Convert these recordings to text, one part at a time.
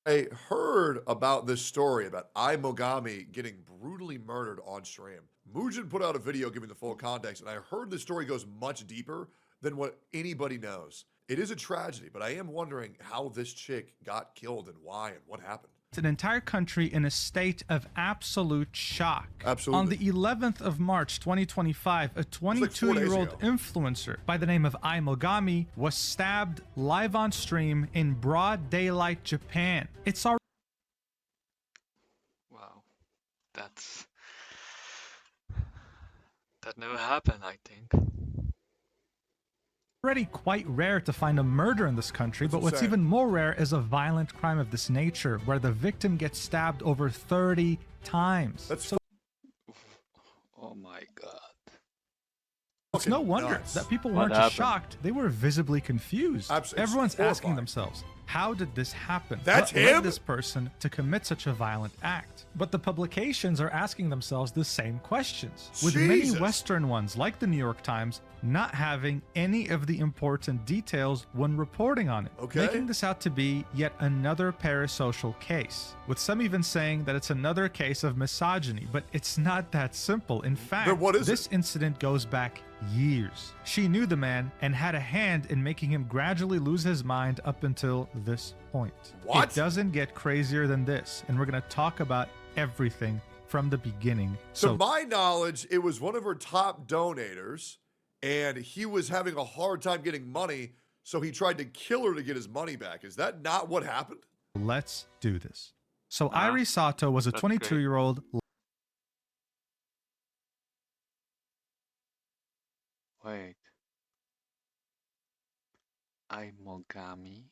I heard about this story about Mogami getting brutally murdered on stream. Muujin put out a video giving the full context, and I heard the story goes much deeper than what anybody knows. It is a tragedy, but I am wondering how this chick got killed and why and what happened. An entire country in a state of absolute shock. Absolutely. On the 11th of March 2025, a 22-year-old influencer by the name of Mogami was stabbed live on stream in broad daylight Japan. It's already Wow, that never happened, I think. already quite rare to find a murder in this country, but what's even more rare is a violent crime of this nature, where the victim gets stabbed over 30 times. Oh my god. It's no wonder that people weren't just shocked, they were visibly confused. Everyone's asking themselves, how did this happen? What led this person to commit such a violent act? But the publications are asking themselves the same questions, with many Western ones, like the New York Times, not having any of the important details when reporting on it, making this out to be yet another parasocial case, with some even saying that it's another case of misogyny, but it's not that simple. In fact, this incident goes back years. She knew the man and had a hand in making him gradually lose his mind up until this point. It doesn't get crazier than this, and we're going to talk about everything from the beginning. To my knowledge, it was one of her top donators, and he was having a hard time getting money, so he tried to kill her to get his money back. Is that not what happened? Let's do this. So Airi Sato was a 22-year-old. Wait. Mogami?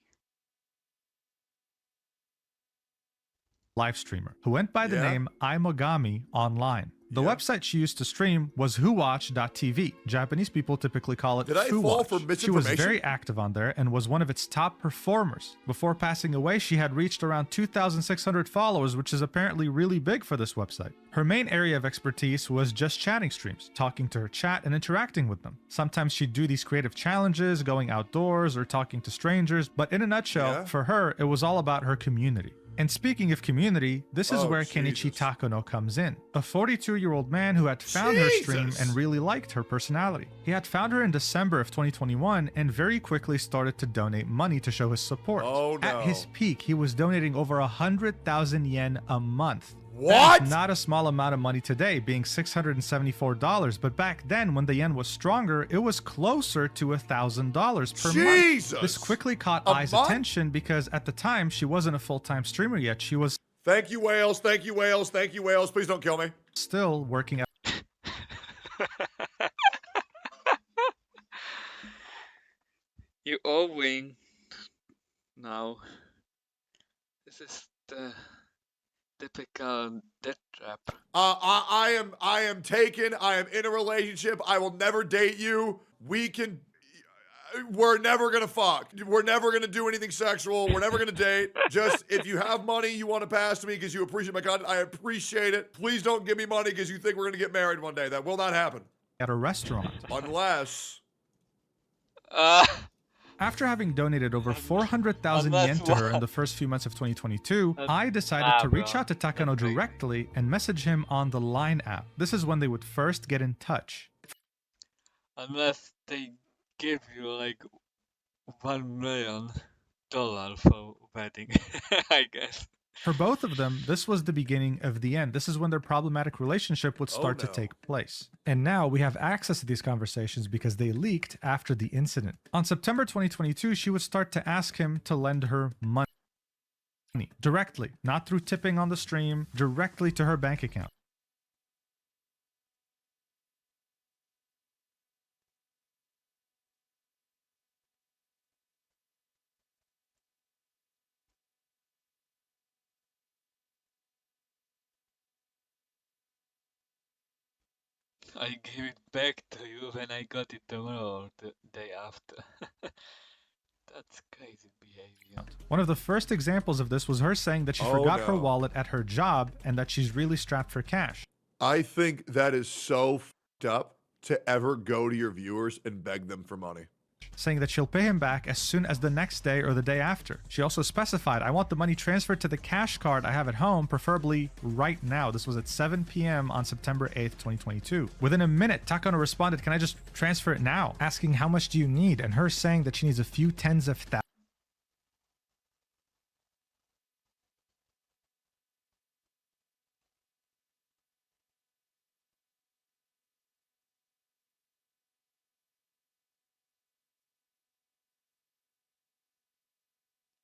Live streamer who went by the name Mogami online. The website she used to stream was whowatch.tv. Japanese people typically call it Fuwatch. She was very active on there and was one of its top performers. Before passing away, she had reached around 2,600 followers, which is apparently really big for this website. Her main area of expertise was just chatting streams, talking to her chat and interacting with them. Sometimes she'd do these creative challenges, going outdoors or talking to strangers, but in a nutshell, for her, it was all about her community. And speaking of community, this is where Kenichi Takuno comes in, a 42-year-old man who had found her stream and really liked her personality. He had found her in December of 2021 and very quickly started to donate money to show his support. At his peak, he was donating over 100,000 yen a month. That's not a small amount of money today, being $674, but back then, when the yen was stronger, it was closer to $1,000 per month. This quickly caught Ai's attention because at the time, she wasn't a full-time streamer yet. She was Thank you, whales. Thank you, whales. Thank you, whales. Please don't kill me. Still working at You all win. Now, this is the typical death trap. I am taken. I am in a relationship. I will never date you. We're never gonna fuck. We're never gonna do anything sexual. We're never gonna date. Just if you have money you want to pass to me because you appreciate my content, I appreciate it. Please don't give me money because you think we're gonna get married one day. That will not happen. At a restaurant. Unless. After having donated over 400,000 yen to her in the first few months of 2022, I decided to reach out to Takano directly and message him on the Line app. This is when they would first get in touch. Unless they give you like $1 million for wedding, I guess. For both of them, this was the beginning of the end. This is when their problematic relationship would start to take place. And now we have access to these conversations because they leaked after the incident. On September 2022, she would start to ask him to lend her money. Directly, not through tipping on the stream, directly to her bank account. I gave it back to you when I got it tomorrow or the day after. That's crazy behavior. One of the first examples of this was her saying that she forgot her wallet at her job and that she's really strapped for cash. I think that is so fucked up to ever go to your viewers and beg them for money. saying that she'll pay him back as soon as the next day or the day after. She also specified, I want the money transferred to the cash card I have at home, preferably right now. This was at 7 p.m. on September 8th, 2022. Within a minute, Takano responded, can I just transfer it now? Asking how much do you need? And her saying that she needs a few tens of thousands.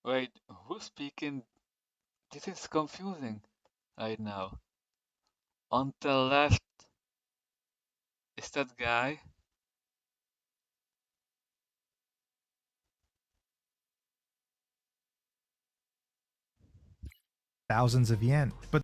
Wait, who's speaking? This is confusing right now. On the left, is that guy? Thousands of yen. But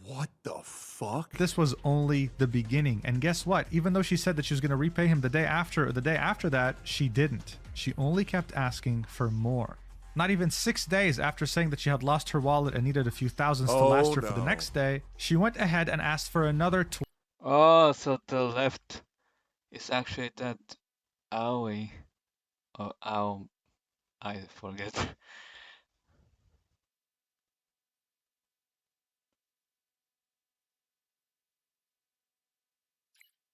what the fuck? This was only the beginning. And guess what? Even though she said that she was going to repay him the day after or the day after that, she didn't. She only kept asking for more. Not even 6 days after saying that she had lost her wallet and needed a few thousands to last her for the next day, she went ahead and asked for another Oh, so the left is actually that Aoi. Or Ao. I forget.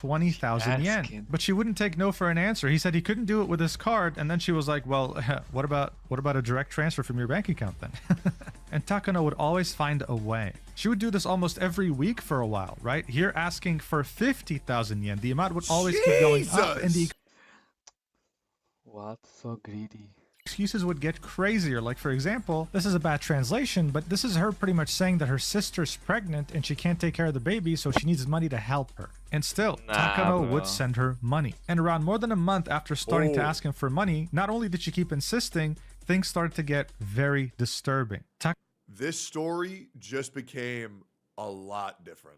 20,000 yen. But she wouldn't take no for an answer. He said he couldn't do it with his card, and then she was like, well, what about a direct transfer from your bank account then? And Takano would always find a way. She would do this almost every week for a while, right? Here asking for 50,000 yen. The amount would always keep going up, and the What? So greedy. excuses would get crazier. Like, for example, this is a bad translation, but this is her pretty much saying that her sister's pregnant and she can't take care of the baby, so she needs money to help her. And still, Takano would send her money. And around more than a month after starting to ask him for money, not only did she keep insisting, things started to get very disturbing. This story just became a lot different.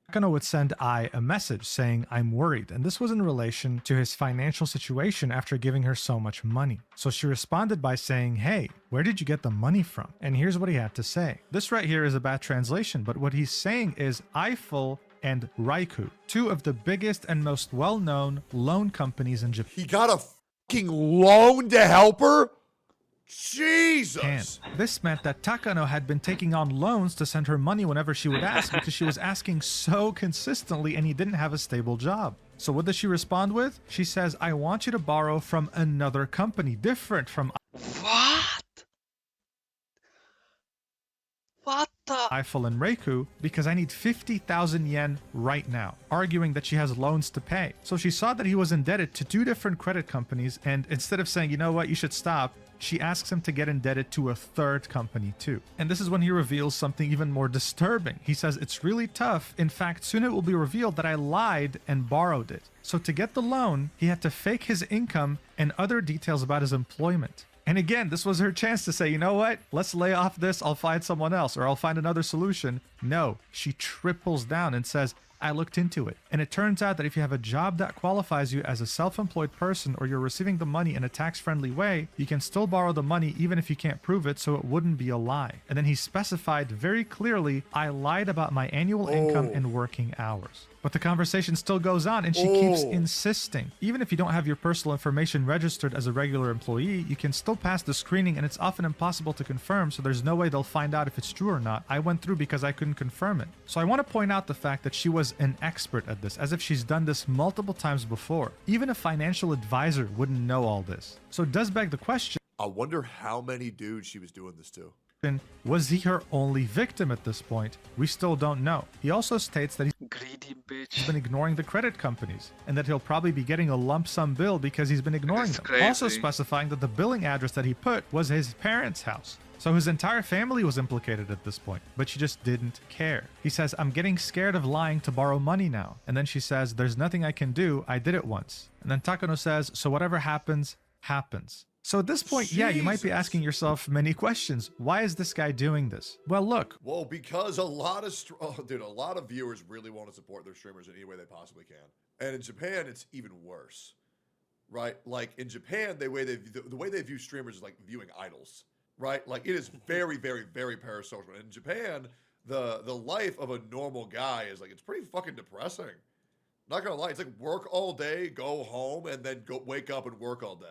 Takano would send Ai a message saying, I'm worried, and this was in relation to his financial situation after giving her so much money. So she responded by saying, hey, where did you get the money from? And here's what he had to say. This right here is a bad translation, but what he's saying is Eiffel and Raiku, two of the biggest and most well-known loan companies in Japan. He got a fucking loan to help her? Jesus! This meant that Takano had been taking on loans to send her money whenever she would ask because she was asking so consistently and he didn't have a stable job. So what does she respond with? She says, I want you to borrow from another company, different from What? What the? Eiffel and Reiku because I need 50,000 yen right now, arguing that she has loans to pay. So she saw that he was indebted to two different credit companies, and instead of saying, you know what, you should stop, she asks him to get indebted to a third company too. And this is when he reveals something even more disturbing. He says, it's really tough. In fact, soon it will be revealed that I lied and borrowed it. So to get the loan, he had to fake his income and other details about his employment. And again, this was her chance to say, you know what? Let's lay off this. I'll find someone else or I'll find another solution. No, she triples down and says, I looked into it. And it turns out that if you have a job that qualifies you as a self-employed person or you're receiving the money in a tax-friendly way, you can still borrow the money even if you can't prove it, so it wouldn't be a lie. And then he specified very clearly, I lied about my annual income and working hours. But the conversation still goes on and she keeps insisting. Even if you don't have your personal information registered as a regular employee, you can still pass the screening and it's often impossible to confirm, so there's no way they'll find out if it's true or not. I went through because I couldn't confirm it. So I want to point out the fact that she was an expert at this, as if she's done this multiple times before. Even a financial advisor wouldn't know all this. So it does beg the question, I wonder how many dudes she was doing this to. was he her only victim at this point? We still don't know. He also states that Greedy bitch. he's been ignoring the credit companies and that he'll probably be getting a lump sum bill because he's been ignoring them. Crazy. Also specifying that the billing address that he put was his parents' house. So his entire family was implicated at this point, but she just didn't care. He says, I'm getting scared of lying to borrow money now. And then she says, there's nothing I can do. I did it once. And then Takano says, so whatever happens, happens. So at this point, yeah, you might be asking yourself many questions. Why is this guy doing this? Well, look. Well, because a lot of viewers really want to support their streamers in any way they possibly can. And in Japan, it's even worse, right? Like in Japan, the way they view streamers is like viewing idols, right? Like it is very, very, very parasocial. And in Japan, the life of a normal guy is like, it's pretty fucking depressing. Not gonna lie, it's like work all day, go home, and then go wake up and work all day.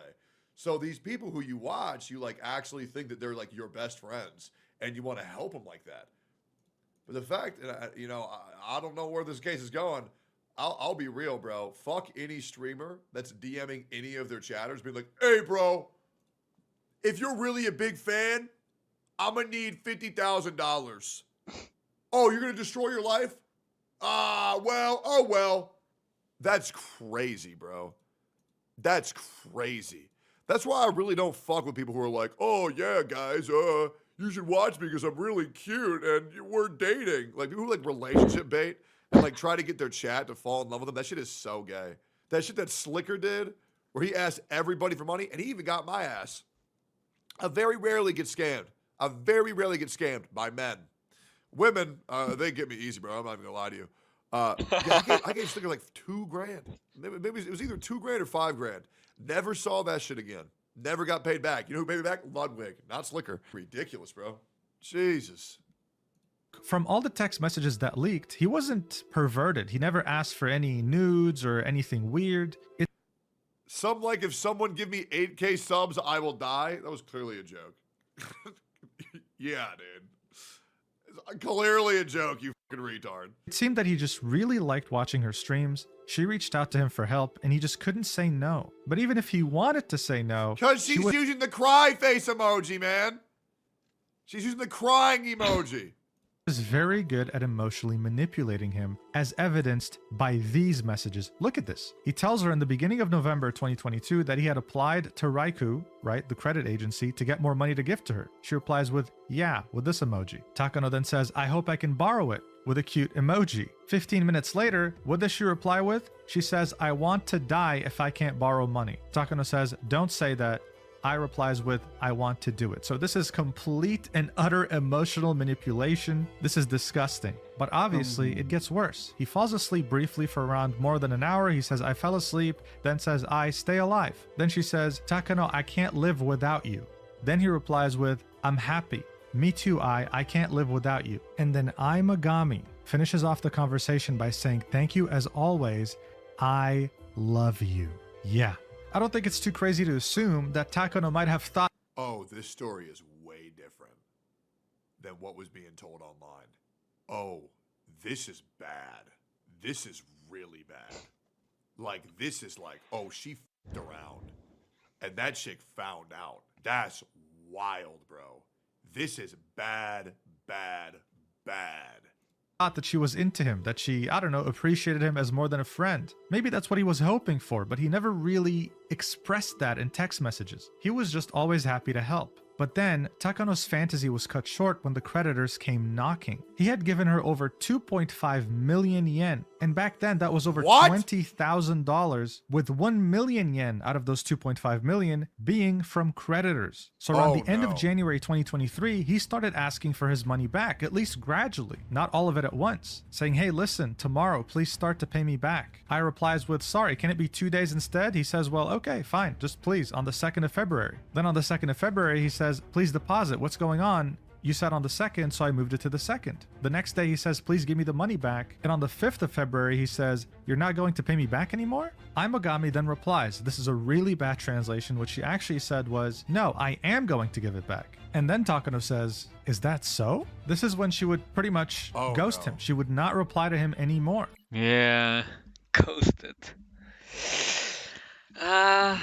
So these people who you watch, you like actually think that they're like your best friends, and you want to help them like that. But the fact, you know, I don't know where this case is going. I'll be real, bro. Fuck any streamer that's DMing any of their chatters, being like, "Hey, bro, if you're really a big fan, I'm gonna need $50,000. Oh, you're gonna destroy your life? Oh well. That's crazy, bro. That's crazy. That's why I really don't fuck with people who are like, oh yeah, guys, you should watch me because I'm really cute and we're dating. Like people who like relationship bait and like try to get their chat to fall in love with them. That shit is so gay. That shit that Slicker did, where he asked everybody for money and he even got my ass. I very rarely get scammed. I very rarely get scammed by men. Women, they get me easy, bro. I'm not even gonna lie to you. Yeah, I gave Slicker like $2,000. Maybe it was either $2,000 or $5,000. Never saw that shit again. Never got paid back. You know who paid me back? Ludwig, not Slicker. Ridiculous, bro. Jesus. From all the text messages that leaked, he wasn't perverted. He never asked for any nudes or anything weird. Some like, if someone give me 8K subs, I will die. That was clearly a joke. Yeah, dude. It's clearly a joke, you fucking retard. It seemed that he just really liked watching her streams. She reached out to him for help, and he just couldn't say no. But even if he wanted to say no... Because she's using the cry face emoji, man. She's using the crying emoji. Is very good at emotionally manipulating him, as evidenced by these messages. Look at this. He tells her in the beginning of November 2022 that he had applied to Raikou, right, the credit agency, to get more money to gift to her. She replies with, yeah, with this emoji. Takano then says, I hope I can borrow it, with a cute emoji. 15 minutes later, what does she reply with? She says, I want to die if I can't borrow money. Takano says, don't say that. I replies with, I want to do it. So this is complete and utter emotional manipulation. This is disgusting. But obviously, it gets worse. He falls asleep briefly for around more than an hour. He says, I fell asleep, then says, I stay alive. Then she says, Takano, I can't live without you. Then he replies with, I'm happy. Me too, I can't live without you. And then Mogami finishes off the conversation by saying, thank you as always. I love you. Yeah. I don't think it's too crazy to assume that Takano might have thought, oh, this story is way different than what was being told online. Oh, this is bad. This is really bad. Like, this is like, oh, she f***ed around. And that chick found out. That's wild, bro. This is bad, bad, bad. That she was into him, that she, I don't know, appreciated him as more than a friend. Maybe that's what he was hoping for, but he never really expressed that in text messages. He was just always happy to help. But then, Takano's fantasy was cut short when the creditors came knocking. He had given her over 2.5 million yen, and back then that was over $20,000, with 1 million yen out of those 2.5 million being from creditors. So around the end of January 2023, he started asking for his money back, at least gradually, not all of it at once, saying, hey, listen, tomorrow, please start to pay me back. I replies with, sorry, can it be 2 days instead? He says, well, okay, fine, just please, on the 2nd of February. Then on the 2nd of February, he says, please deposit. What's going on? You said on the 2nd, so I moved it to the 2nd. The next day, he says, please give me the money back. And on the 5th of February, he says, you're not going to pay me back anymore? Mogami then replies, this is a really bad translation. What she actually said was, no, I am going to give it back. And then Takano says, is that so? This is when she would pretty much ghost him. She would not reply to him anymore. Yeah, ghosted. I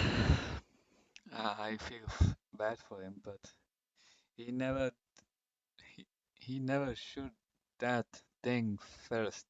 feel bad for him, but he never should that thing first.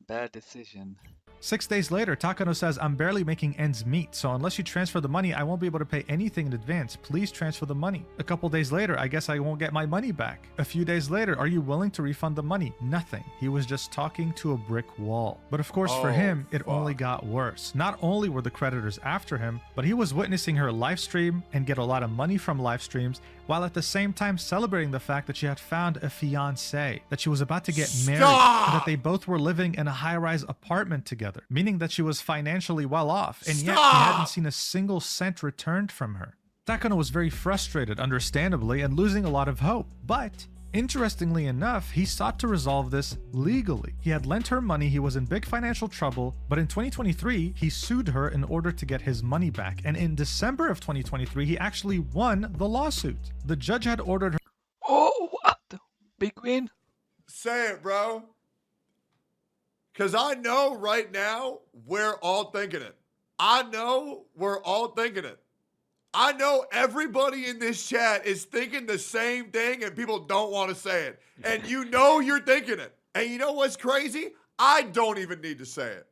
Bad decision. 6 days later, Takano says, I'm barely making ends meet, so unless you transfer the money, I won't be able to pay anything in advance. Please transfer the money. A couple days later, I guess I won't get my money back. A few days later, are you willing to refund the money? Nothing. He was just talking to a brick wall. But of course, for him, it only got worse. Not only were the creditors after him, but he was witnessing her live stream and get a lot of money from live streams, while at the same time celebrating the fact that she had found a fiancé, that she was about to get married, and that they both were living in a high-rise apartment together, meaning that she was financially well off, and yet he hadn't seen a single cent returned from her. Takano was very frustrated, understandably, and losing a lot of hope, but Interestingly enough, he sought to resolve this legally. He had lent her money, he was in big financial trouble, but in 2023, he sued her in order to get his money back. And in December of 2023, he actually won the lawsuit. The judge had ordered her— Oh, what? Big win? Say it, bro. Because I know right now we're all thinking it. I know we're all thinking it. I know everybody in this chat is thinking the same thing and people don't want to say it. And you know you're thinking it. And you know what's crazy? I don't even need to say it.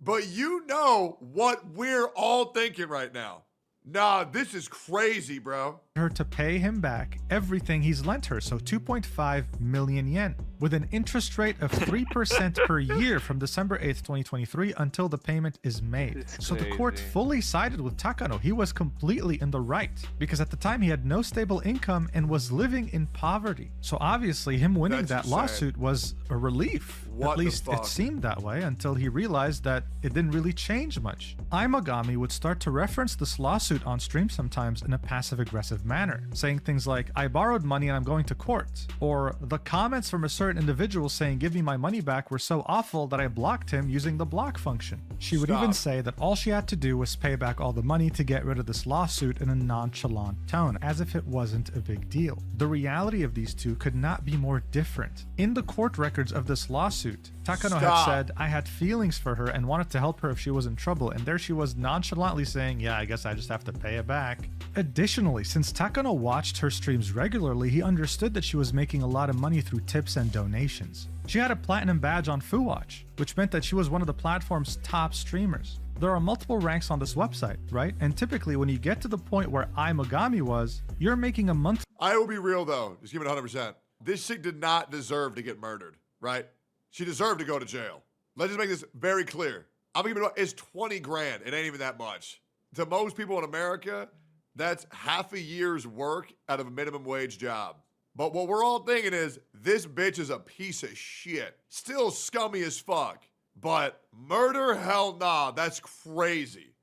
But you know what we're all thinking right now. Nah, this is crazy, bro. Her to pay him back everything he's lent her, so 2.5 million yen, with an interest rate of 3% per year from December 8th, 2023 until the payment is made. So the court fully sided with Takano. He was completely in the right because at the time he had no stable income and was living in poverty. So obviously him winning that lawsuit was a relief. At least it seemed that way until he realized that it didn't really change much. Imogami would start to reference this lawsuit on stream sometimes in a passive-aggressive manner, saying things like, I borrowed money and I'm going to court, or the comments from a certain individual saying give me my money back were so awful that I blocked him using the block function. She would even say that all she had to do was pay back all the money to get rid of this lawsuit in a nonchalant tone, as if it wasn't a big deal. The reality of these two could not be more different. In the court records of this lawsuit, Takano had said, I had feelings for her and wanted to help her if she was in trouble, and there she was nonchalantly saying, yeah, I guess I just have to pay it back. Additionally, since Takano watched her streams regularly, he understood that she was making a lot of money through tips and donations. She had a platinum badge on Overwatch, which meant that she was one of the platform's top streamers. There are multiple ranks on this website, right? And typically when you get to the point where Imogami was, you're making a monthly— I will be real though, just give it 100%. This chick did not deserve to get murdered, right? She deserved to go to jail. Let's just make this very clear. I'm gonna give it, it's 20 grand. It ain't even that much. To most people in America, that's half a year's work out of a minimum wage job. But what we're all thinking is, this bitch is a piece of shit. Still scummy as fuck. But murder, hell nah, that's crazy.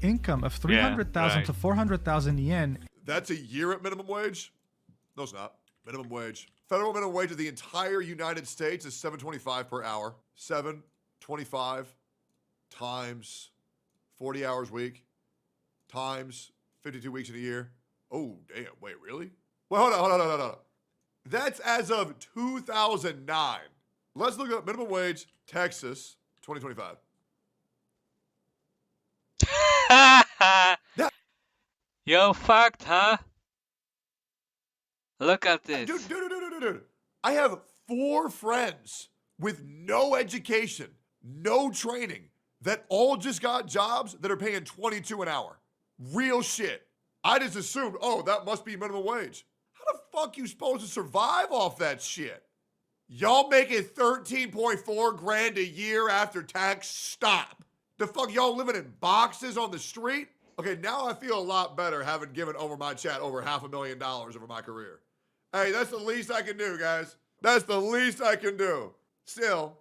Income of 300,000 to 400,000 yen. That's a year at minimum wage? No, it's not. Minimum wage. Federal minimum wage of the entire United States is $7.25 per hour. $7.25 times 40 hours a week times 52 weeks in a year. Oh, damn. Wait, really? Well, hold on. That's as of 2009. Let's look up minimum wage, Texas, 2025. Yo, fucked, huh? Look at this. Dude. I have 4 friends with no education, no training, that all just got jobs that are paying 22 an hour. Real shit. I just assumed, oh, that must be minimum wage. How the fuck you supposed to survive off that shit? Y'all making 13.4 grand a year after tax? Stop. The fuck y'all living in boxes on the street? Okay, now I feel a lot better having given over my chat over $500,000 over my career. Hey, that's the least I can do, guys. That's the least I can do. Still,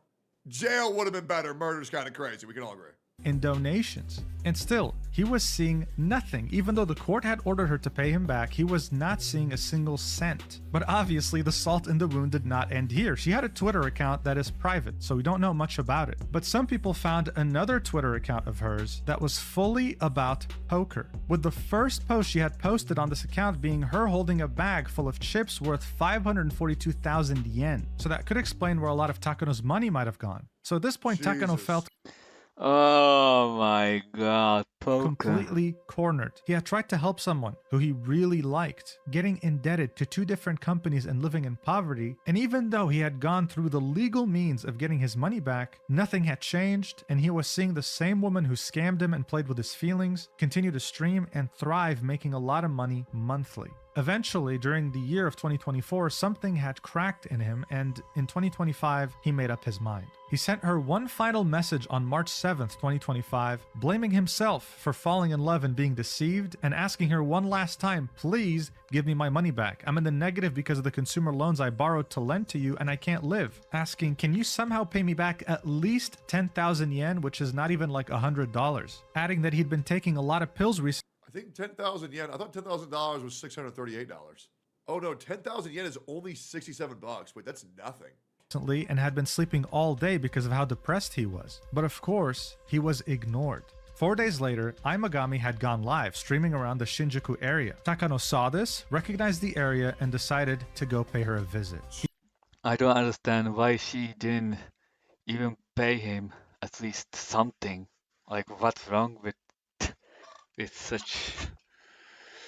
jail would have been better. Murder's kind of crazy. We can all agree. In donations. And still, he was seeing nothing. Even though the court had ordered her to pay him back, he was not seeing a single cent. But obviously, the salt in the wound did not end here. She had a Twitter account that is private, so we don't know much about it. But some people found another Twitter account of hers that was fully about poker, with the first post she had posted on this account being her holding a bag full of chips worth 542,000 yen. So that could explain where a lot of Takano's money might have gone. So at this point, Takano felt— oh my god, poker. Completely cornered. He had tried to help someone who he really liked, getting indebted to 2 different companies and living in poverty, and even though he had gone through the legal means of getting his money back, nothing had changed, and he was seeing the same woman who scammed him and played with his feelings continue to stream and thrive, making a lot of money monthly. Eventually, during the year of 2024, something had cracked in him, and in 2025, he made up his mind. He sent her one final message on March 7th, 2025, blaming himself for falling in love and being deceived, and asking her one last time, please give me my money back. I'm in the negative because of the consumer loans I borrowed to lend to you, and I can't live. Asking, can you somehow pay me back at least 10,000 yen, which is not even like $100? Adding that he'd been taking a lot of pills recently. I think 10,000 yen. I thought $10,000 was $638. Oh no, 10,000 yen is only 67 bucks. Wait, that's nothing. And had been sleeping all day because of how depressed he was. But of course, he was ignored. 4 days later, Aimagami had gone live, streaming around the Shinjuku area. Takano saw this, recognized the area, and decided to go pay her a visit. I don't understand why she didn't even pay him at least something. Like, what's wrong with such...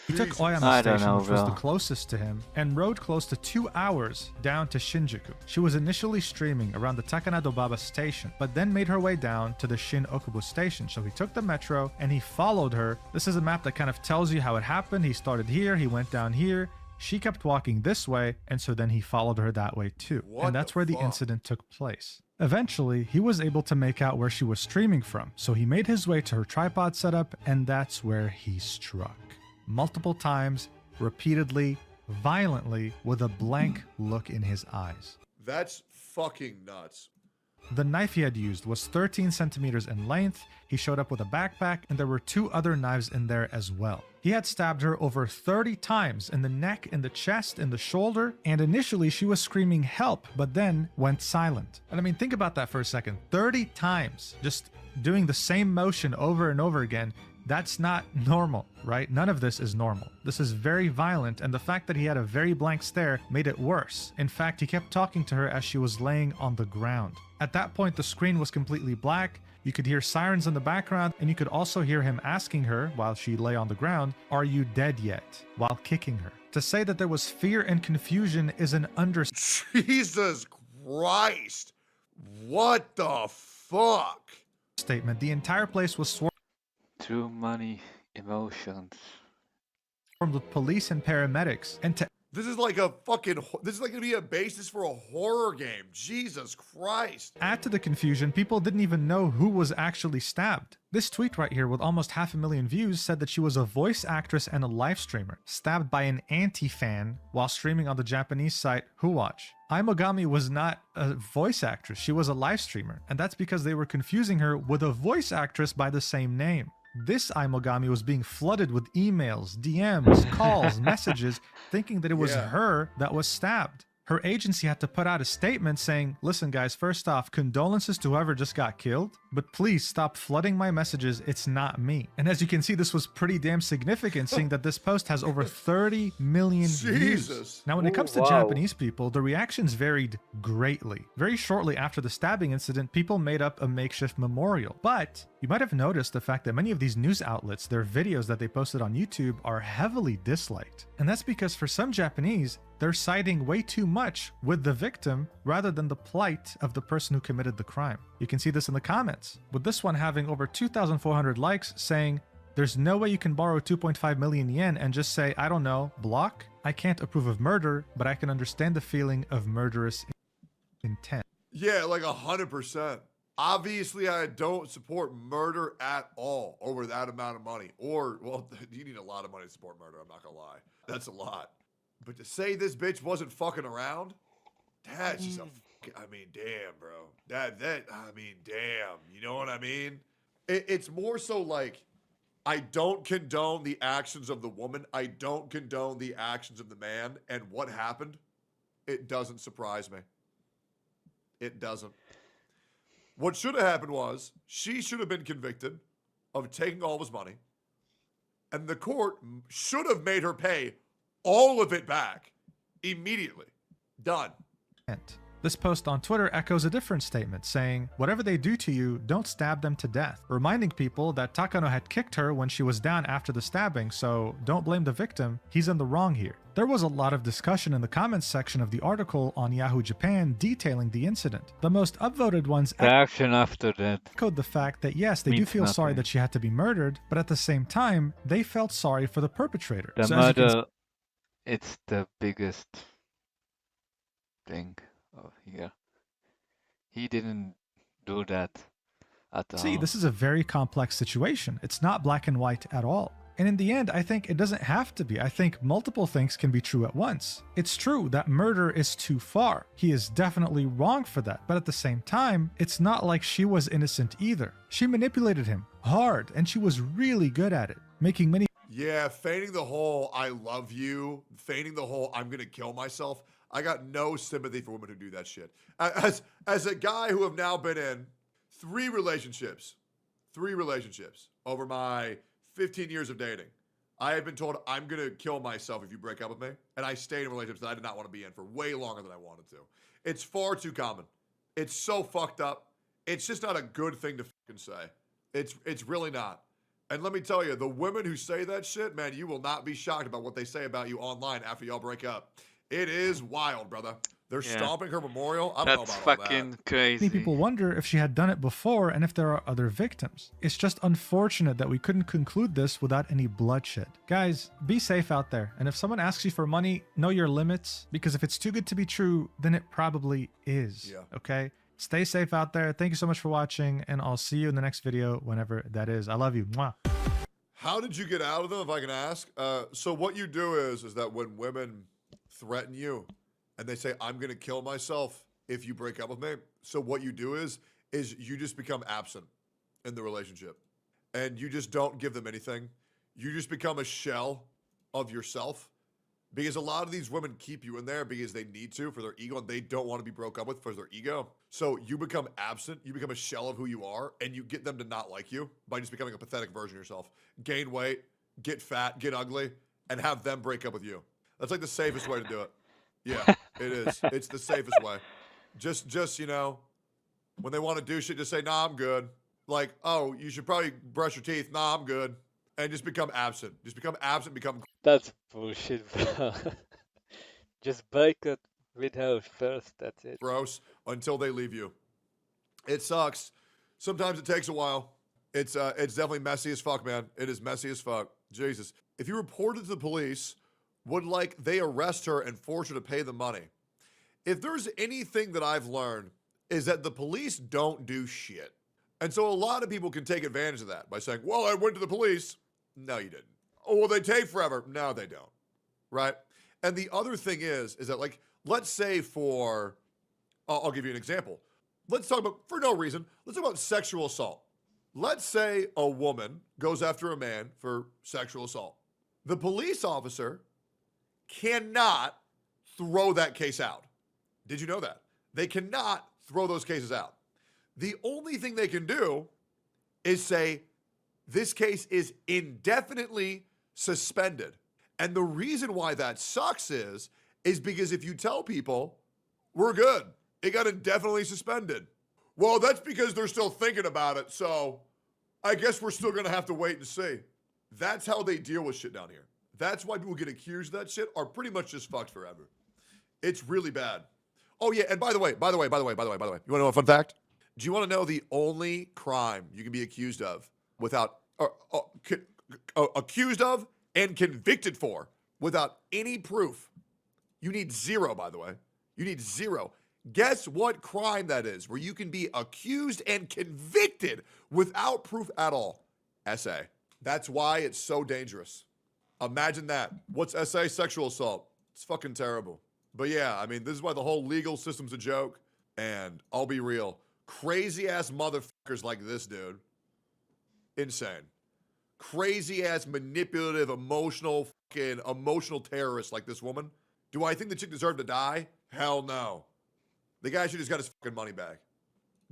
He took Oyama Station, which was the closest to him, and rode close to 2 hours down to Shinjuku. She was initially streaming around the Takanadobaba station, but then made her way down to the Shin Okubo station. So he took the metro and he followed her. This is a map that kind of tells you how it happened. He started here, he went down here. She kept walking this way, and so then he followed her that way too. And that's where the incident took place. Eventually, he was able to make out where she was streaming from, so he made his way to her tripod setup, and that's where he struck. Multiple times, repeatedly, violently, with a blank look in his eyes. That's fucking nuts. The knife he had used was 13 centimeters in length. He showed up with a backpack, and there were 2 other knives in there as well. He had stabbed her over 30 times in the neck, in the chest, in the shoulder, and initially she was screaming help, but then went silent. And I mean, think about that for a second. 30 times, just doing the same motion over and over again. That's not normal, right? None of this is normal. This is very violent, and the fact that he had a very blank stare made it worse. In fact, he kept talking to her as she was laying on the ground. At that point, the screen was completely black. You could hear sirens in the background, and you could also hear him asking her, while she lay on the ground, "Are you dead yet?" while kicking her. To say that there was fear and confusion is an understatement. Jesus Christ. What the fuck? The entire place was swarmed. Too many emotions. With police and paramedics, and this is like gonna be a basis for a horror game. Jesus Christ. Add to the confusion, people didn't even know who was actually stabbed. This tweet right here with almost 500,000 views said that she was a voice actress and a live streamer, stabbed by an anti-fan while streaming on the Japanese site Overwatch. Aimagami was not a voice actress, she was a live streamer, and that's because they were confusing her with a voice actress by the same name. This Aimagami was being flooded with emails, DMs, calls, messages, thinking that it was her that was stabbed. Her agency had to put out a statement saying, "Listen guys, first off, condolences to whoever just got killed, but please stop flooding my messages, it's not me." And as you can see, this was pretty damn significant, seeing that this post has over 30 million views. Now when it comes to Japanese people, the reactions varied greatly. Very shortly after the stabbing incident, people made up a makeshift memorial. But you might have noticed the fact that many of these news outlets, their videos that they posted on YouTube are heavily disliked. And that's because for some Japanese, they're siding way too much with the victim rather than the plight of the person who committed the crime. You can see this in the comments, with this one having over 2,400 likes saying, "There's no way you can borrow 2.5 million yen and just say, I don't know, block? I can't approve of murder, but I can understand the feeling of murderous intent." Yeah, like 100%. Obviously, I don't support murder at all over that amount of money. Or, well, you need a lot of money to support murder, I'm not gonna lie. That's a lot. But to say this bitch wasn't fucking around, that's just I mean, damn, bro. I mean, damn. You know what I mean? It's more so like, I don't condone the actions of the woman. I don't condone the actions of the man. And what happened? It doesn't surprise me. It doesn't. What should have happened was, she should have been convicted of taking all of his money. And the court should have made her pay all of it back immediately. Done. This post on Twitter echoes a different statement saying, "Whatever they do to you, don't stab them to death," reminding people that Takano had kicked her when she was down after the stabbing, so don't blame the victim, he's in the wrong here. There was a lot of discussion in the comments section of the article on Yahoo Japan detailing the incident. The most upvoted ones action after that echoed the fact that yes, they do feel sorry that she had to be murdered, but at the same time, they felt sorry for the perpetrator. The murder, it's the biggest thing here. He didn't do that at all. See, this is a very complex situation. It's not black and white at all. And in the end, I think it doesn't have to be. I think multiple things can be true at once. It's true that murder is too far. He is definitely wrong for that. But at the same time, it's not like she was innocent either. She manipulated him hard, and she was really good at it, making many Yeah, feigning the whole I love you, feigning the whole I'm gonna kill myself. I got no sympathy for women who do that shit. As a guy who have now been in 3 relationships over my 15 years of dating, I have been told I'm gonna kill myself if you break up with me, and I stayed in relationships that I did not want to be in for way longer than I wanted to. It's far too common. It's so fucked up. It's just not a good thing to fucking say. It's really not. And let me tell you, the women who say that shit, man, you will not be shocked about what they say about you online after y'all break up. It is wild, brother. They're stomping her memorial. I don't know about all that. That's fucking crazy. Many people wonder if she had done it before and if there are other victims. It's just unfortunate that we couldn't conclude this without any bloodshed. Guys, be safe out there. And if someone asks you for money, know your limits, because if it's too good to be true, then it probably is. Yeah. Okay? Stay safe out there. Thank you so much for watching, and I'll see you in the next video whenever that is. I love you. Mwah. How did you get out of them, if I can ask? So what you do is that when women threaten you and they say, I'm going to kill myself if you break up with me. So what you do is you just become absent in the relationship. And you just don't give them anything. You just become a shell of yourself. Because a lot of these women keep you in there because they need to for their ego, and they don't want to be broke up with for their ego. So you become absent, you become a shell of who you are, and you get them to not like you by just becoming a pathetic version of yourself. Gain weight, get fat, get ugly, and have them break up with you. That's like the safest way to do it. Yeah, it is. It's the safest way. Just, you know, when they want to do shit, just say, nah, I'm good. Like, oh, you should probably brush your teeth. Nah, I'm good. And just become absent. Just become absent, become... That's bullshit, bro. Just break it with her first, that's it. Gross, until they leave you. It sucks. Sometimes it takes a while. It's definitely messy as fuck, man. It is messy as fuck. Jesus. If you report it to the police, would like they arrest her and force her to pay the money? If there's anything that I've learned is that the police don't do shit. And so a lot of people can take advantage of that by saying, well, I went to the police. No, you didn't. Oh, well, they take forever. No, they don't. Right? And the other thing is that, like, let's say I'll give you an example. Let's talk about, for no reason, let's talk about sexual assault. Let's say a woman goes after a man for sexual assault. The police officer cannot throw that case out. Did you know that? They cannot throw those cases out. The only thing they can do is say, this case is indefinitely suspended. And the reason why that sucks is because if you tell people, we're good, it got indefinitely suspended. Well, that's because they're still thinking about it, so I guess we're still gonna have to wait and see. That's how they deal with shit down here. That's why people get accused of that shit are pretty much just fucked forever. It's really bad. Oh yeah, and by the way, you wanna know a fun fact? Do you wanna know the only crime you can be accused of without, accused of and convicted for without any proof? You need 0, by the way. You need 0. Guess what crime that is where you can be accused and convicted without proof at all? SA. That's why it's so dangerous. Imagine that. What's SA? Sexual assault. It's fucking terrible. But yeah, I mean, this is why the whole legal system's a joke. And I'll be real. Crazy ass motherfuckers like this dude. Insane. Crazy ass manipulative, emotional terrorists like this woman. Do I think the chick deserved to die? Hell no. The guy should just got his fucking money back.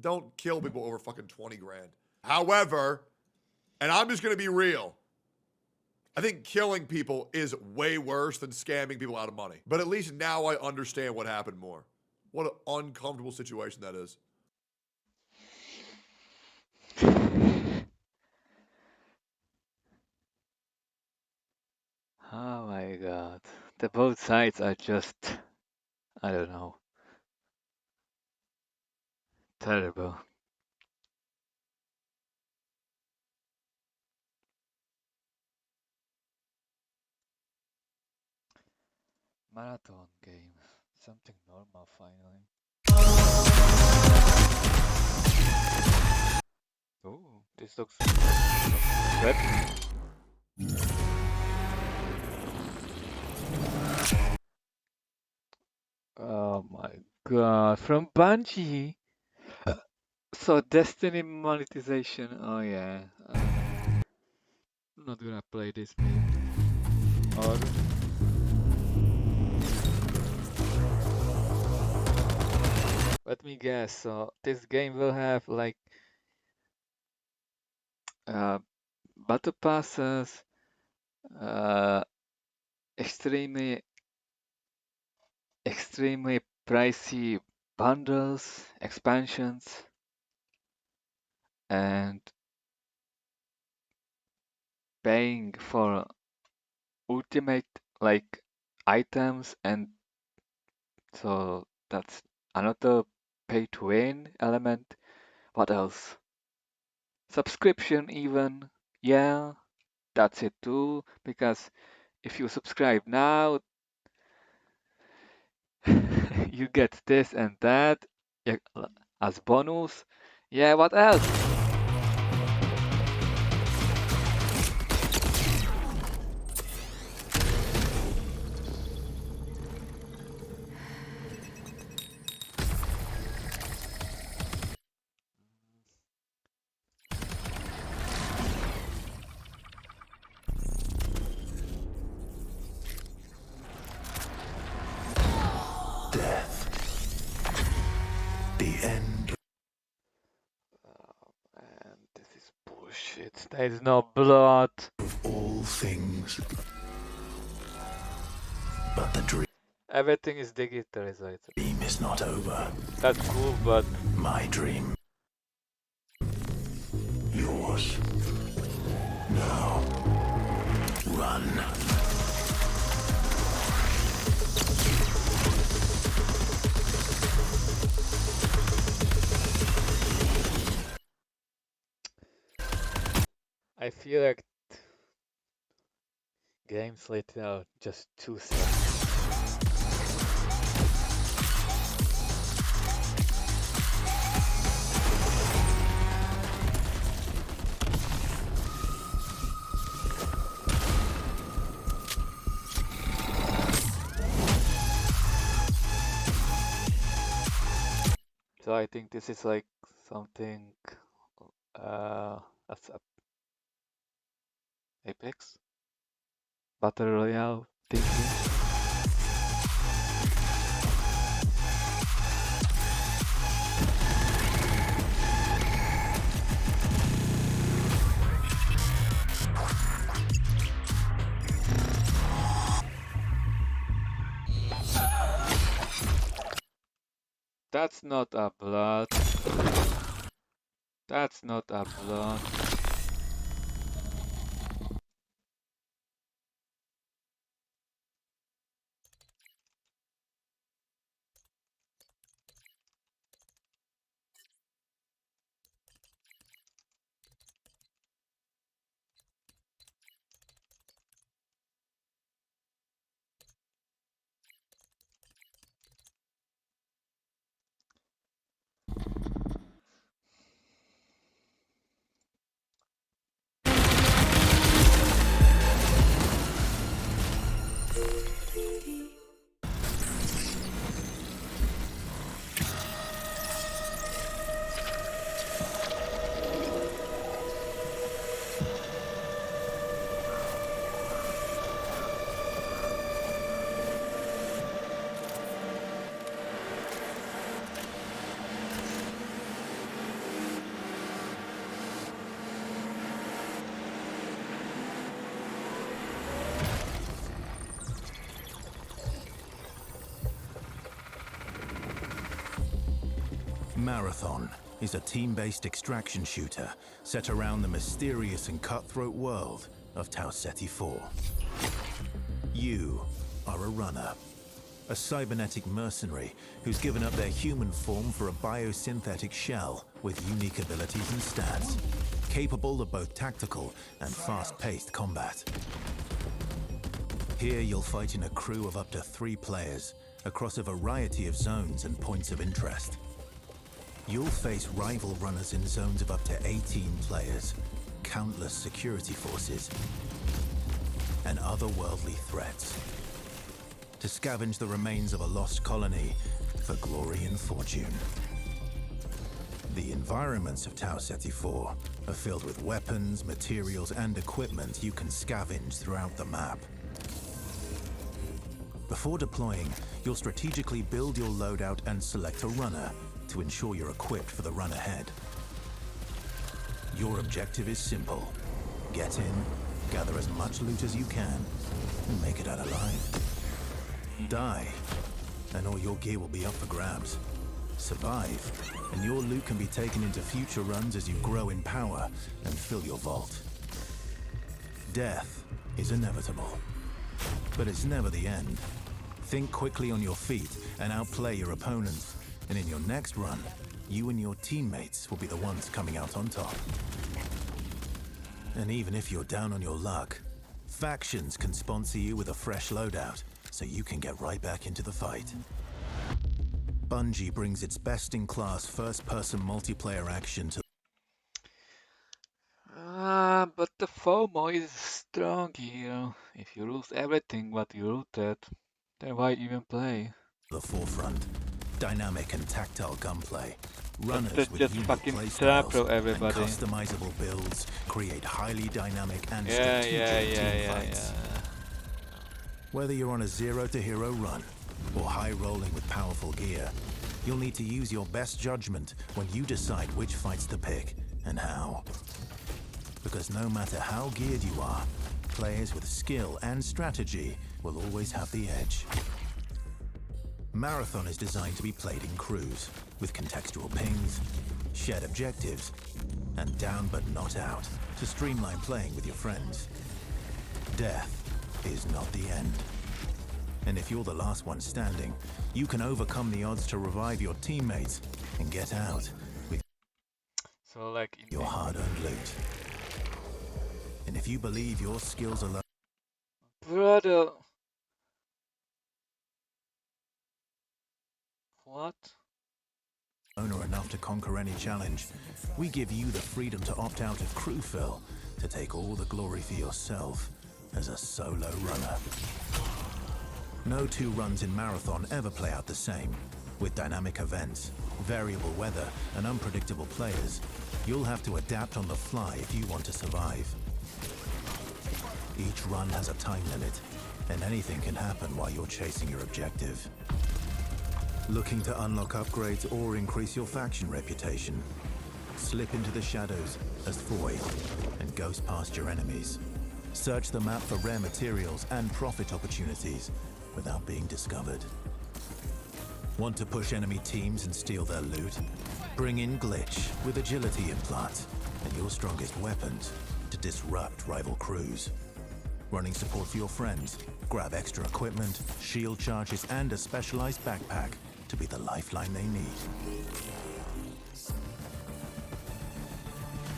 Don't kill people over fucking 20 grand. However, and I'm just gonna be real, I think killing people is way worse than scamming people out of money. But at least now I understand what happened more. What an uncomfortable situation that is. Oh my god. The both sides are just, I don't know, terrible. Marathon game. Something normal finally. Oh, this looks good. Oh my god, from Bungie! So Destiny monetization, oh yeah. I'm not gonna play this game. Or let me guess. So this game will have like battle passes, uh, extremely pricey bundles, expansions, and paying for ultimate like items, and so that's another pay to win element. What else? Subscription even. Yeah, that's it too, because if you subscribe now, you get this and that, yeah, as bonus. Yeah, what else? The end. And this is bullshit. There is no blood. Of all things. But the dream Everything is digitalized. is not over. That's cool, but My dream. Yours. Now. Run. I feel like games lately are just too sad. So I think this is like something that's Apex Battle Royale thinking. That's not a blood. That's not a blood. Marathon is a team-based extraction shooter set around the mysterious and cutthroat world of Tau Ceti 4. You are a runner, a cybernetic mercenary who's given up their human form for a biosynthetic shell with unique abilities and stats, capable of both tactical and fast-paced combat. Here you'll fight in a crew of up to 3 players across a variety of zones and points of interest. You'll face rival runners in zones of up to 18 players, countless security forces, and otherworldly threats. To scavenge the remains of a lost colony for glory and fortune. The environments of Tau Ceti 4 are filled with weapons, materials, and equipment you can scavenge throughout the map. Before deploying, you'll strategically build your loadout and select a runner to ensure you're equipped for the run ahead. Your objective is simple. Get in, gather as much loot as you can, and make it out alive. Die, and all your gear will be up for grabs. Survive, and your loot can be taken into future runs as you grow in power and fill your vault. Death is inevitable, but it's never the end. Think quickly on your feet and outplay your opponents, and in your next run, you and your teammates will be the ones coming out on top. And even if you're down on your luck, factions can sponsor you with a fresh loadout, so you can get right back into the fight. Bungie brings its best-in-class first-person multiplayer action to... But the FOMO is strong here. If you lose everything what you looted, then why even play? the forefront. Dynamic and tactile gunplay. Runners Just with unique fucking playstyles trap and everybody. customizable builds create highly dynamic and Yeah, strategic team fights. yeah. Whether you're on a zero-to-hero run or high-rolling with powerful gear, you'll need to use your best judgment when you decide which fights to pick and how. Because no matter how geared you are, players with skill and strategy will always have the edge. Marathon is designed to be played in crews, with contextual pings, shared objectives, and down but not out, to streamline playing with your friends. Death is not the end. And if you're the last one standing, you can overcome the odds to revive your teammates and get out with your hard-earned loot. And if you believe your skills alone... Brother! What? ...are enough to conquer any challenge, we give you the freedom to opt out of crew fill, to take all the glory for yourself as a solo runner. No two runs in Marathon ever play out the same. With dynamic events, variable weather, and unpredictable players, you'll have to adapt on the fly if you want to survive. Each run has a time limit, and anything can happen while you're chasing your objective. Looking to unlock upgrades or increase your faction reputation? Slip into the shadows as Void and ghost past your enemies. Search the map for rare materials and profit opportunities without being discovered. Want to push enemy teams and steal their loot? Bring in Glitch with agility implants and your strongest weapons to disrupt rival crews. Running support for your friends, grab extra equipment, shield charges, and a specialized backpack to be the lifeline they need.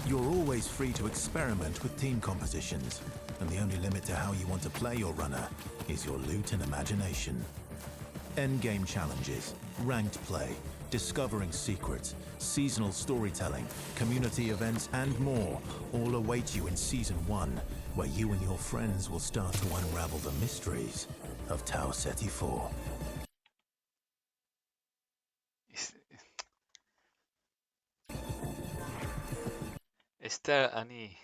You're always free to experiment with team compositions, and the only limit to how you want to play your runner is your loot and imagination. Endgame challenges, ranked play, discovering secrets, seasonal storytelling, community events, and more all await you in Season 1, where you and your friends will start to unravel the mysteries of Tau Ceti 4. Is there any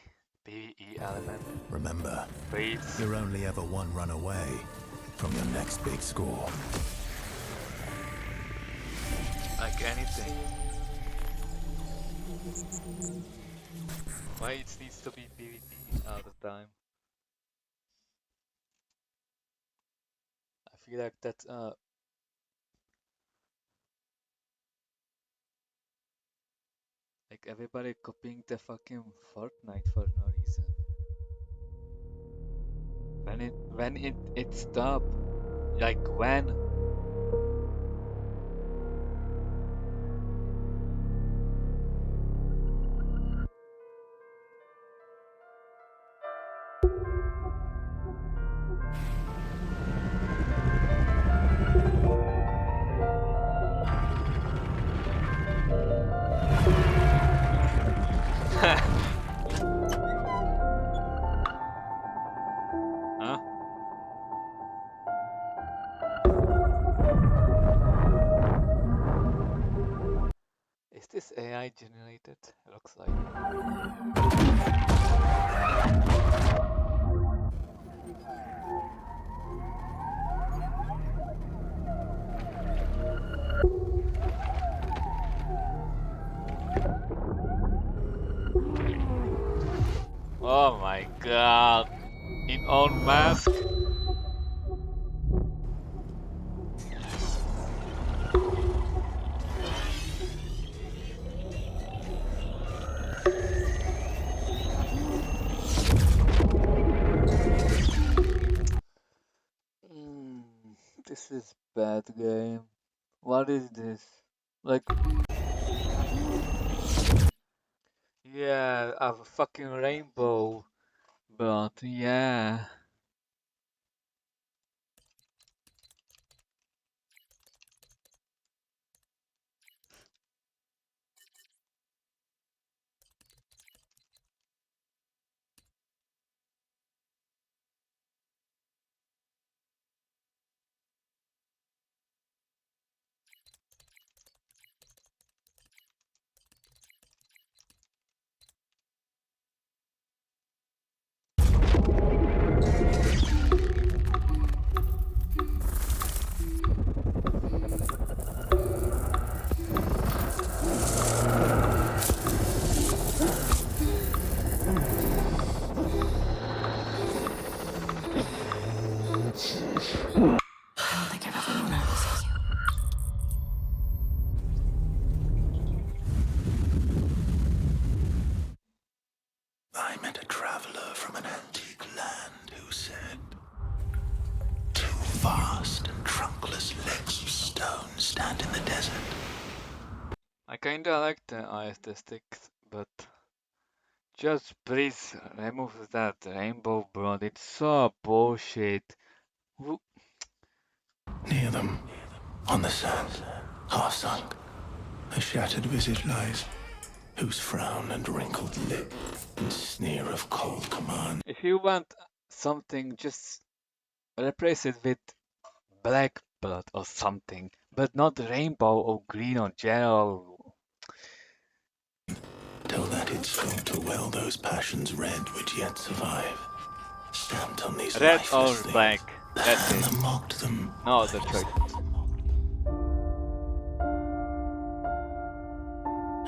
PvE element? Remember, Please. you're only ever one run away from your next big score. Like anything. Why it needs to be PvP all the time? I feel like that's like everybody copying the fucking Fortnite for no reason. When it stop, like when? Huh? Is this AI generated? Looks like. Oh my god. In own mask? This is bad game. What is this? Like, yeah, a fucking rainbow, but yeah. I met a traveler from an antique land who said, "Two vast and trunkless legs of stone stand in the desert." I kinda like the aesthetics, but just please remove that rainbow bro. It's so bullshit. Near them, on the sand, half sunk, a shattered visage lies, whose frown and wrinkled lip and sneer of cold command. If you want something, just replace it with black blood or something, but not rainbow or green or yellow. Till that it sought to well those passions red which yet survive, stamped on these Red lifeless or things, black, the that's hand it. that mocked them, No other choices.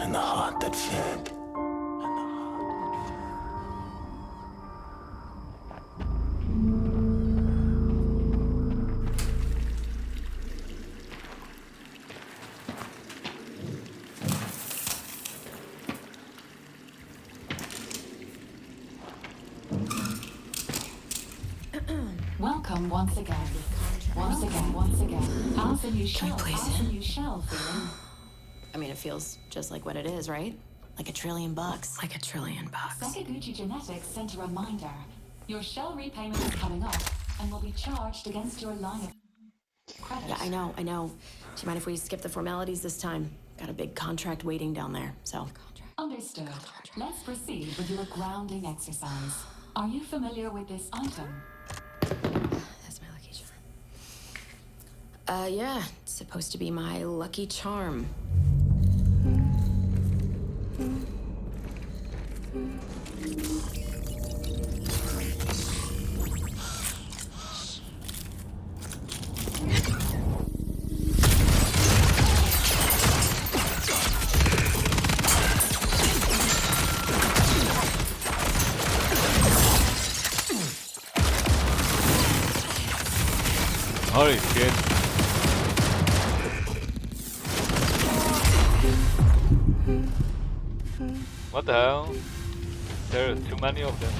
and the heart that fed. Welcome once again. Once again. How's the new shell? How's the new shell feeling? I mean, it feels just like what it is, right? Like $1 trillion. Like $1 trillion. Sakaguchi Genetics sent a reminder. Your shell repayment is coming up and will be charged against your line of credit. Yeah, I know. Do you mind if we skip the formalities this time? Got a big contract waiting down there, so. Understood. Let's proceed with your grounding exercise. Are you familiar with this item? That's my lucky charm. Yeah. It's supposed to be my lucky charm. Holy shit. What the hell? There are too many of them.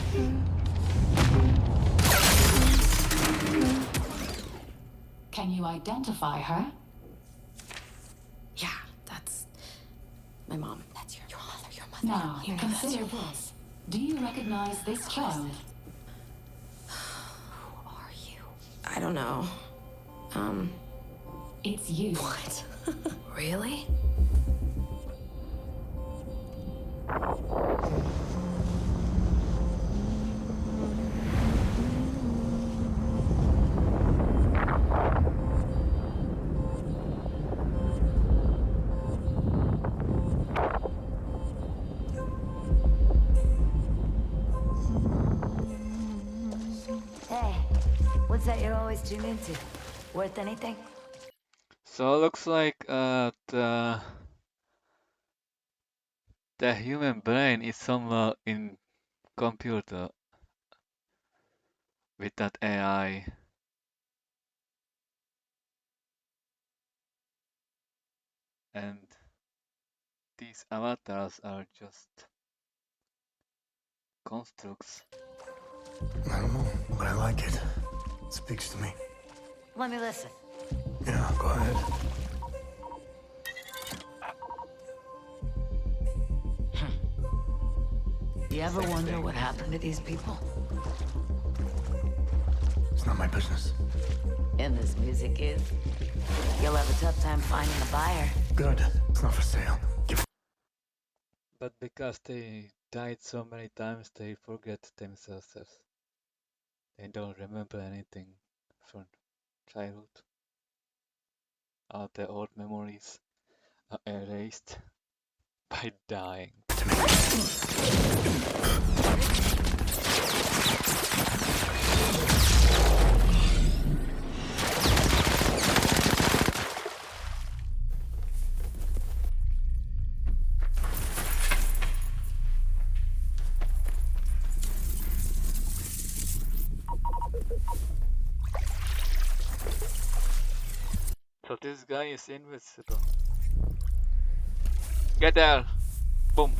Can you identify her? Yeah, that's my mom. That's your mother. Your mother. Now, consider this. Do you recognize this child? Who are you? I don't know. It's you. What? Really? Hey, what's that you always tune into? Worth anything? So it looks like the human brain is somewhere in computer with that AI. And these avatars are just constructs. I don't know, but I like it. It speaks to me. Let me listen. Yeah, go ahead. You ever wonder what happened to these people? It's not my business. And this music is. You'll have a tough time finding a buyer. Good. It's not for sale. But because they died so many times, they forget themselves. They don't remember anything from childhood. All their old memories are erased by dying. So this guy is invisible. Get there! Boom!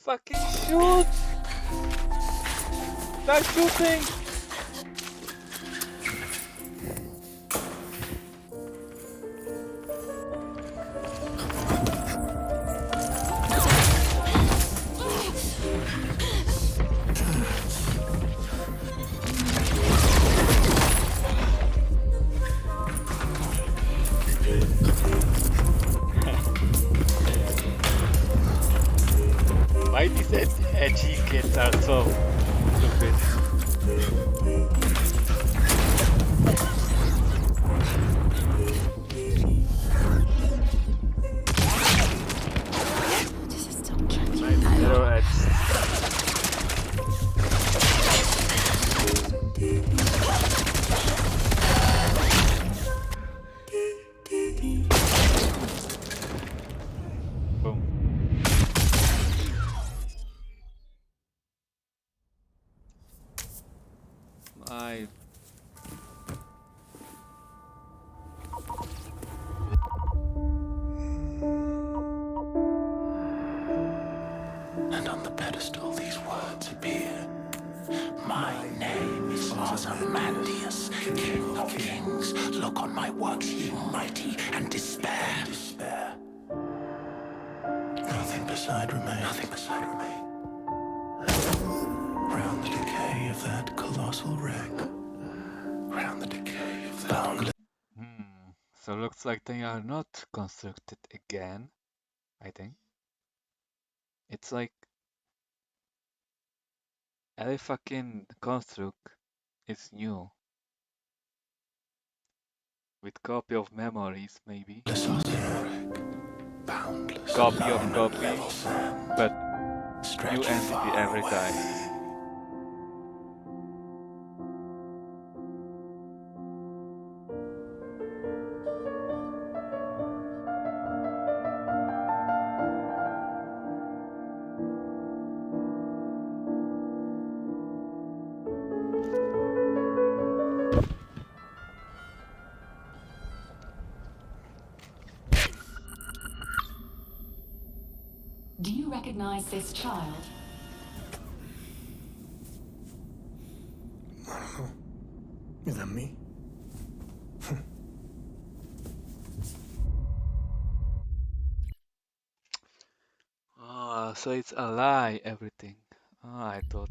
Fucking shoot! Start shooting! Why these edgy kids are so stupid? Zero edge. Boom. I And on the pedestal these words appear. My name is Ozymandias, King of Kings. Look on my works, ye mighty, and despair. Nothing beside remain. Nothing beside remain. Round the decay of that colossal wreck. Round the decay of that boundless. So looks like they are not constructed again, I think. It's like every fucking construct is new. With copy of memories, maybe. Copy of copy, but new entity every time. Do you recognize this child? I don't know. Is that me? So it's a lie, everything. I thought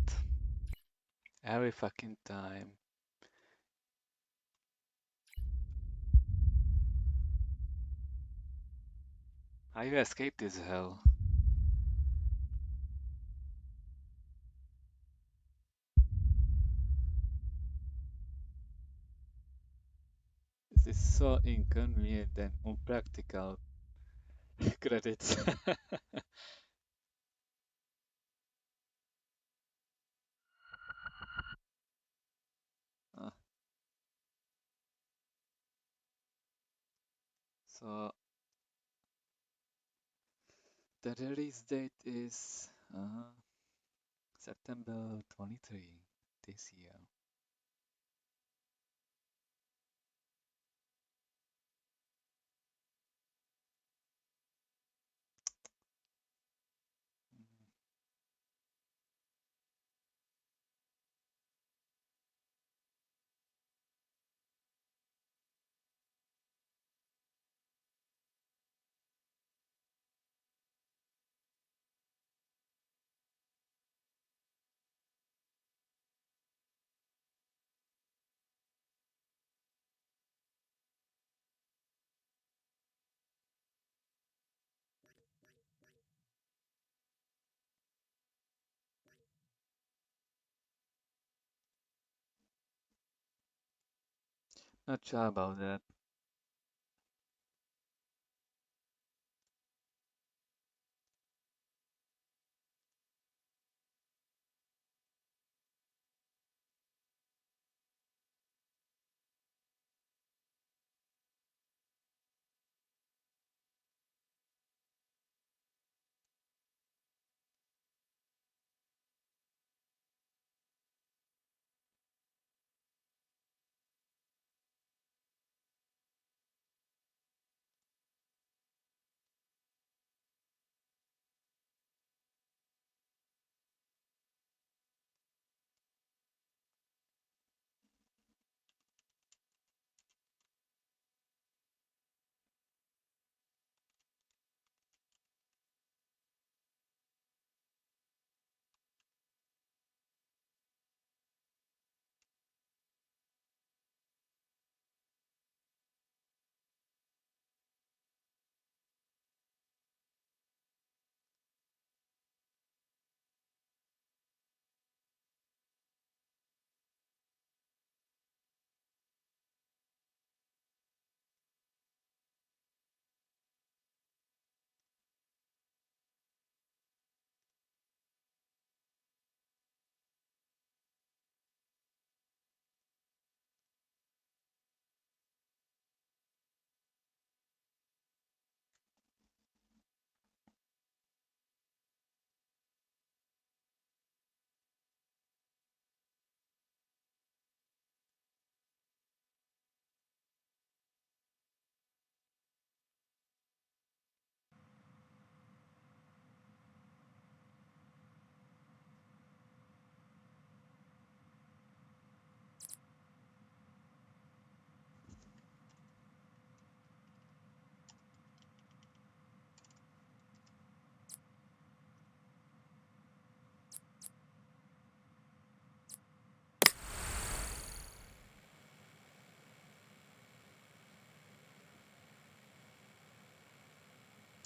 every fucking time. How you escape this hell? This is so inconvenient and unpractical. Credits. So the release date is September 23 this year. Not sure about that.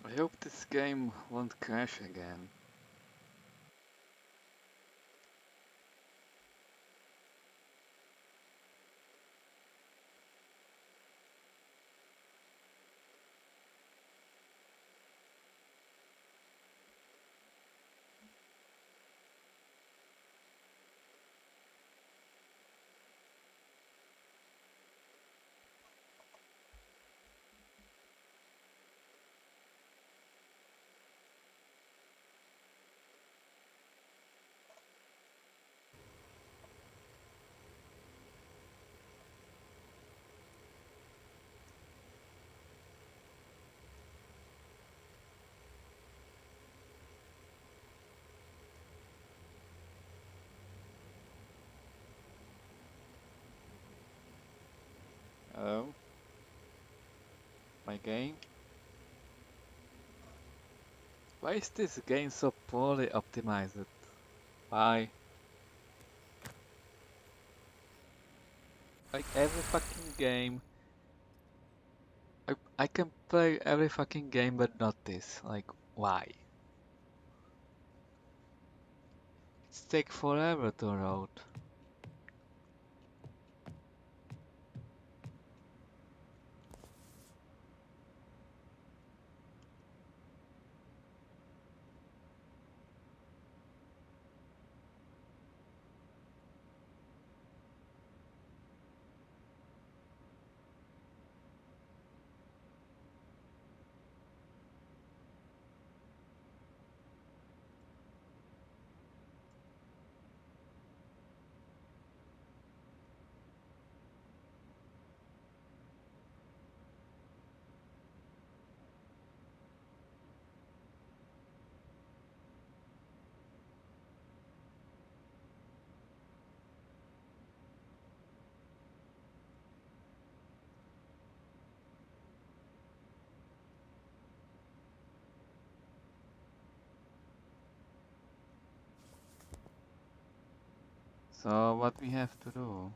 I hope this game won't crash again. Oh, my game? Why is this game so poorly optimized? Why? Like every fucking game. I can play every fucking game but not this. Like, why? It's take forever to load. So what we have to do?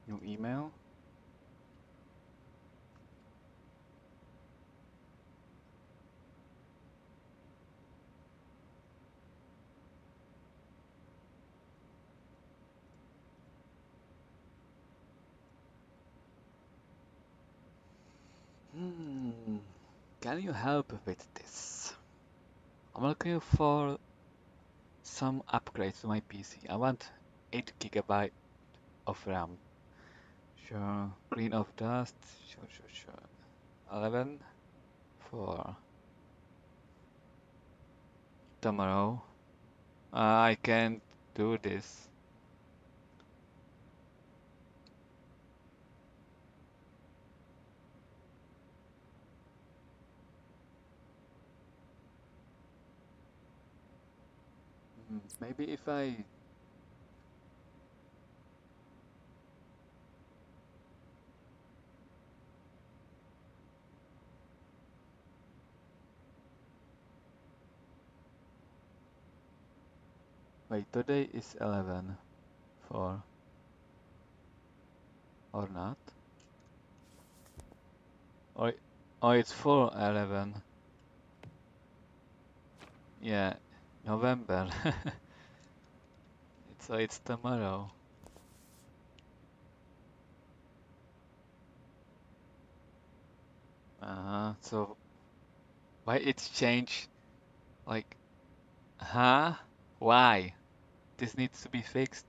New email? Can you help with this? I'm looking for some upgrades to my PC. I want 8 GB of RAM. Sure. Green of dust. Sure. 11 for tomorrow. I can't do this. Maybe if I wait, today is 11 for or not? Or oh, it's for 11. Yeah, November. It's tomorrow. So why it's changed? Like, huh? Why? This needs to be fixed.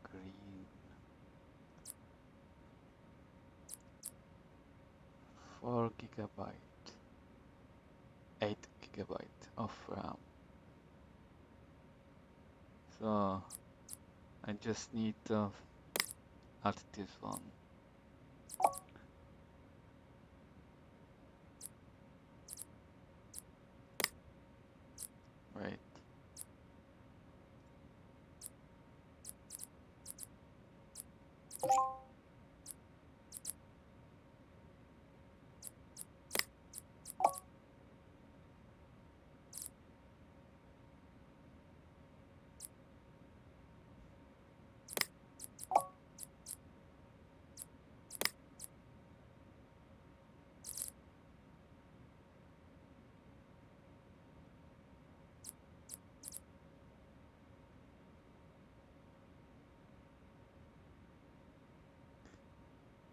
Green. 4 gigabyte. 8 gigabyte of RAM. So I just need to add this one. Right.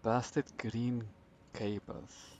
Busted green cables.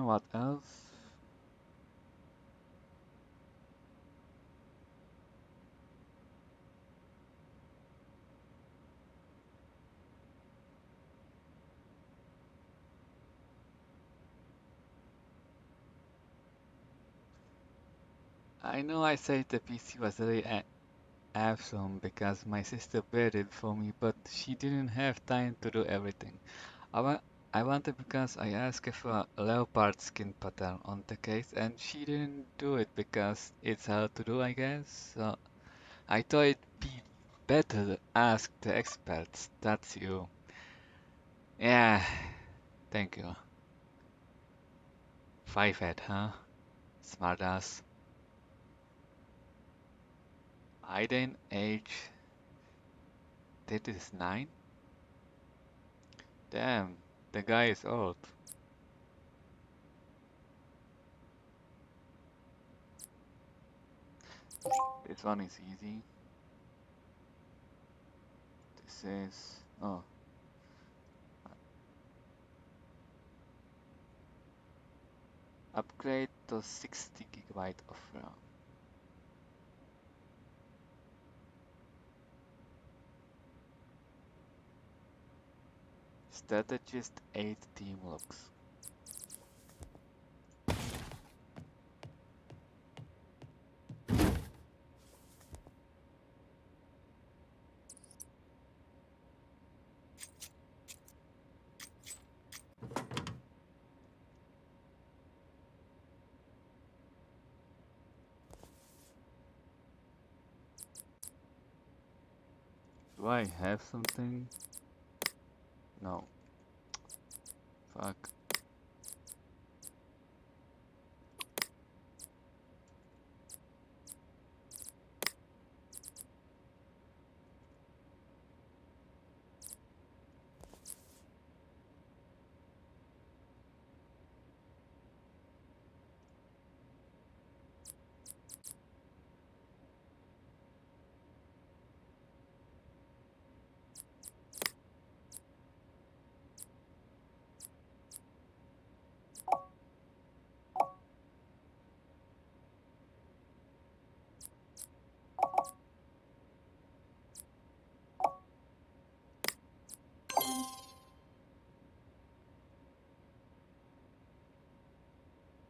What else? I know I said the PC was really awesome because my sister built it for me, but she didn't have time to do everything. I, wa I wanted because I asked her for a leopard skin pattern on the case and she didn't do it because it's hard to do, I guess. So I thought it'd be better to ask the experts. That's you. Yeah, Thank you. 5-head, huh? Smartass. Aiden, age 39? Damn, the guy is old. This one is easy. This is... oh. Upgrade to 60 GB of RAM. Strategist 8 team looks. Do I have something? No. Fuck.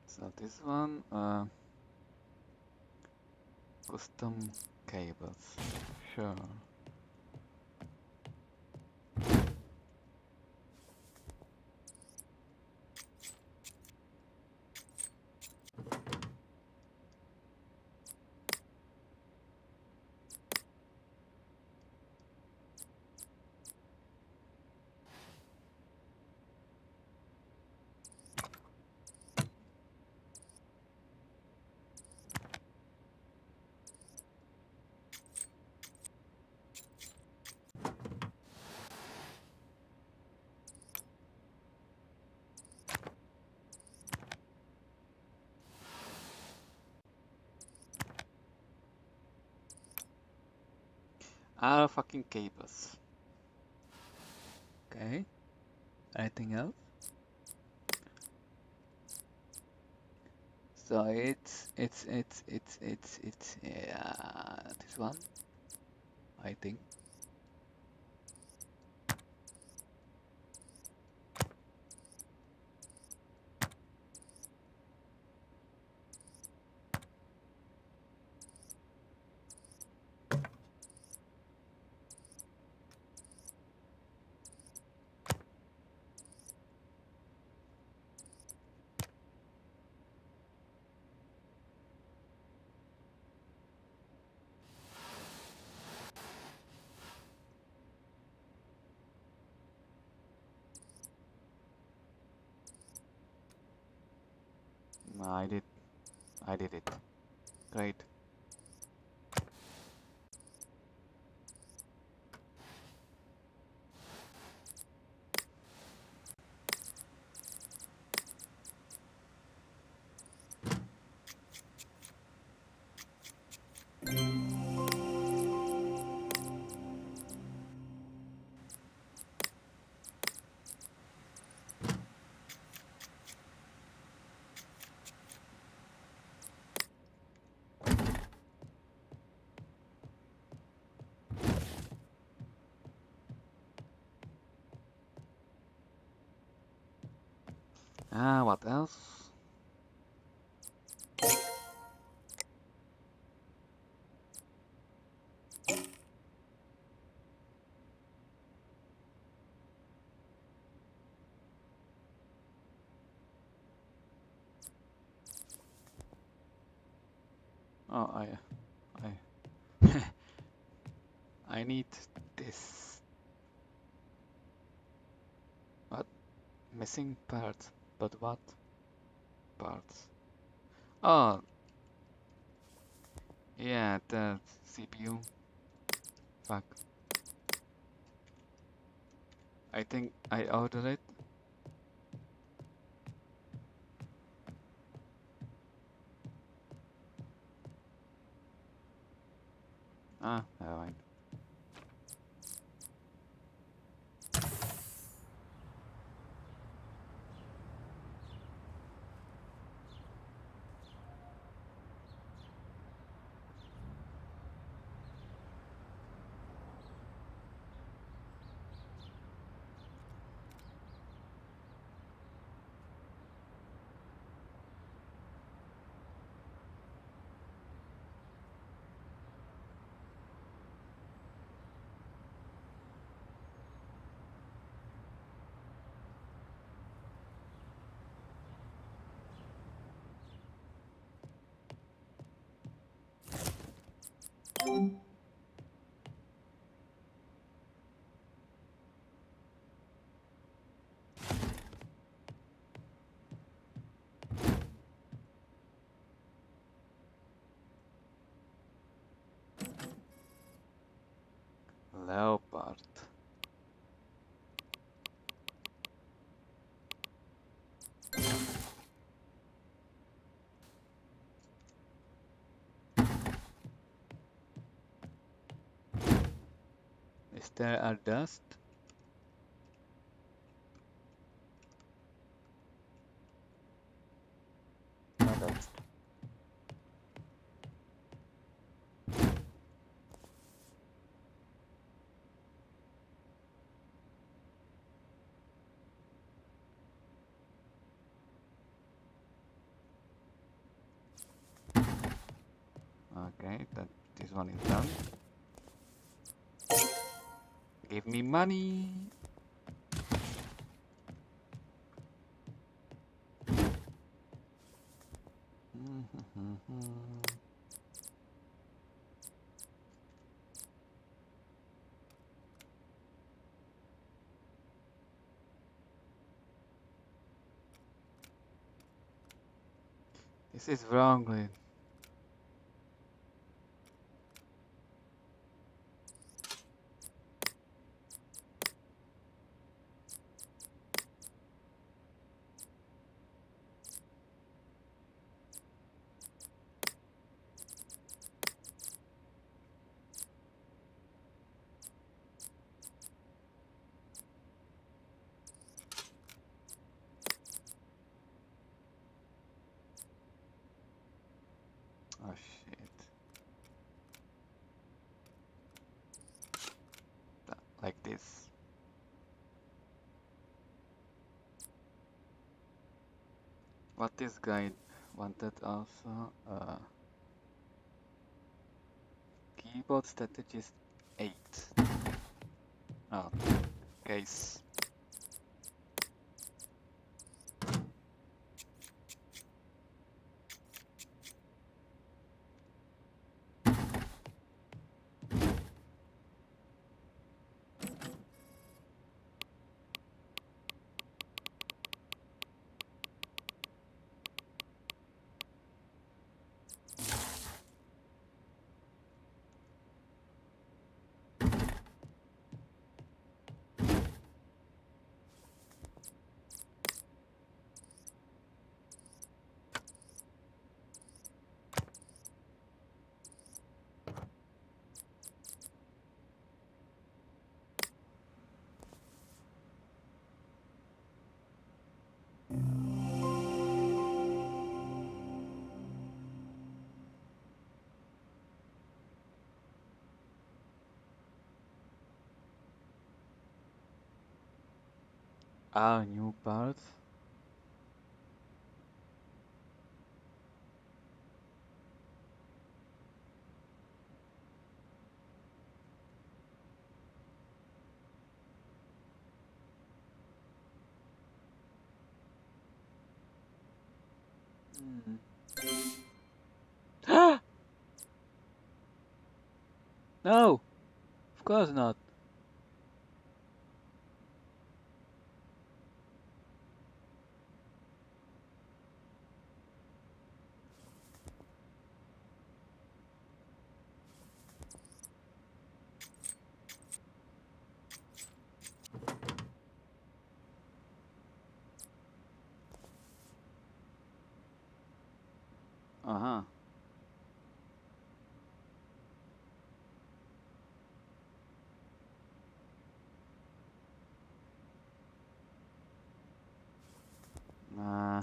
So this one, custom cables. Sure. Fucking cables. Okay. Anything else? So it's yeah, this one, I think. I did it. Great. What else? Oh, I need this. What? Missing parts, but what parts? Oh, yeah, the CPU. Fuck. I think I ordered it. Ah, nevermind. Leopard. Is there a dust? No dust. Okay, this one is done. Give me money. This is wrong. Oh shit. Like this. What this guy wanted also? Keyboard strategist 8. Oh, case. Ah, new part. No, of course not. Uh-huh. Nah.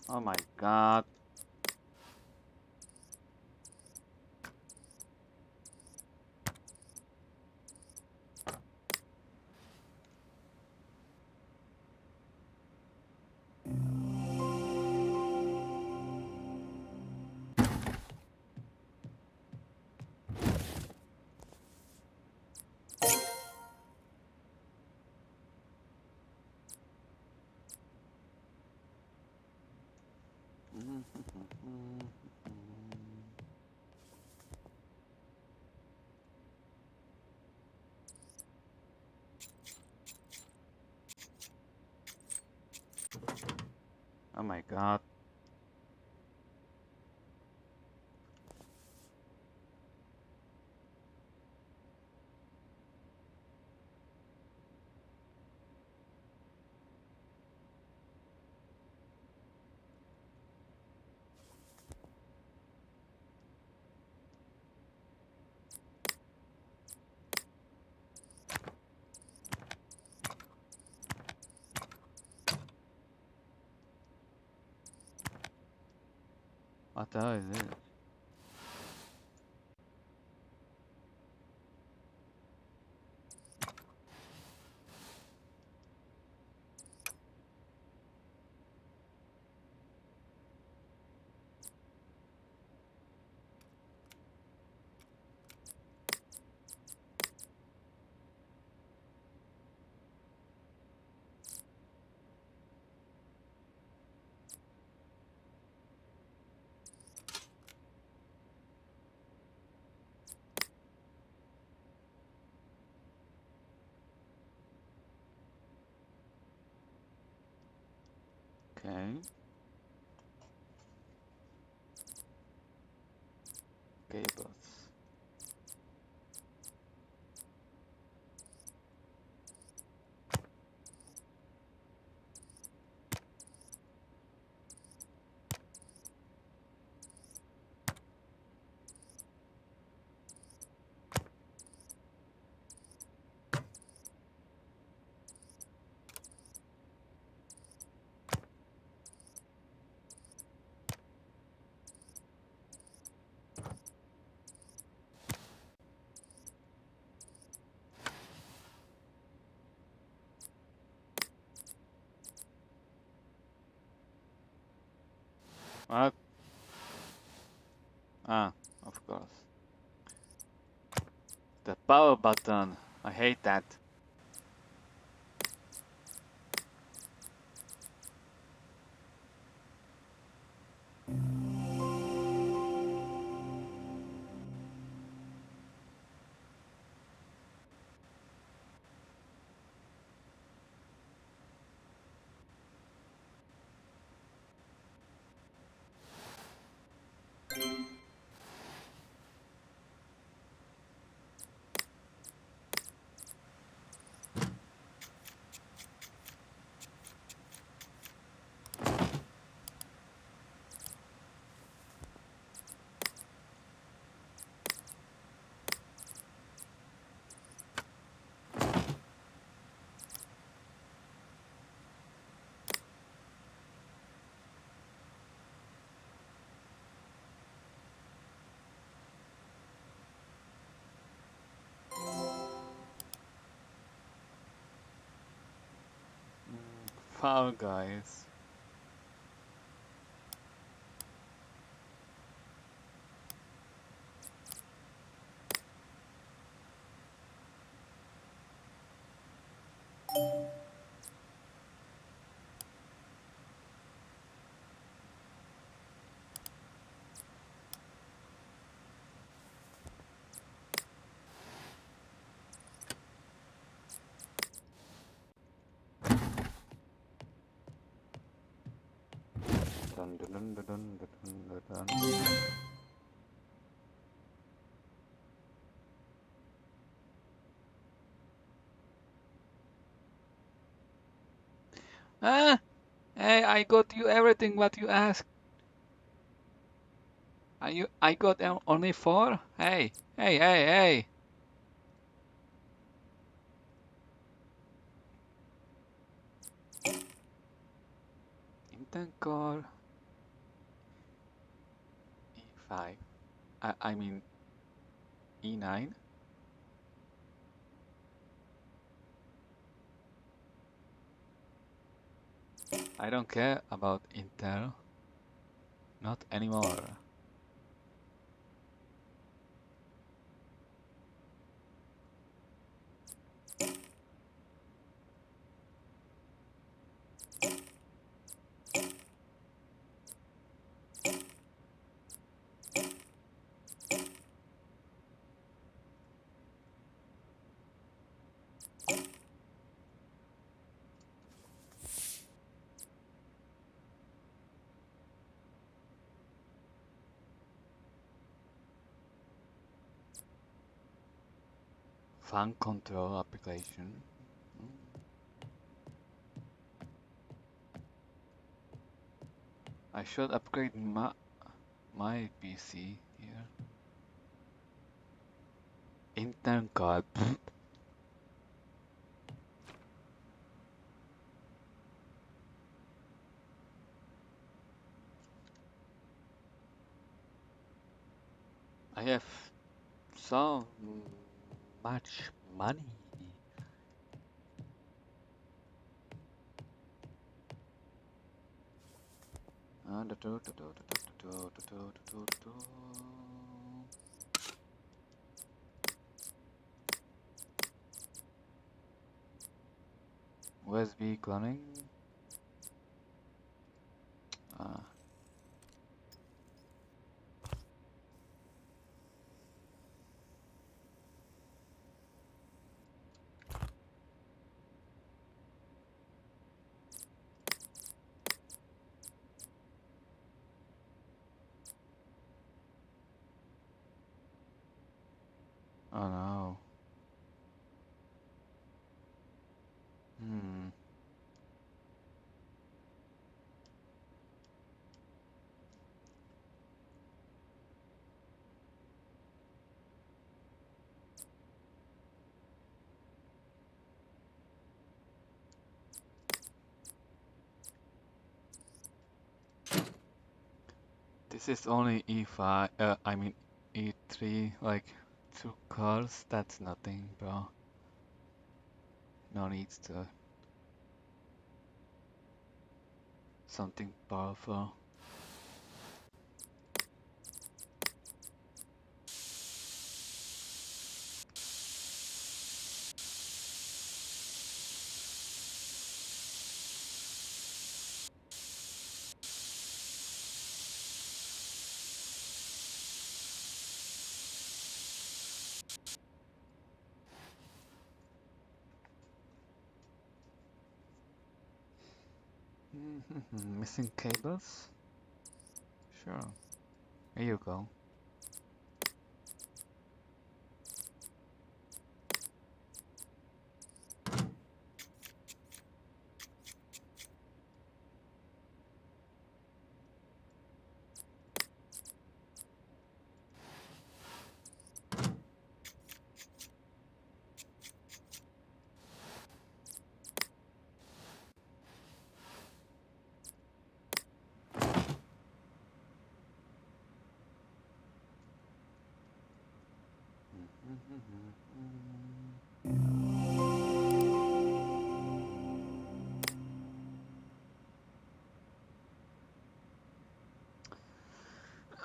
Oh my god. Oh my god. What the hell is this? Okay. Cables. What? Ah, of course. The power button. I hate that. Fall Guys. Ah, hey, I got you everything what you asked. I got only 4? Hey, hey, hey, hey. Intent core E5. I mean E9. I don't care about Intel. Not anymore. Fan control application. I should upgrade my PC here. Intent card. I have so much money. USB cloning. Oh no. Hmm. This is only E5, I mean E3, like 2 cars, that's nothing, bro. No needs to something powerful. Missing cables? Sure. Here you go.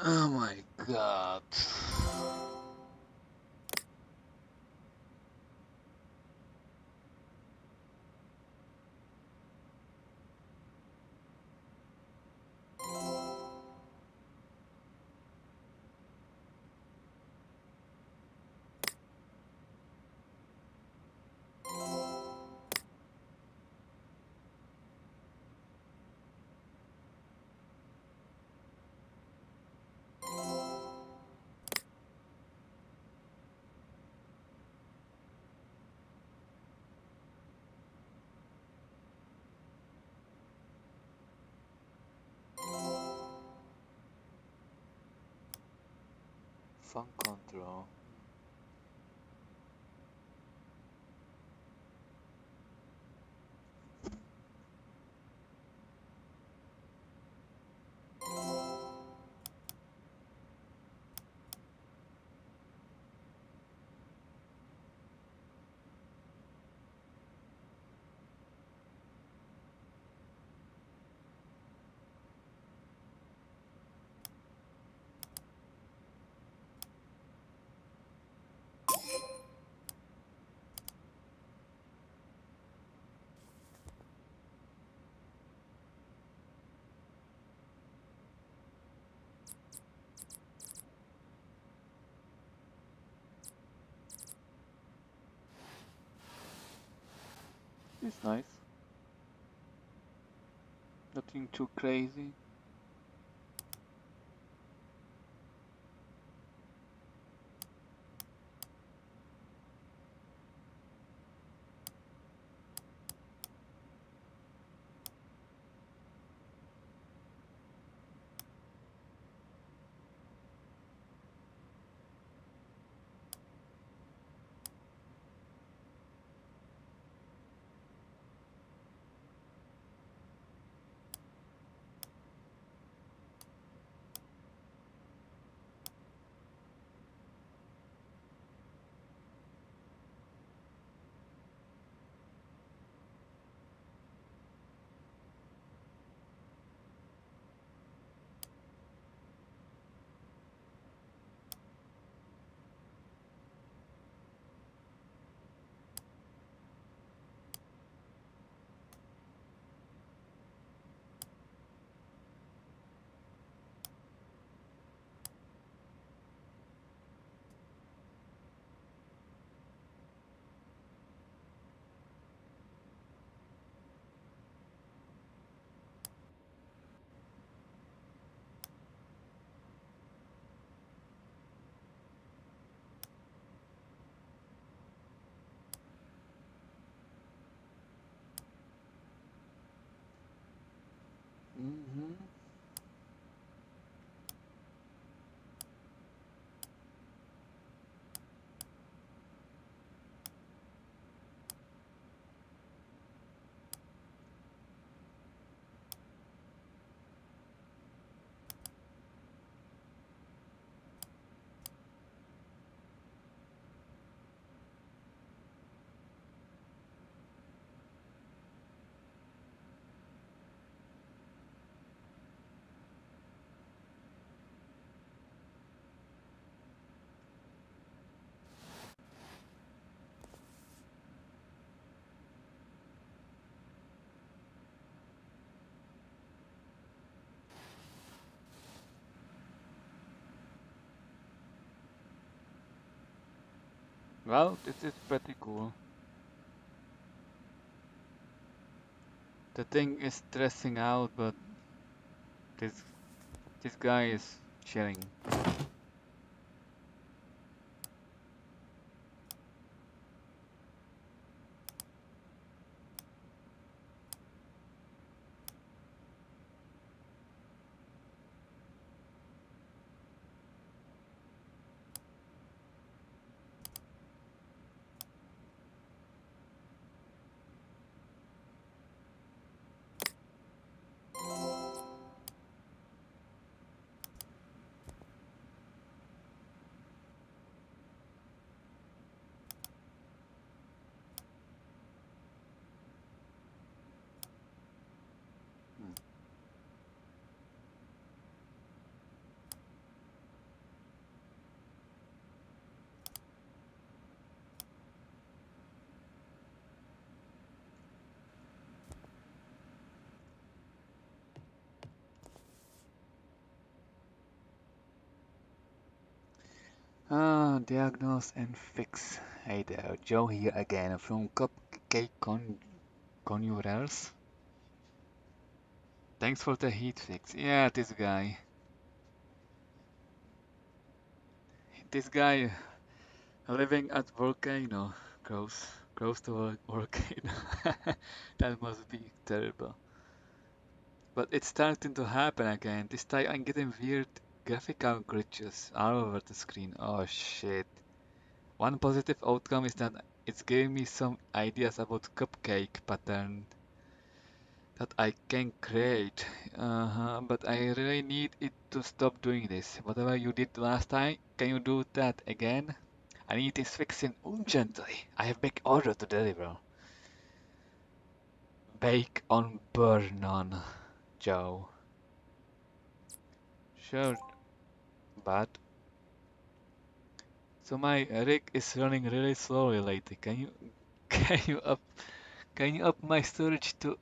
Oh my god. Phone control. It's nice. Nothing too crazy. Mm-hmm. Well, this is pretty cool. The thing is stressing out, but this this guy is chilling. Diagnose and fix. Hey there, Joe here again from Cupcake Conurers. Thanks for the heat fix. Yeah, this guy. This guy living at volcano. Close to a volcano. That must be terrible. But it's starting to happen again. This time I'm getting weird Graphical glitches all over the screen. Oh shit. One positive outcome is that it's giving me some ideas about cupcake pattern that I can create. But I really need it to stop doing this. Whatever you did last time, can you do that again? I need this fixing urgently. I have big order to deliver. Bake on burn on, Joe. Sure, but so my rig is running really slowly lately. Can you up can you up my storage to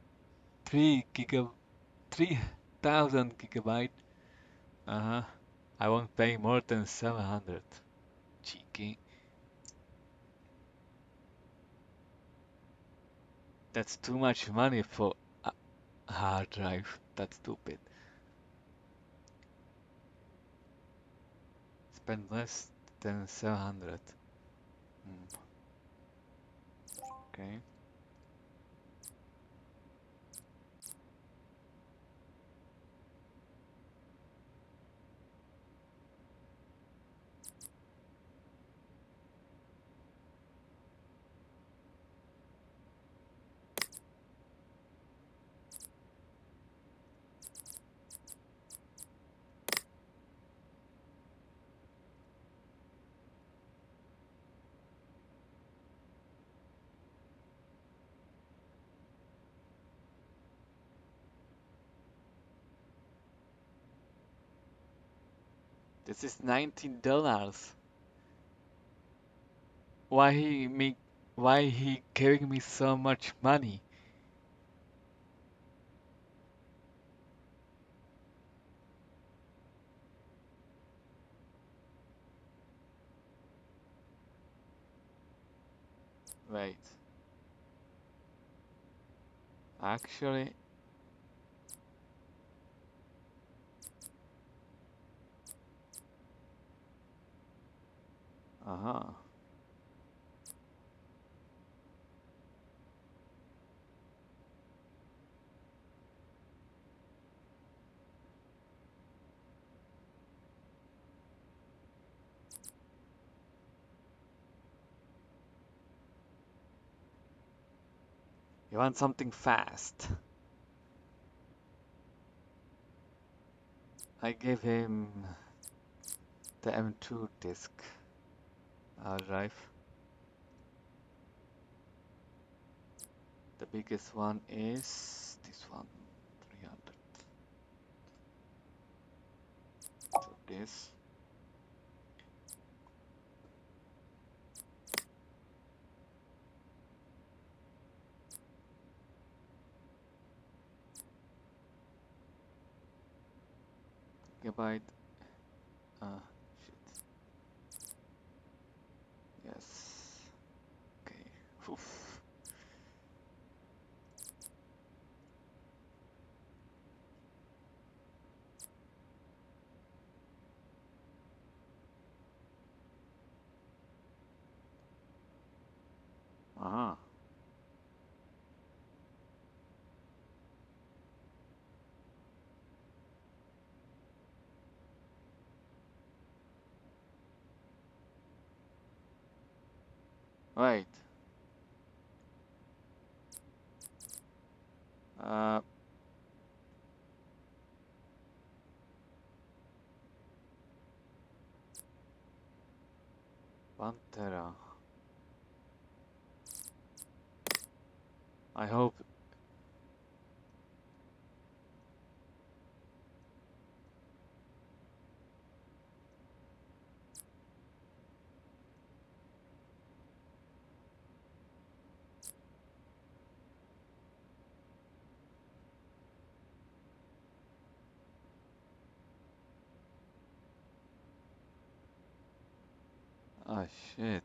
3000 gigabyte? Uh-huh. I won't pay more than 700. Cheeky. That's too much money for a hard drive. That's stupid. Spend less than 700. Okay. This is $19. Why he giving me so much money? Wait. Actually, uh-huh. You want something fast. I gave him the M2 disk drive. The biggest one is this one, 300. So this. Gigabyte. Shit. Yes. Okay. Oof. Uh-huh. Wait. Uh, Pantera. I hope. Oh shit.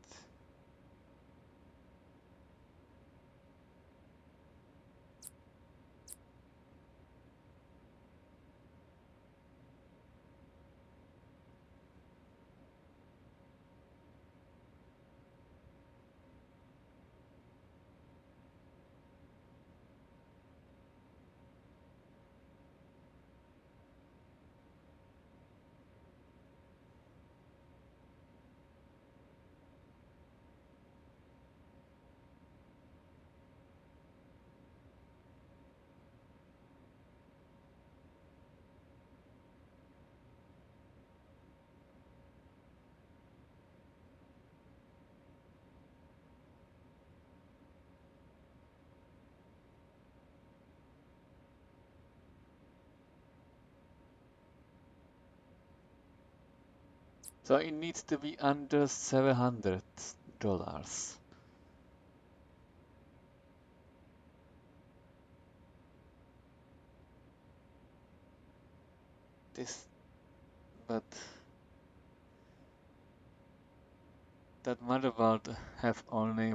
So it needs to be under $700. This, but that motherboard have only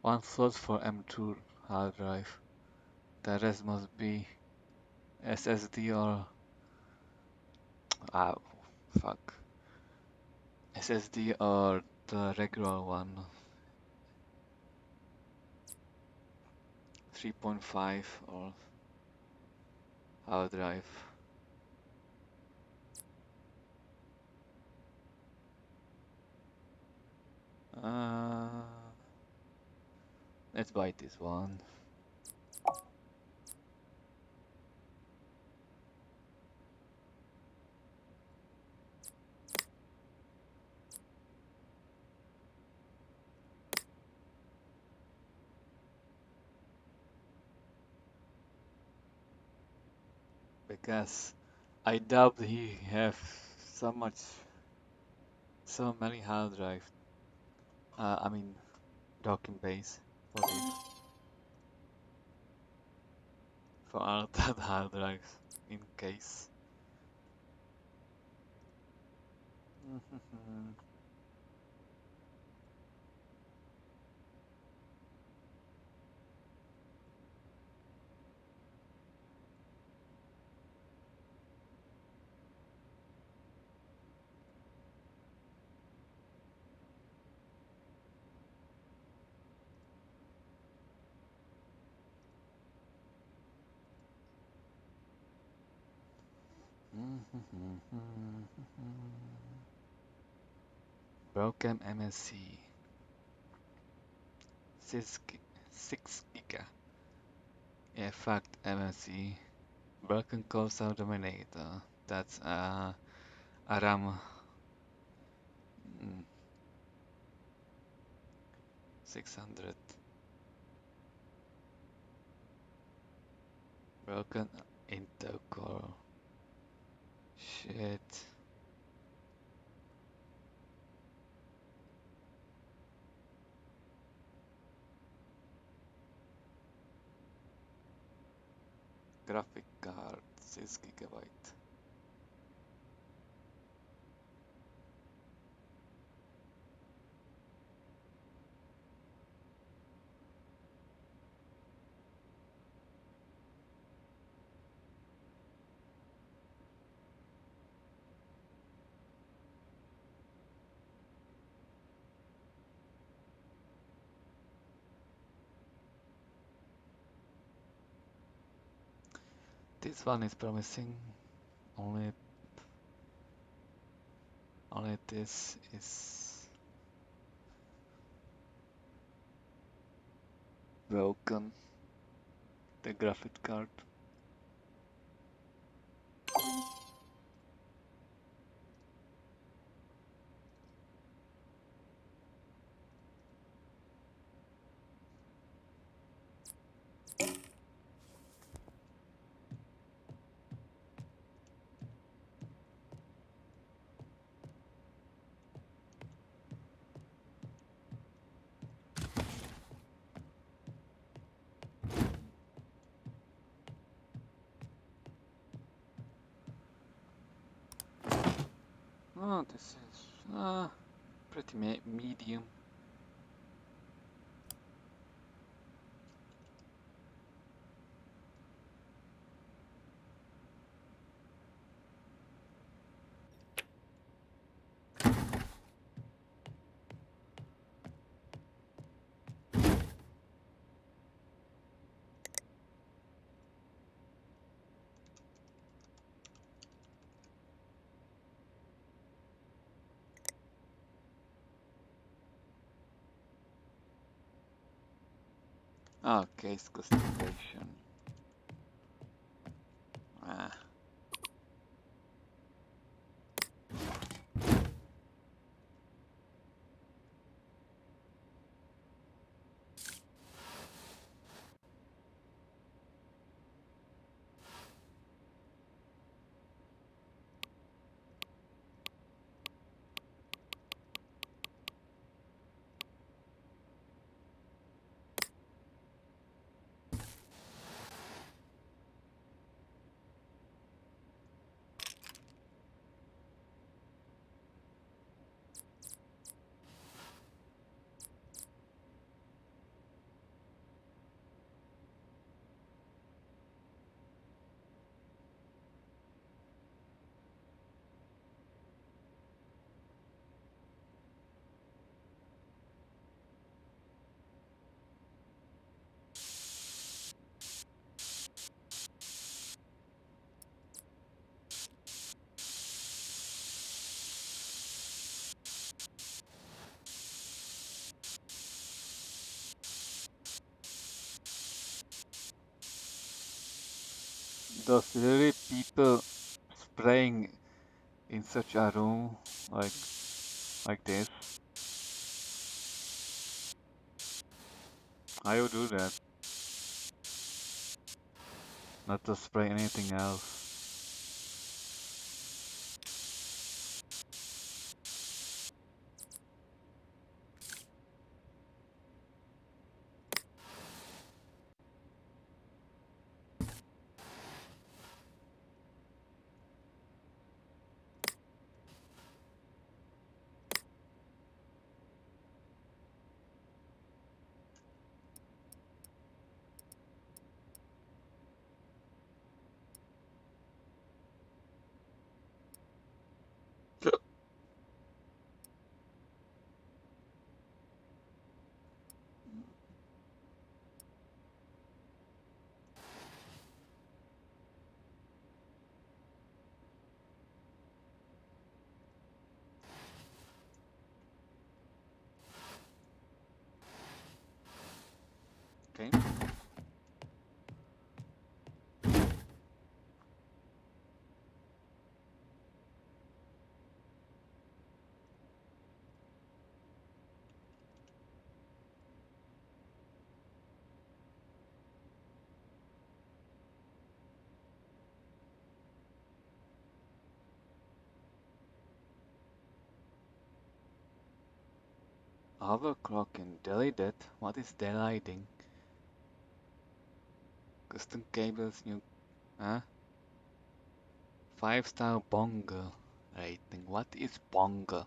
one slot for M2 hard drive. The rest must be SSD or fuck. SSD or the regular one. 3.5 or hard drive. Let's buy this one. Because I doubt he have so many hard drive. I mean, docking base for this, for all that hard drives in case. Broken MSC 6 giga. Yeah, fact MSC. Broken Coastal Dominator. That's a RAM 600. Broken Intel Core. Shit. Graphic card 6 gigabyte. This one is promising. Only this is broken. The graphic card. Oh, this is pretty medium. Case customization. Those really people spraying in such a room like this. I would do that. Not to spray anything else. Okay. Overclock and delete it. What is deleting? Custom cables, new, huh? 5-star bongo rating. What is bongo?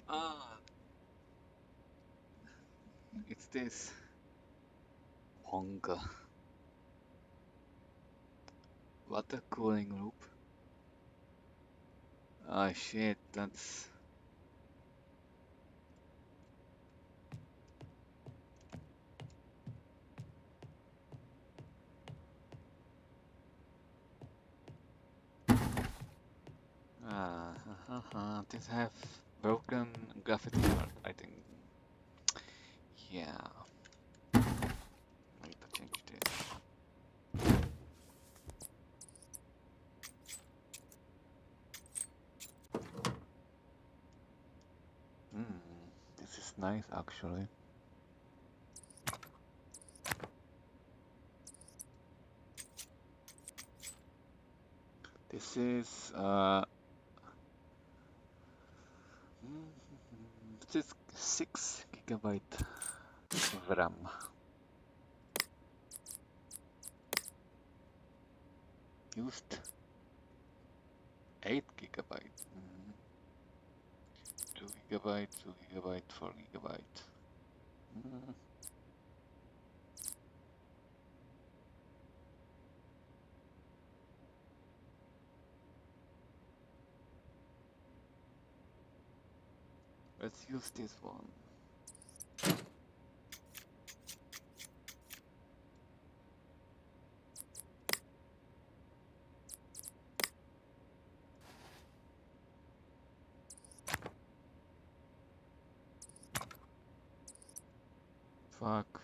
Ah, it's this bongo. Water cooling loop. Oh shit, that's this have broken graffiti art, I think. Yeah. I need to change this. This is nice actually. This is this is 6 GB of RAM. Used 8 GB. 2 GB, 2 GB, 4 GB. Let's use this one. Fuck.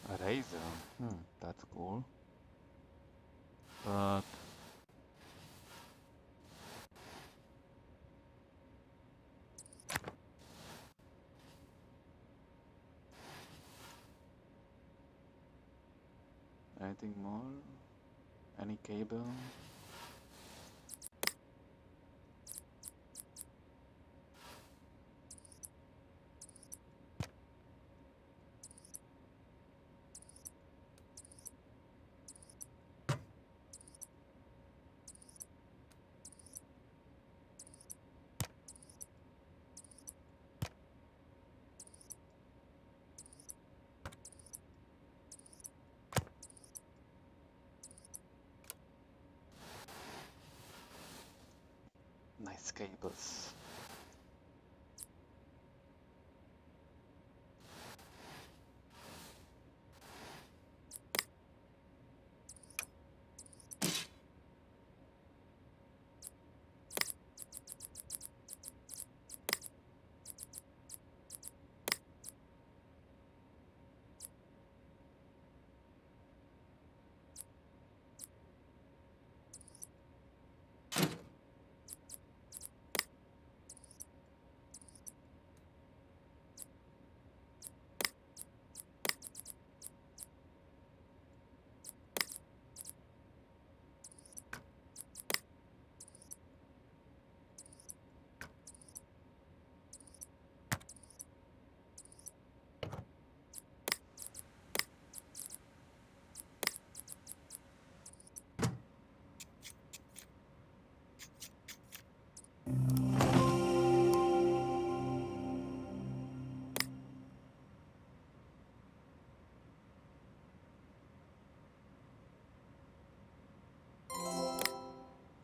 A razor. That's cool. But anything more? Any cable? its cables.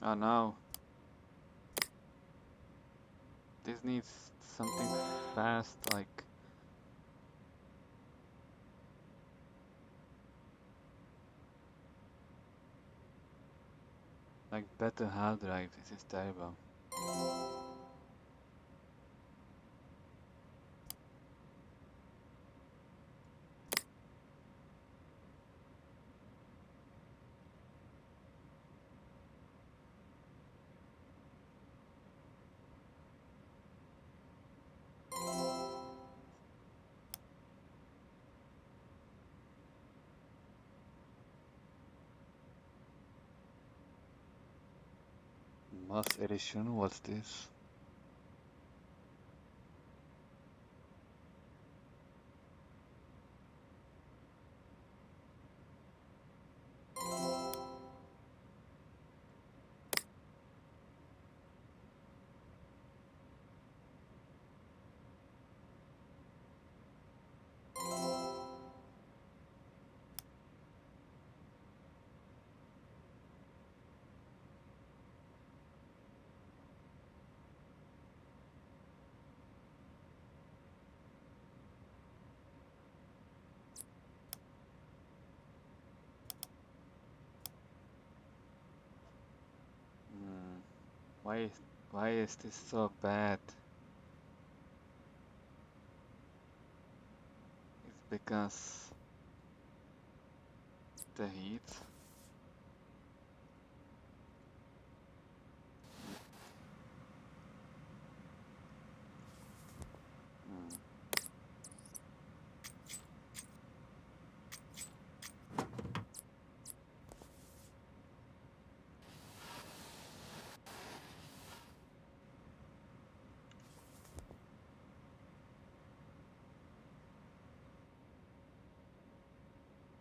Oh no. This needs something fast, like better hard drive. This is terrible. Mass edition, what's this? Why is this so bad? It's because the heat.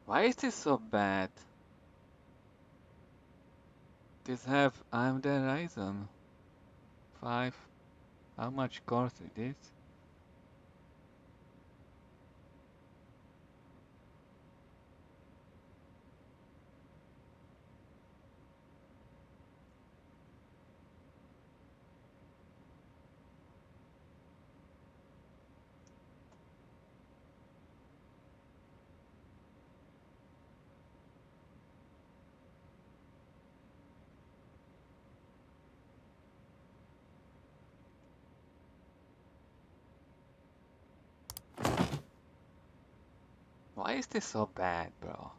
Why is this so bad? This have AMD Ryzen 5. How much cores it is? Why is this so bad, bro?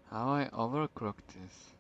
How I overcooked this?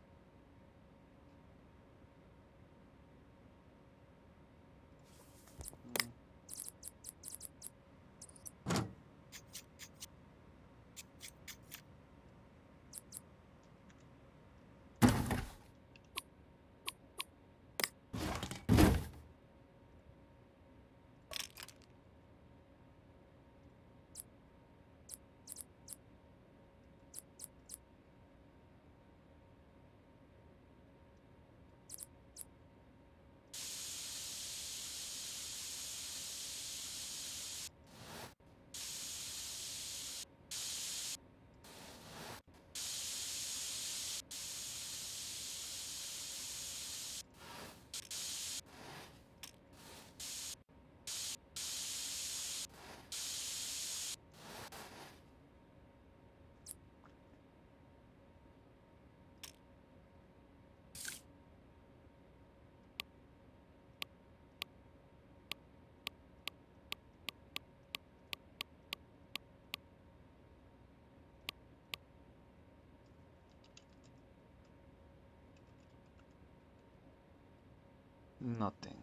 Nothing.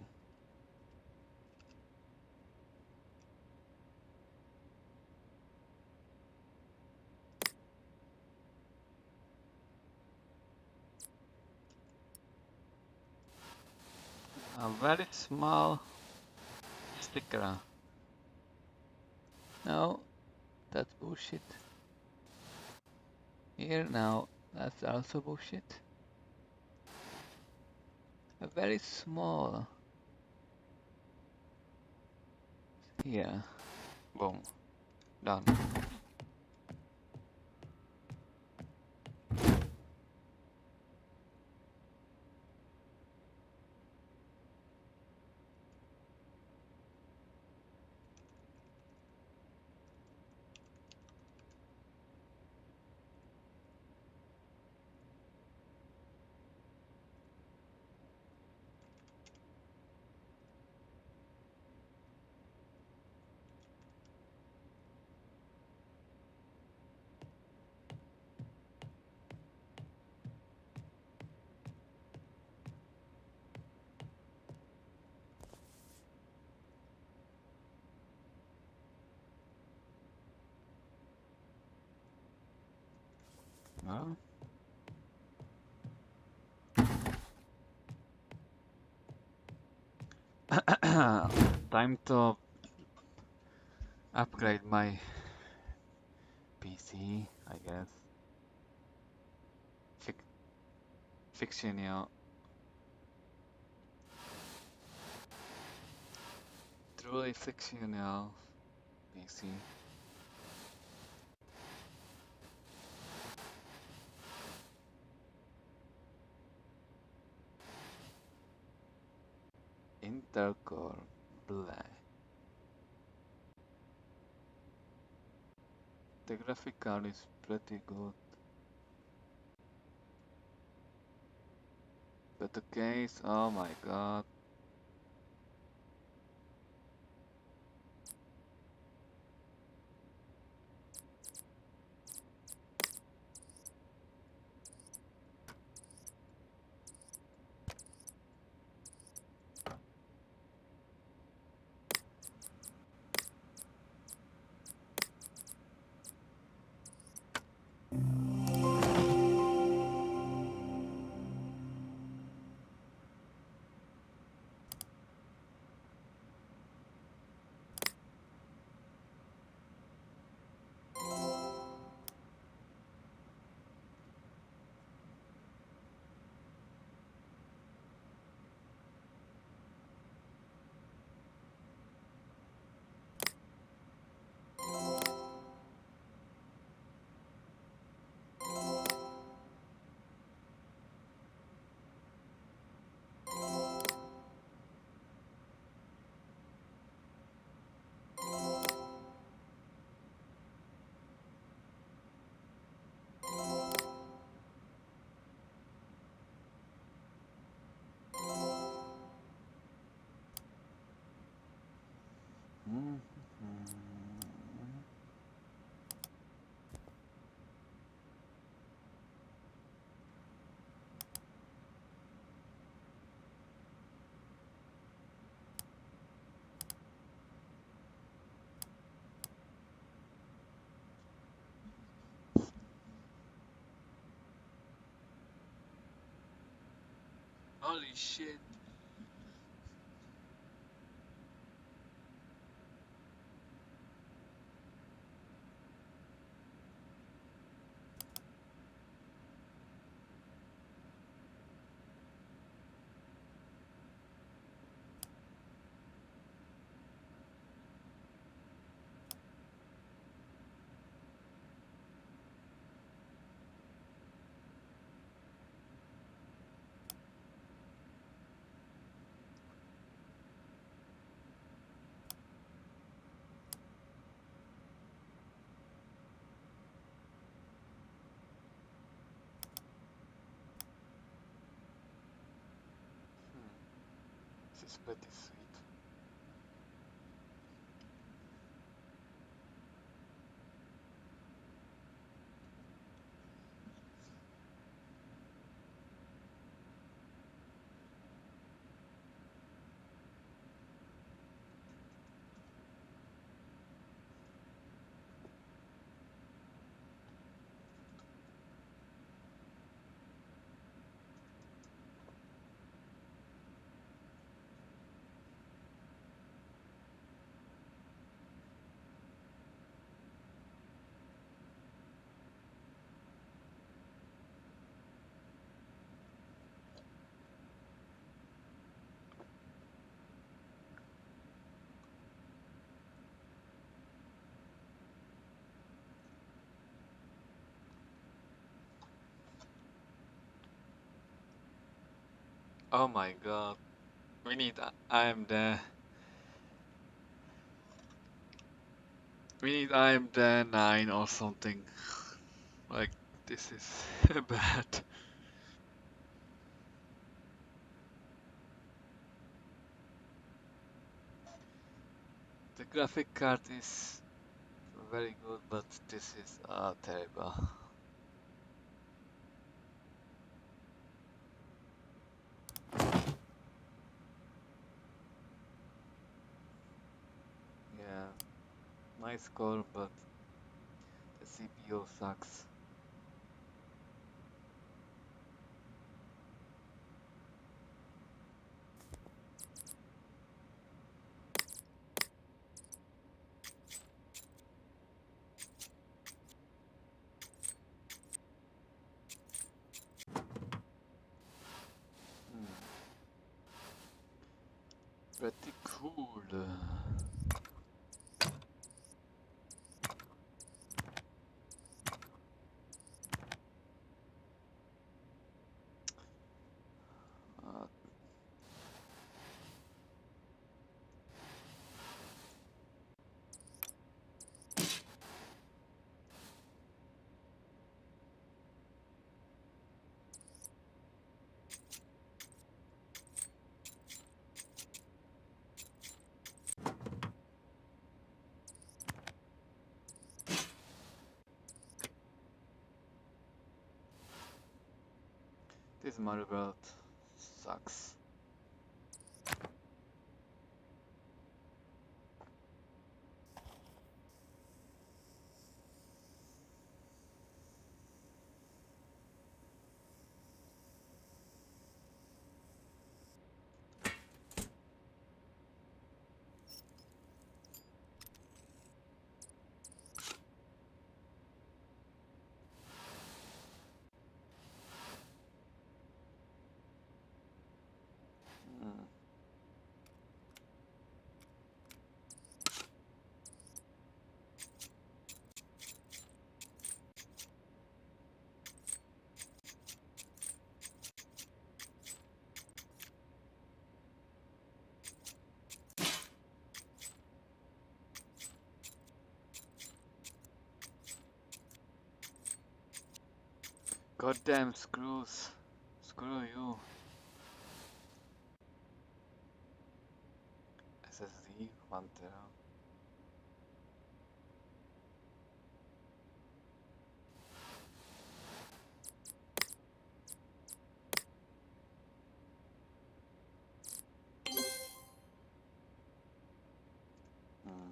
A very small sticker. No, that's bullshit. Here now, that's also bullshit. A very small. Here. Boom. Done. Well. Time to upgrade my PC, I guess. Fictional. Truly fictional PC. Intercore Black. The graphic card is pretty good. But the case, oh my god. Holy shit. This is pretty sweet. Oh my god. We need I am there. We need I am there 9 or something. Like, this is bad. The graphic card is very good, but this is terrible. Yeah, nice score, but the CPU sucks. Pretty cool. Uh, this Mario Belt sucks. Hmm. Goddamn screws. Screw you. SSD 1 tera. Hmm.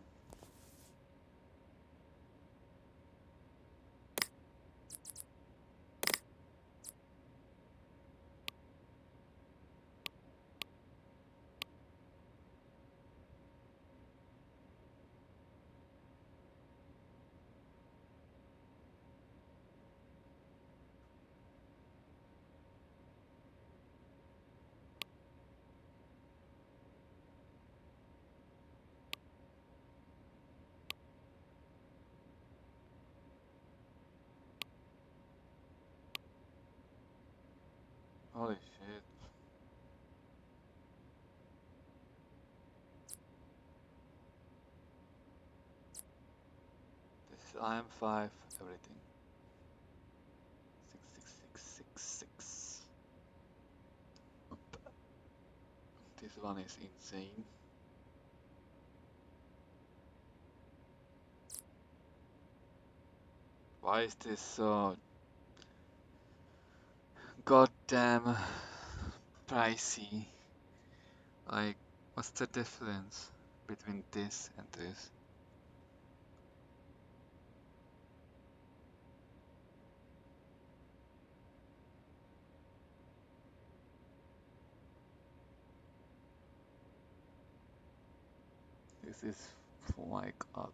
Holy shit. This is IM5, everything. 66666. This one is insane. Why is this so goddamn pricey? Like, what's the difference between this and this? This is, oh my god.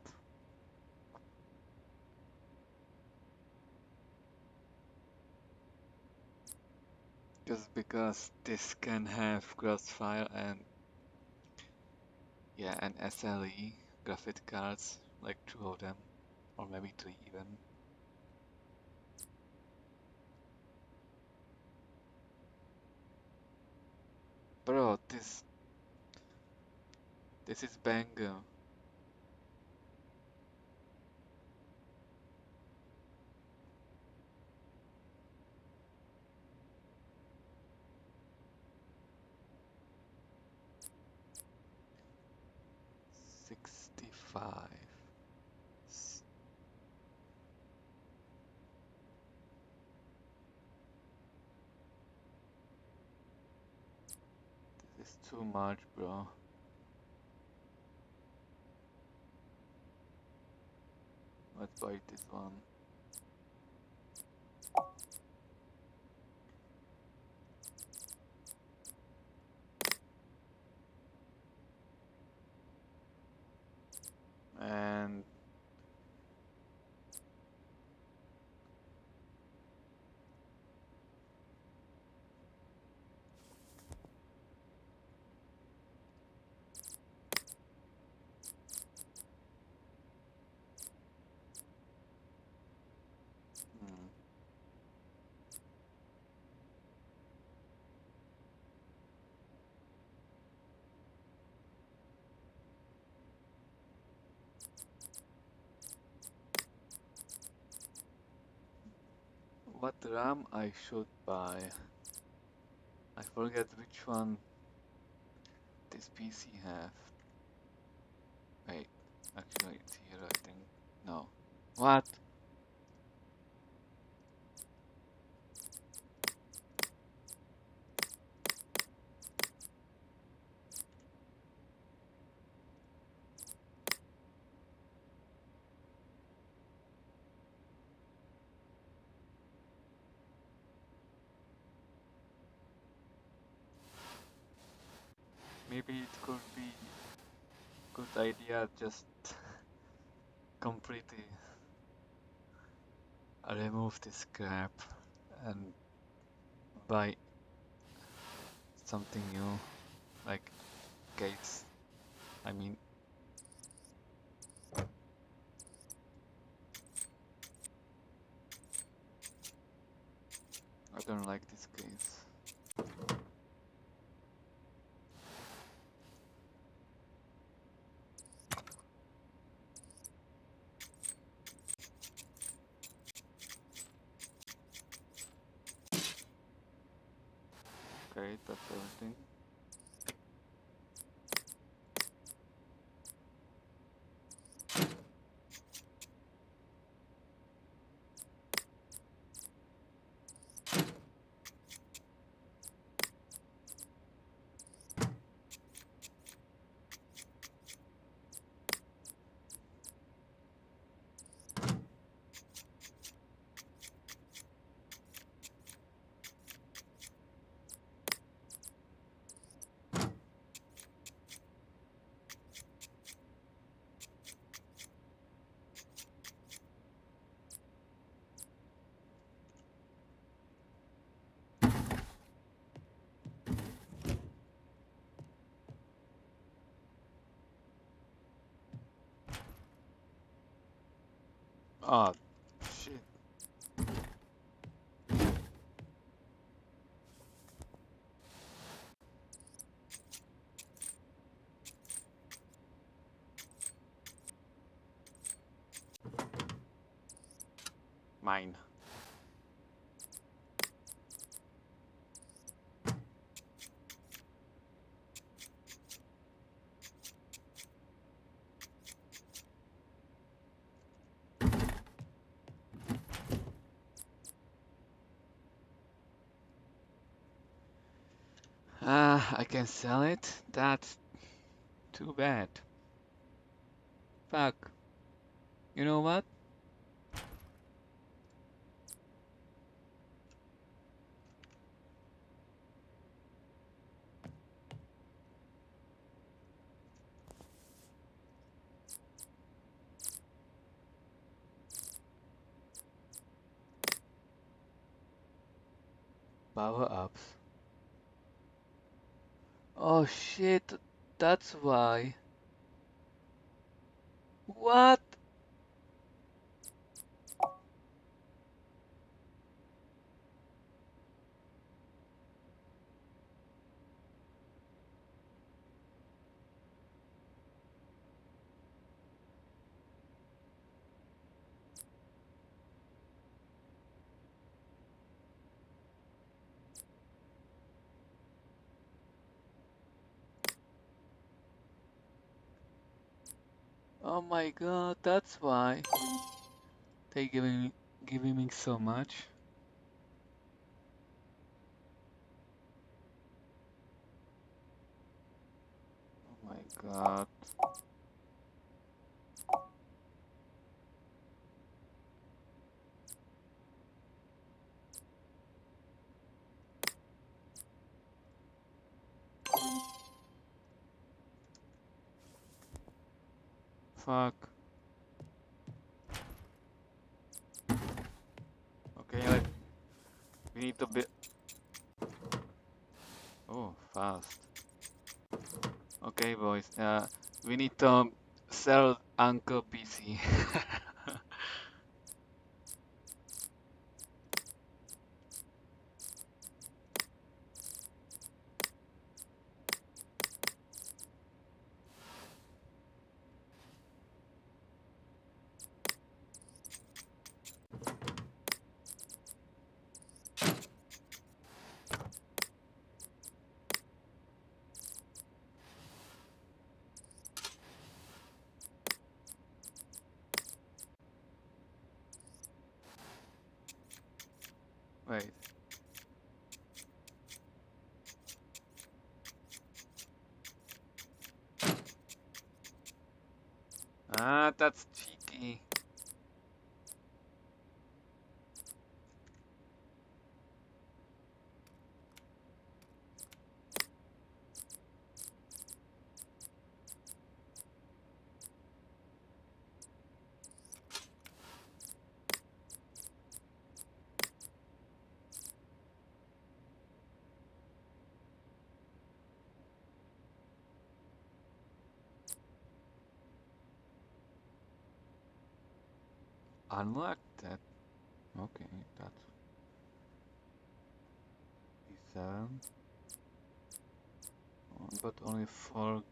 Just because this can have Crossfire and yeah, and SLE graphic cards, like 2 of them, or maybe 3 even. Bro, this is banger. $65. This is too much, bro. Let's buy this one. And what RAM I should buy? I forget which one this PC have. Wait, actually it's here, I think. No. What? Maybe it could be good idea just completely remove this crap and buy something new, like gates. I mean, I don't like this case. Okay, that's everything. Ah, shit. Mine. I can sell it? That's too bad. Fuck. You know what? Power ups. Oh shit, that's why. What? Oh my god, that's why. They giving me so much. Oh my god. Fuck. Okay, we need to be. Oh, fast. Okay, boys. We need to sell Uncle PC. Wait. Ah, that's cheeky. Unlock that. Okay, that's P7. But only 4.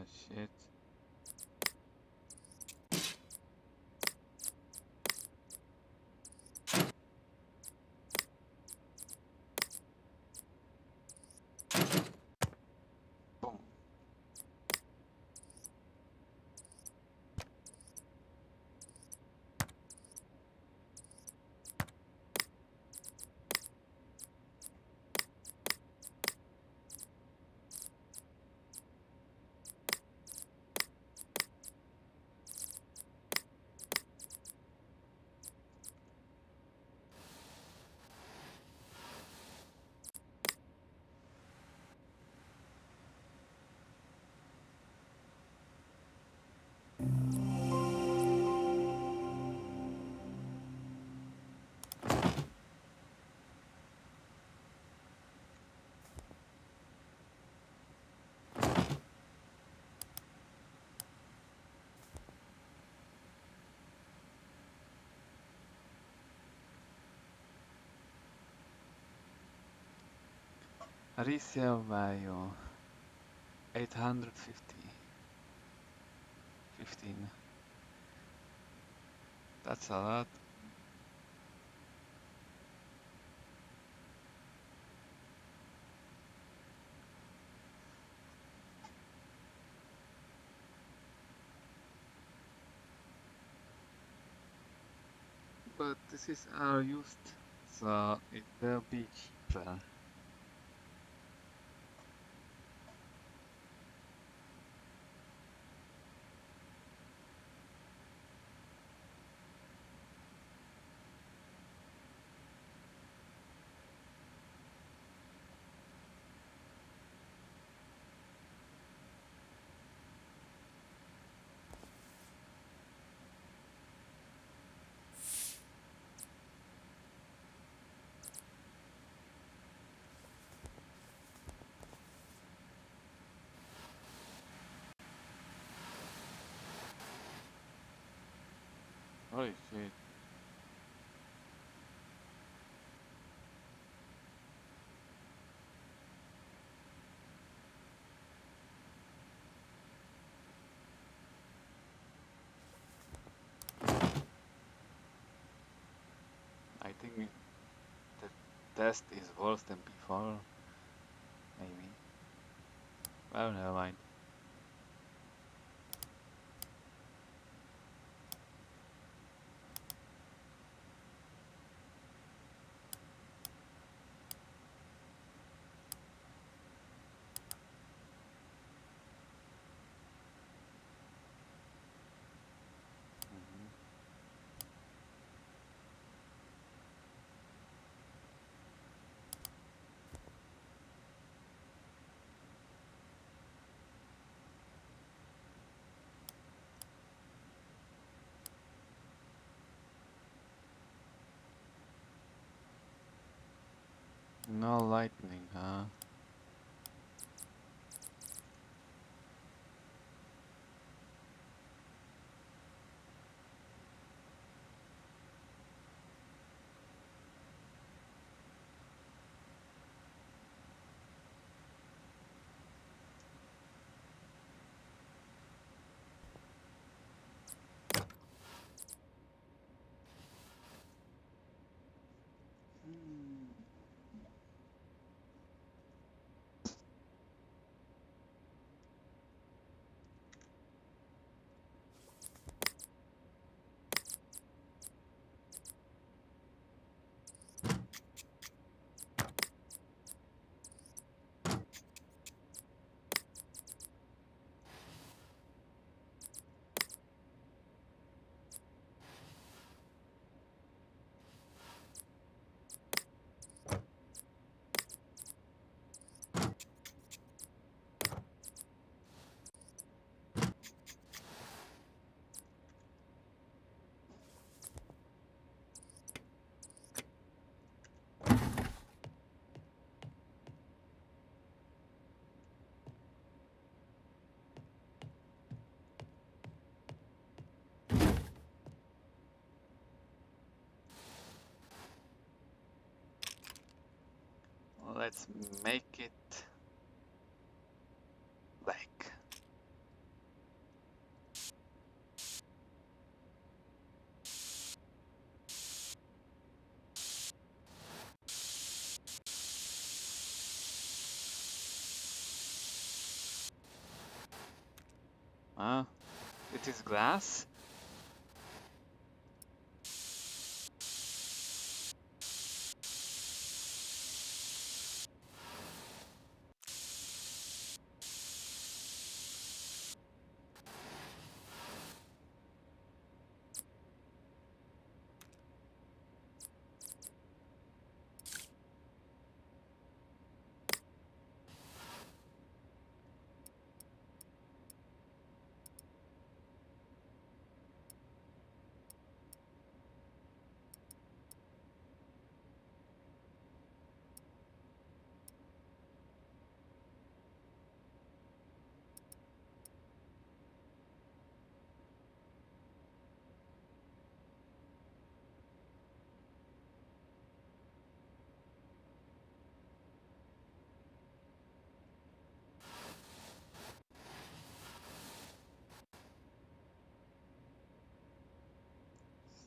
shit. Boom. Resale value 850. 15. That's a lot. But this is our used, so it will be cheaper. Holy shit. I think the test is worse than before. Maybe. Well, never mind. No lightning, huh? Let's make it black. It is glass?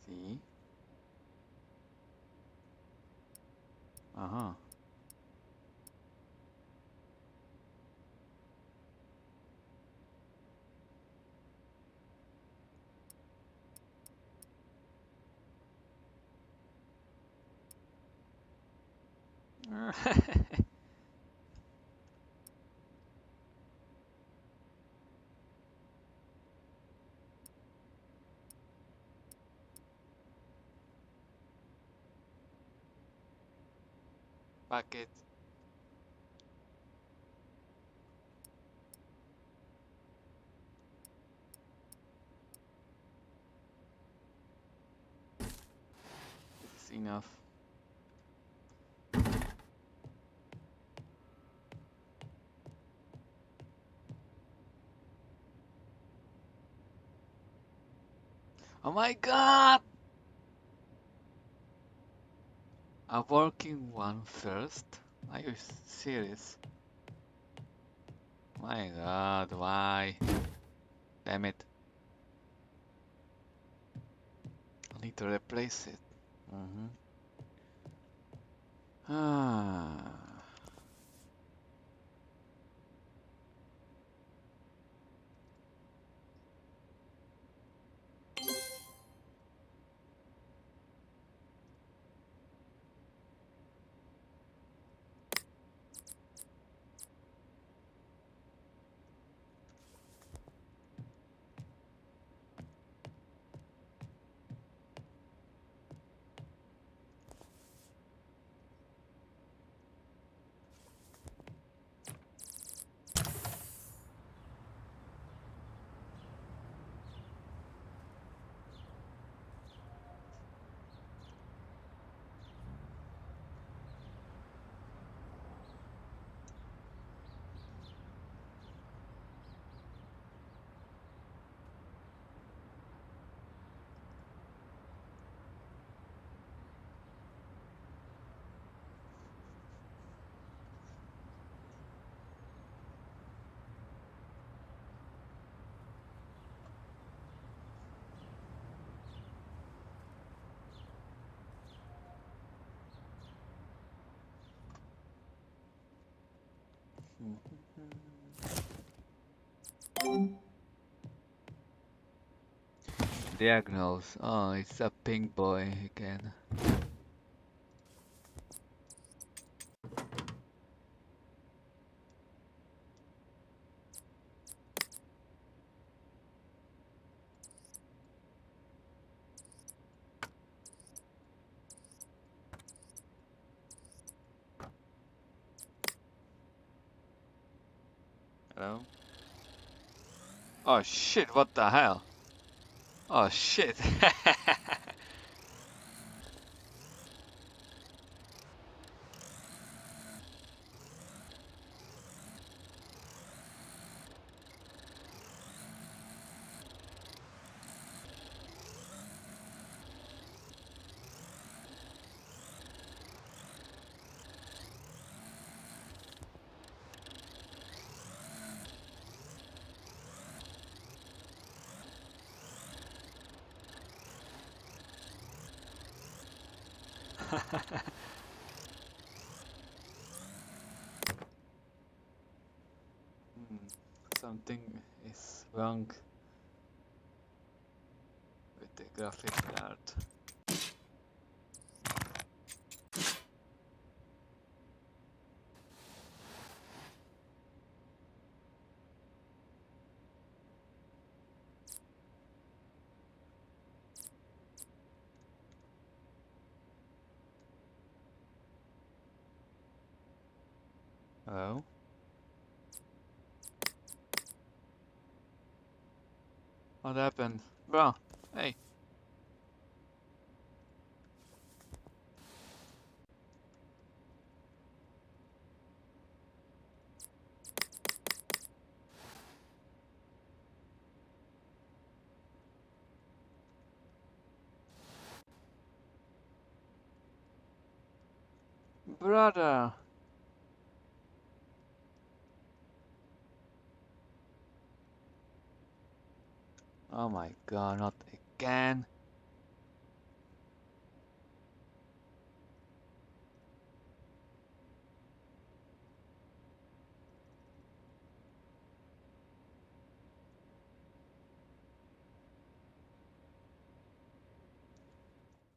See? Uh-huh. Bucket. This is enough. Oh my god! A working one first? Are you serious? My god, why? Damn it. I need to replace it. Ah. Diagnose. Oh, it's a pink boy again. Hello? Oh shit, what the hell? Oh shit. Something is wrong with the graphic card. Hello? What happened? Bro, hey. Brother! Oh my god, not again.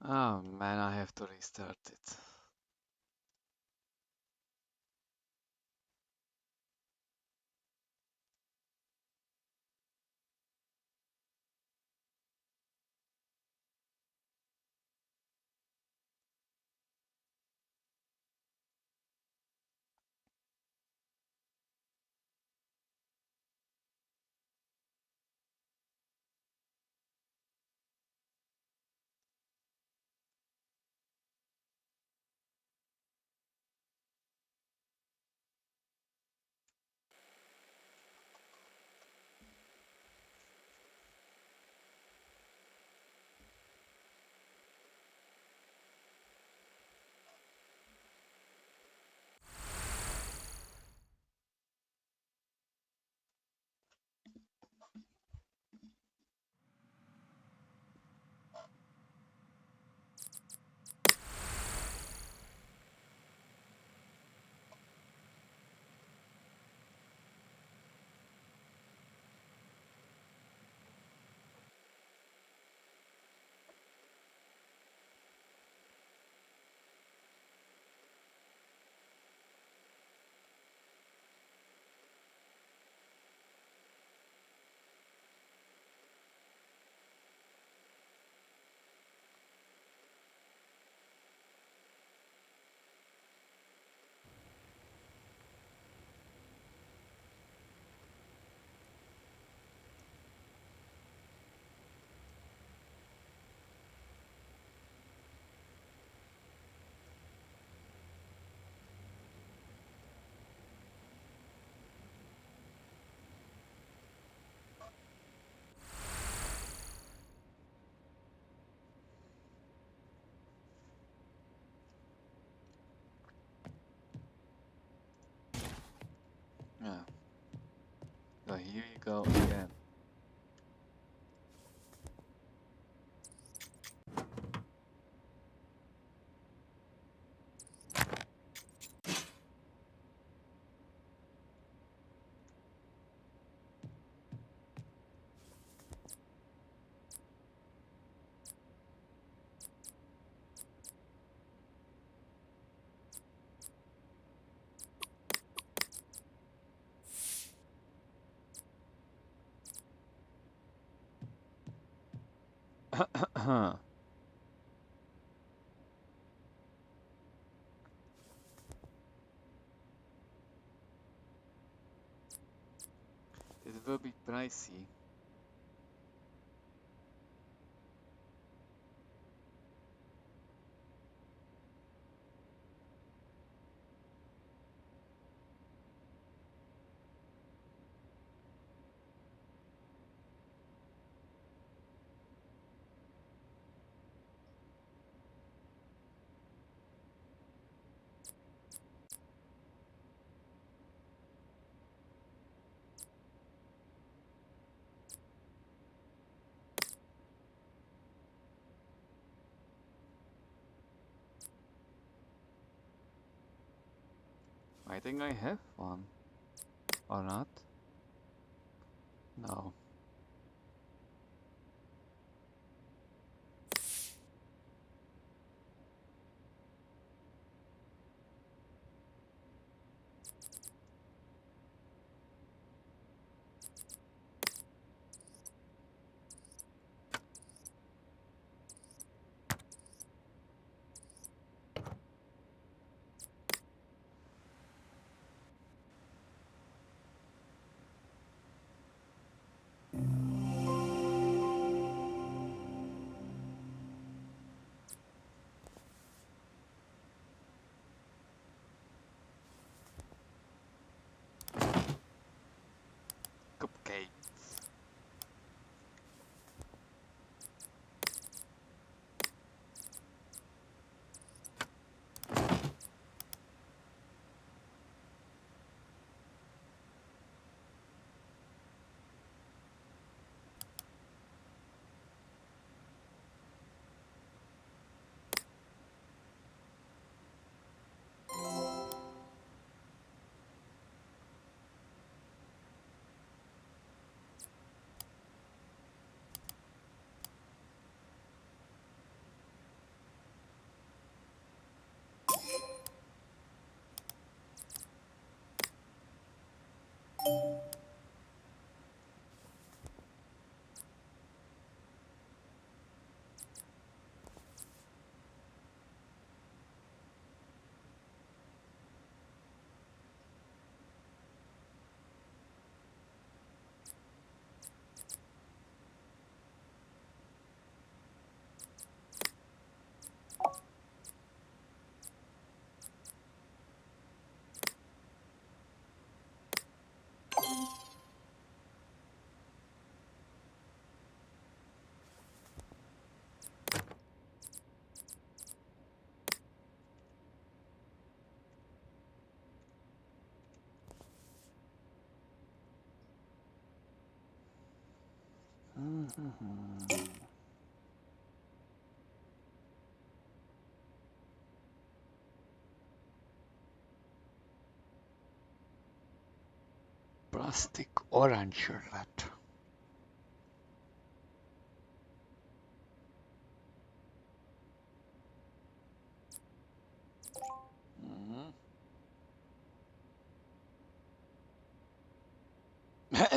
Oh man, I have to restart it. Yeah. So here you go again. It will be pricey. I think I have one. Or not? No. Cupcakes. Plastic orange rat.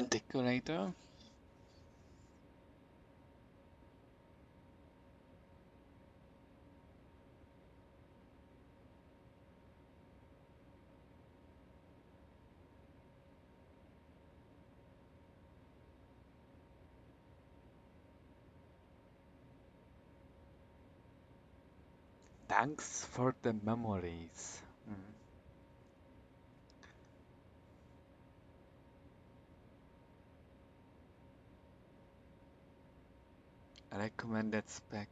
Decorator. Thanks for the memories. Recommended spec.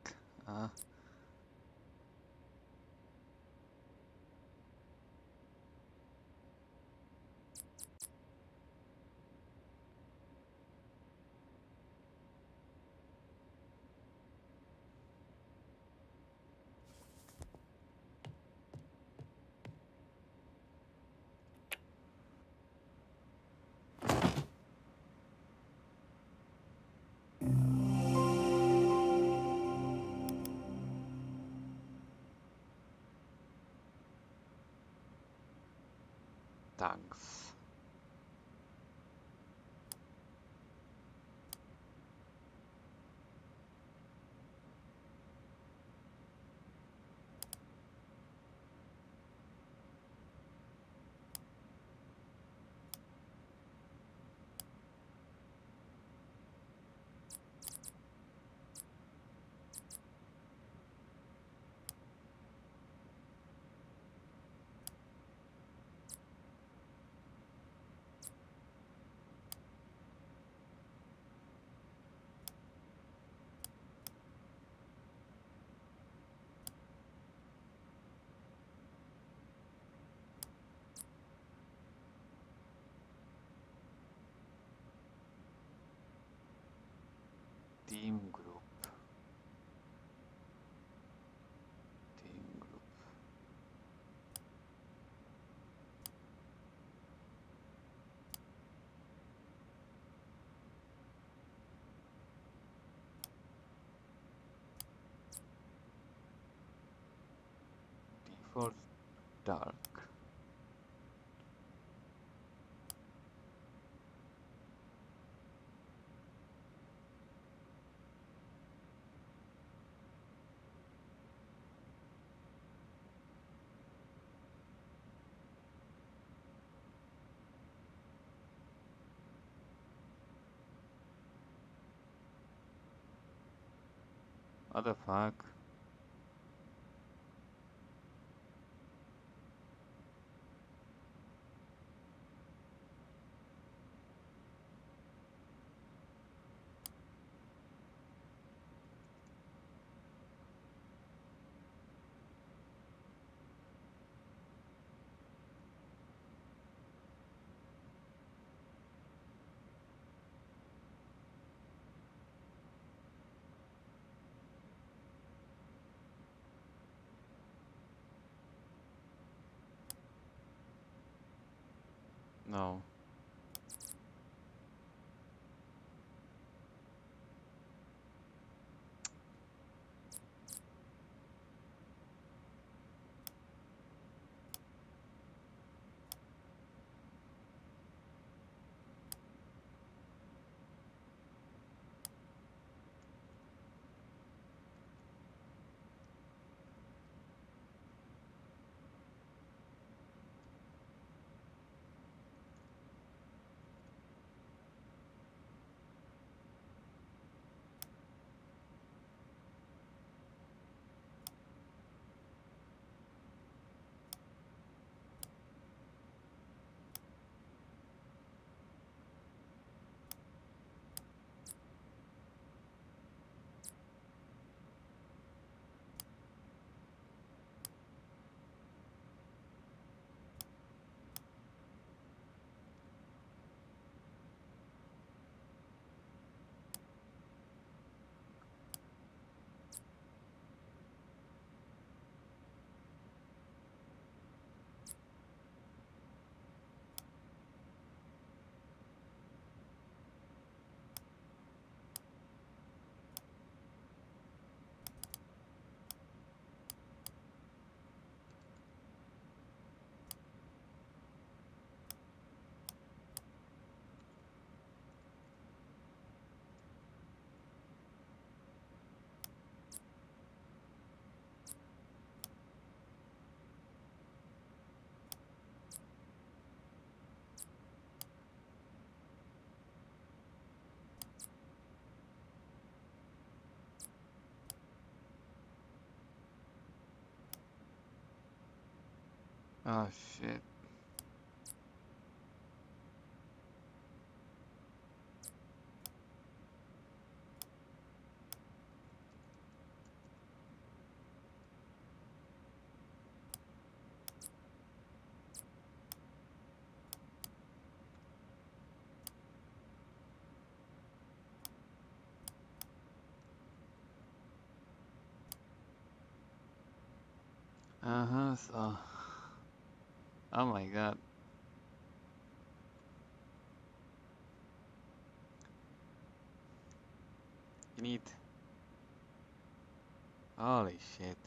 Thanks. Team group. Team group. for dark. What the fuck? No. Oh shit. So. Oh my god. You need. Holy shit.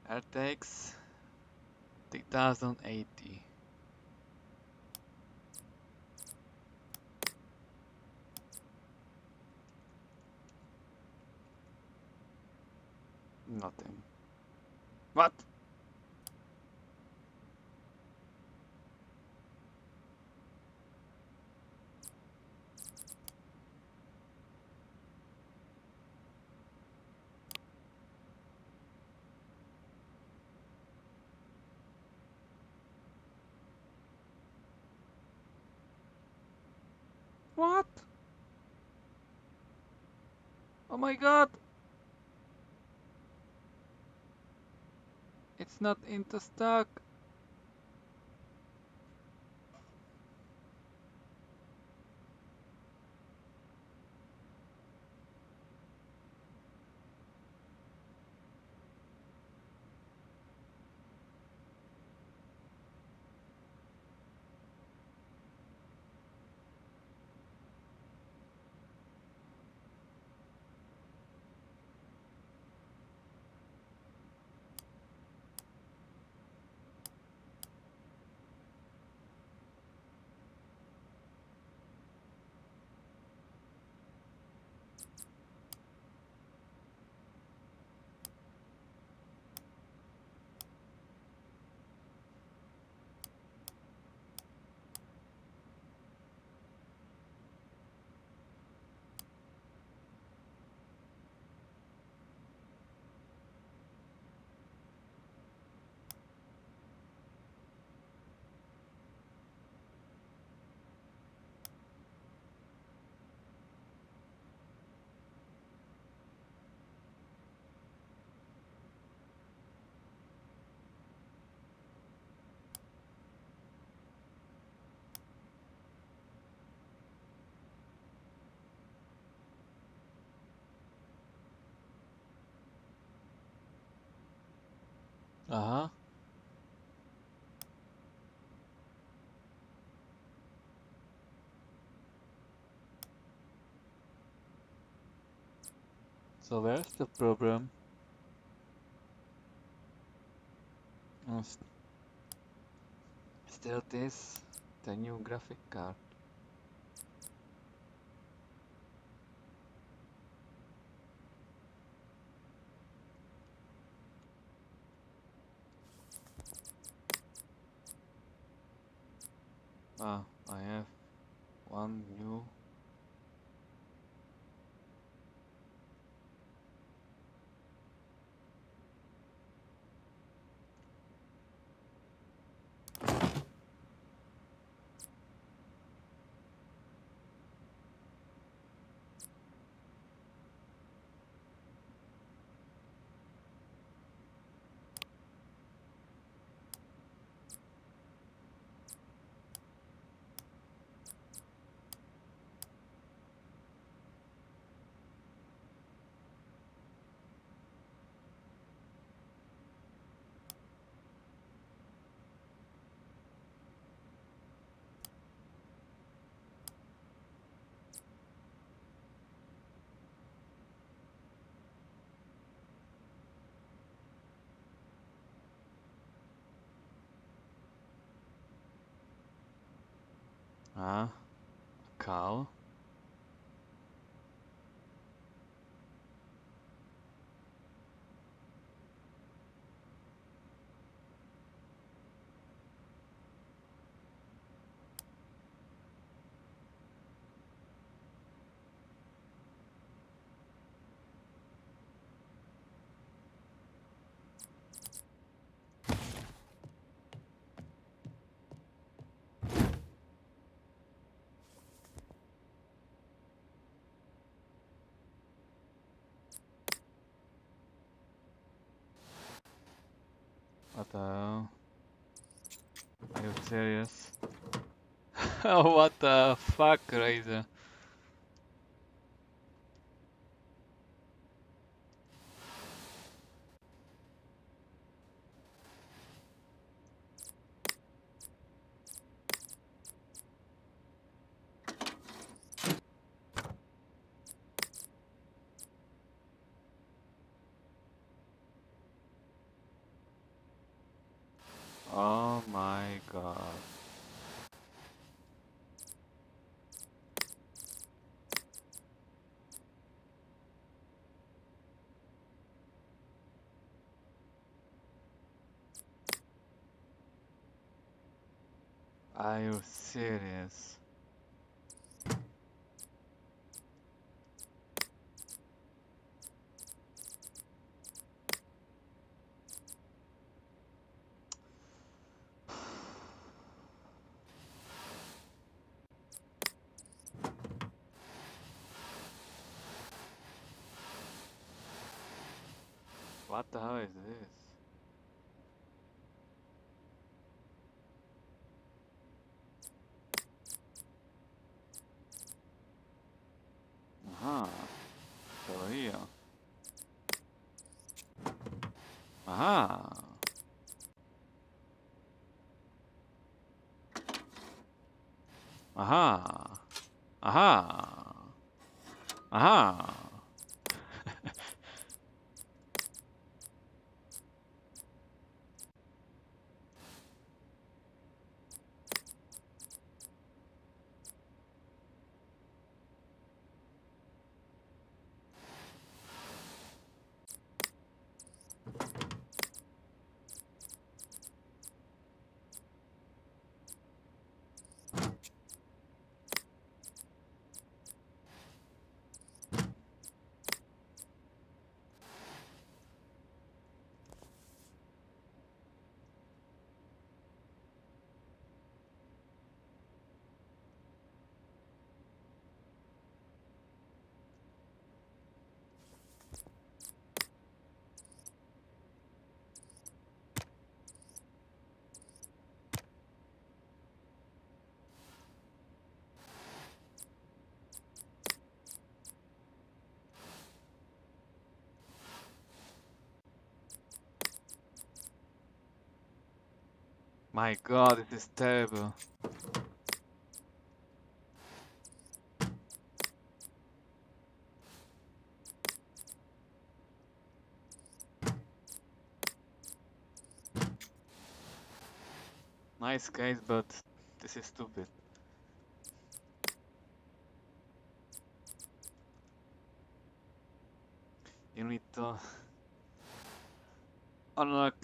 RTX 3080. Nothing. What? What? Oh my god! It's not into stock. Uh-huh. So where's the problem? Oh, still this, the new graphic card. Ah, I have one new. Ah, cow. What the hell? Are you serious? What the fuck, Razor? Oh my god. Are you serious? What the hell is this? Aha. Aha. Aha. Aha. My God, it is terrible. Nice case, but this is stupid. You need to unlock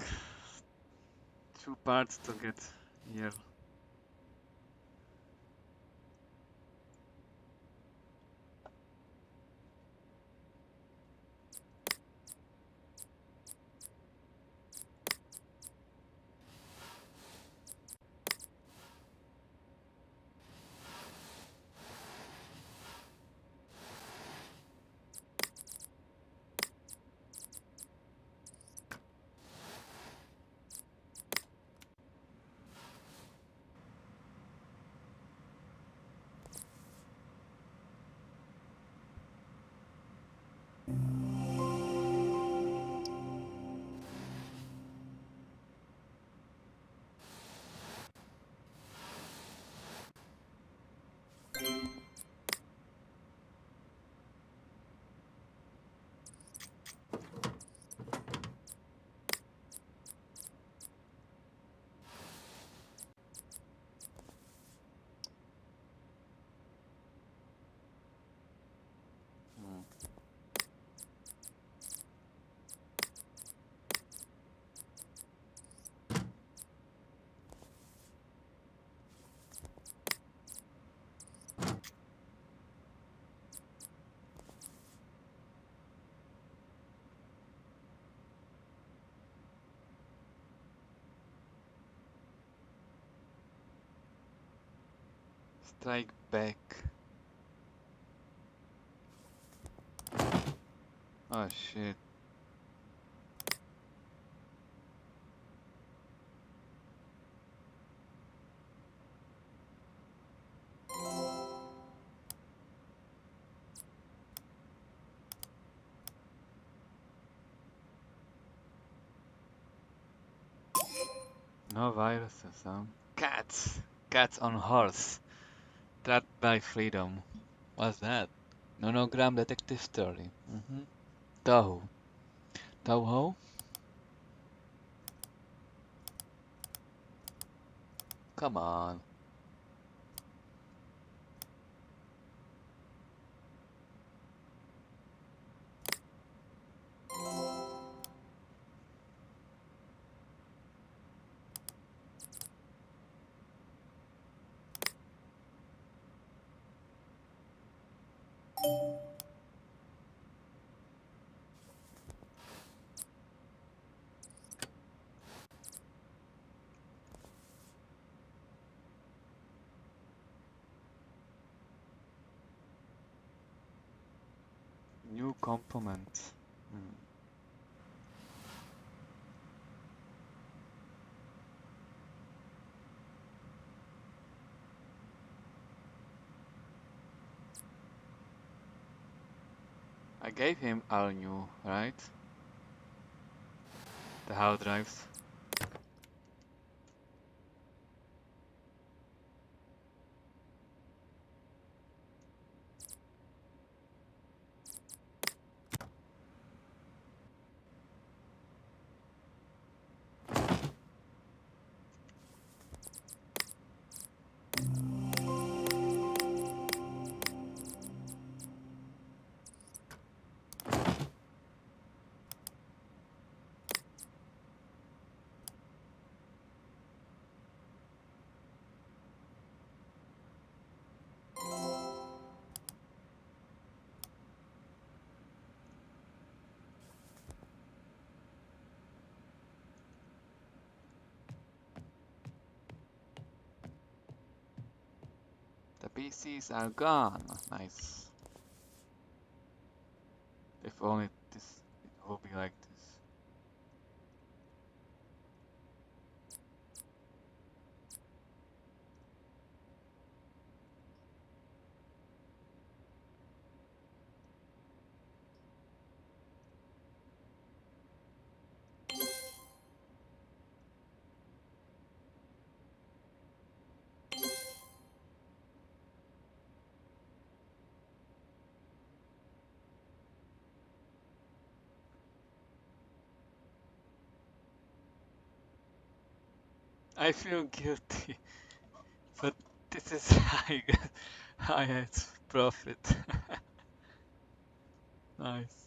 2 parts to get here. Strike back. Oh shit. No viruses, huh? Cats! Cats on horse. Trapped by freedom. What's that? Nonogram detective story. Tahu. Toho? Come on. New component. I gave him all new, right? the hard drives. The PCs are gone. Nice. If only it will be like this. I feel guilty, but this is highest profit. Nice.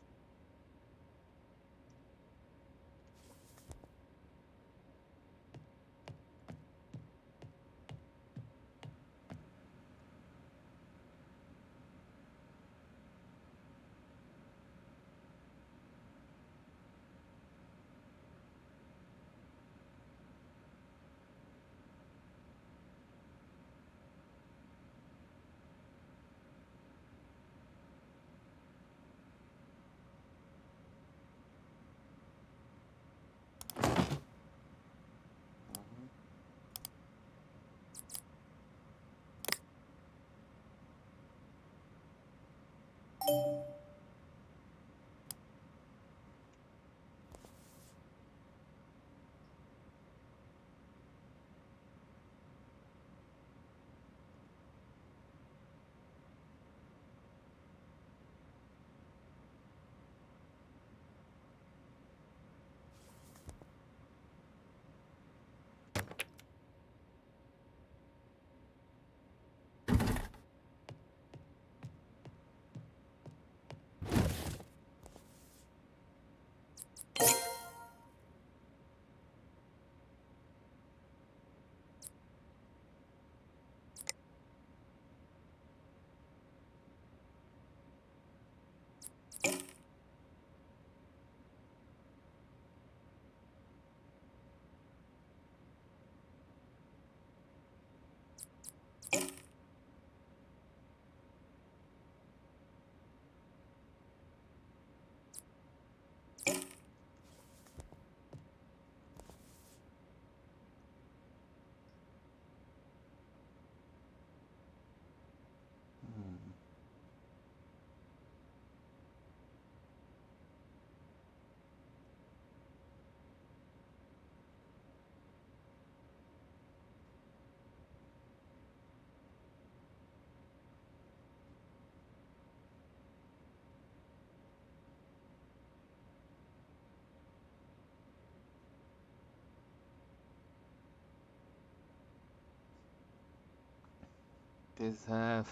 This have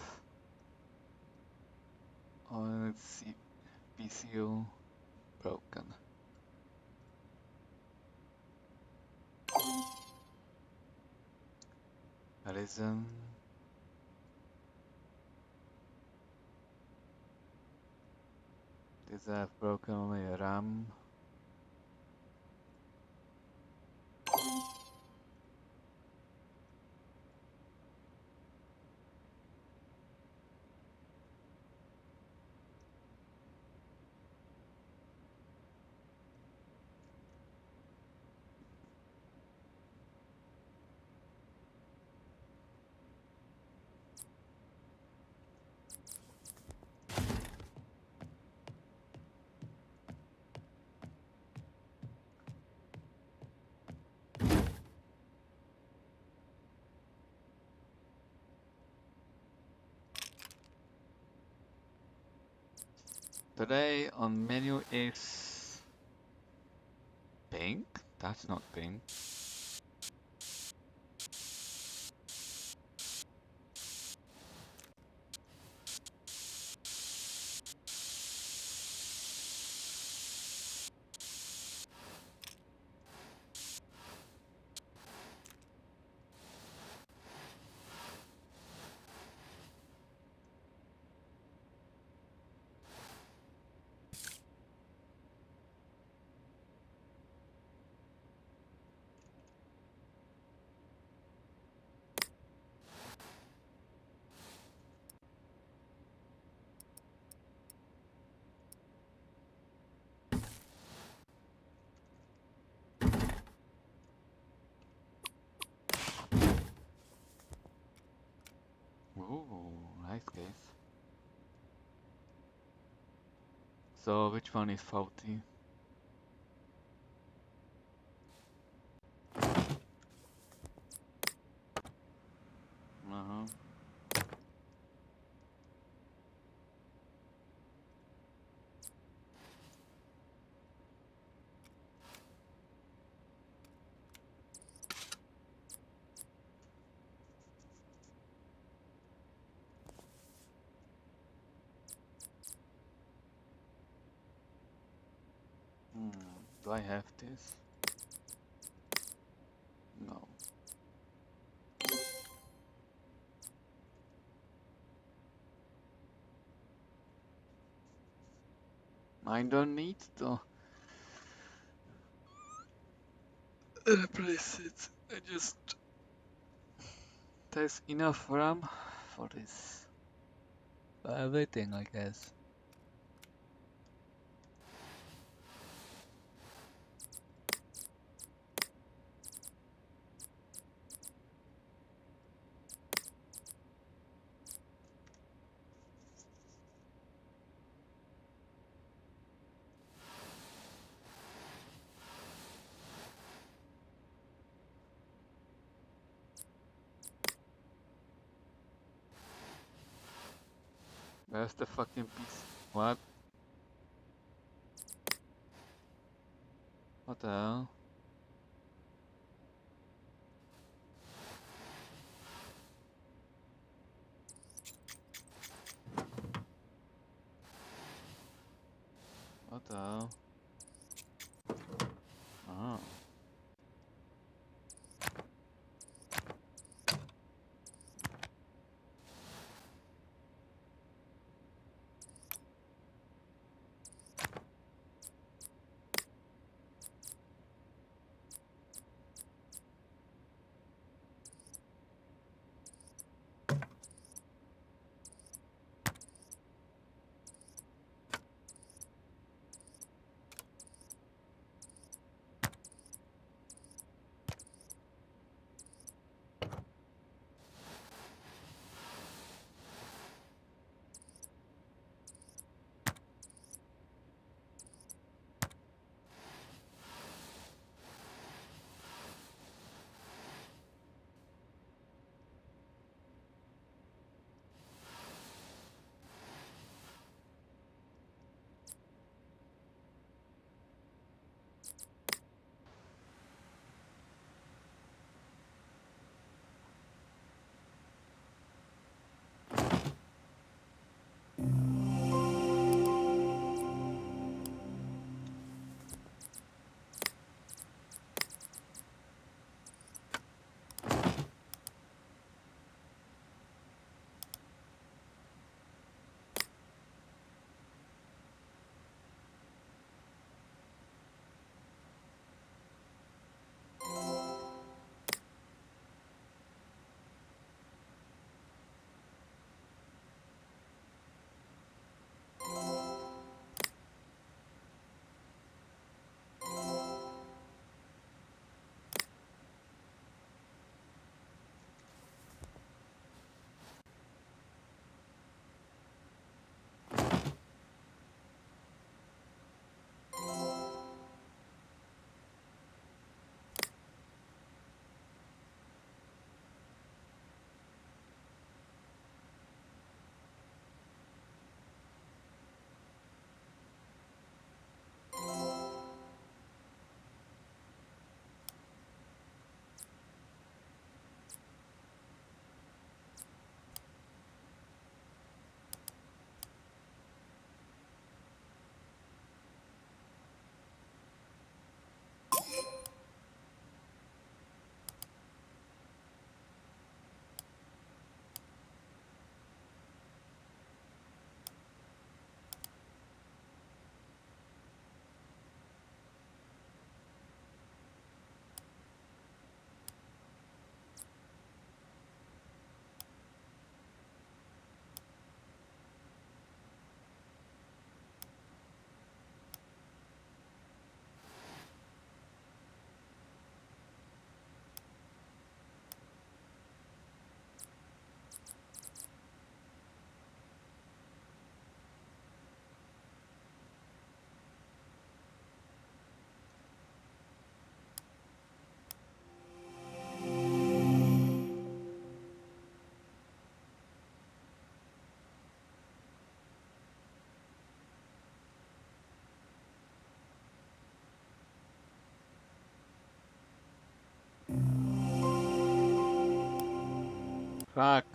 on its PCU broken. Reason. These have broken only RAM. Today on menu is pink. That's not pink. Ooh, nice case. So which one is faulty? Uh-huh. Do I have this? No. I don't need to replace it. I just there's enough RAM for this. For everything, I guess. Where's the fucking piece? What? What the hell? What the hell? Oh. Fuck.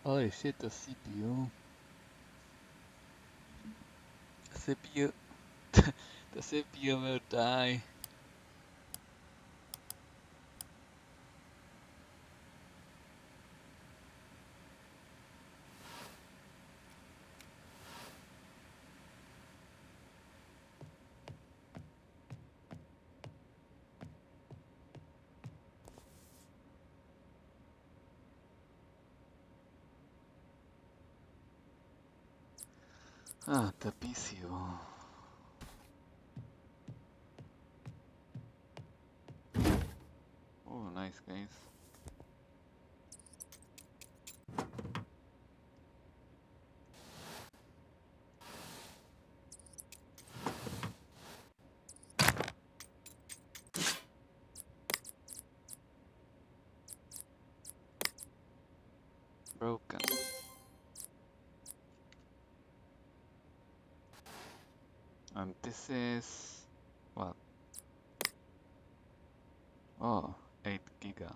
Holy shit, the CPU. CPU. The CPU will die. Ah, the PCU. Oh, nice guys. Broken. And this is what? Oh, 8 giga.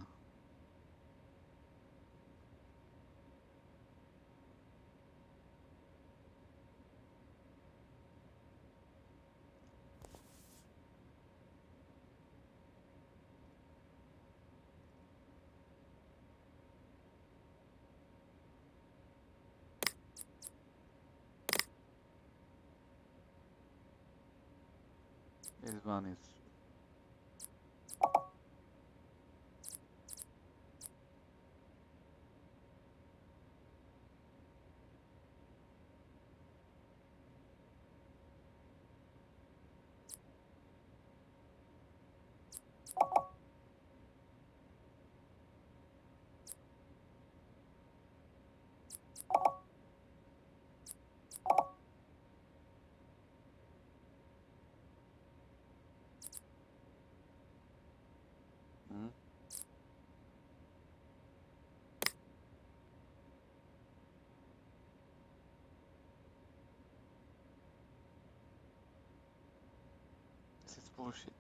This one is this is bullshit.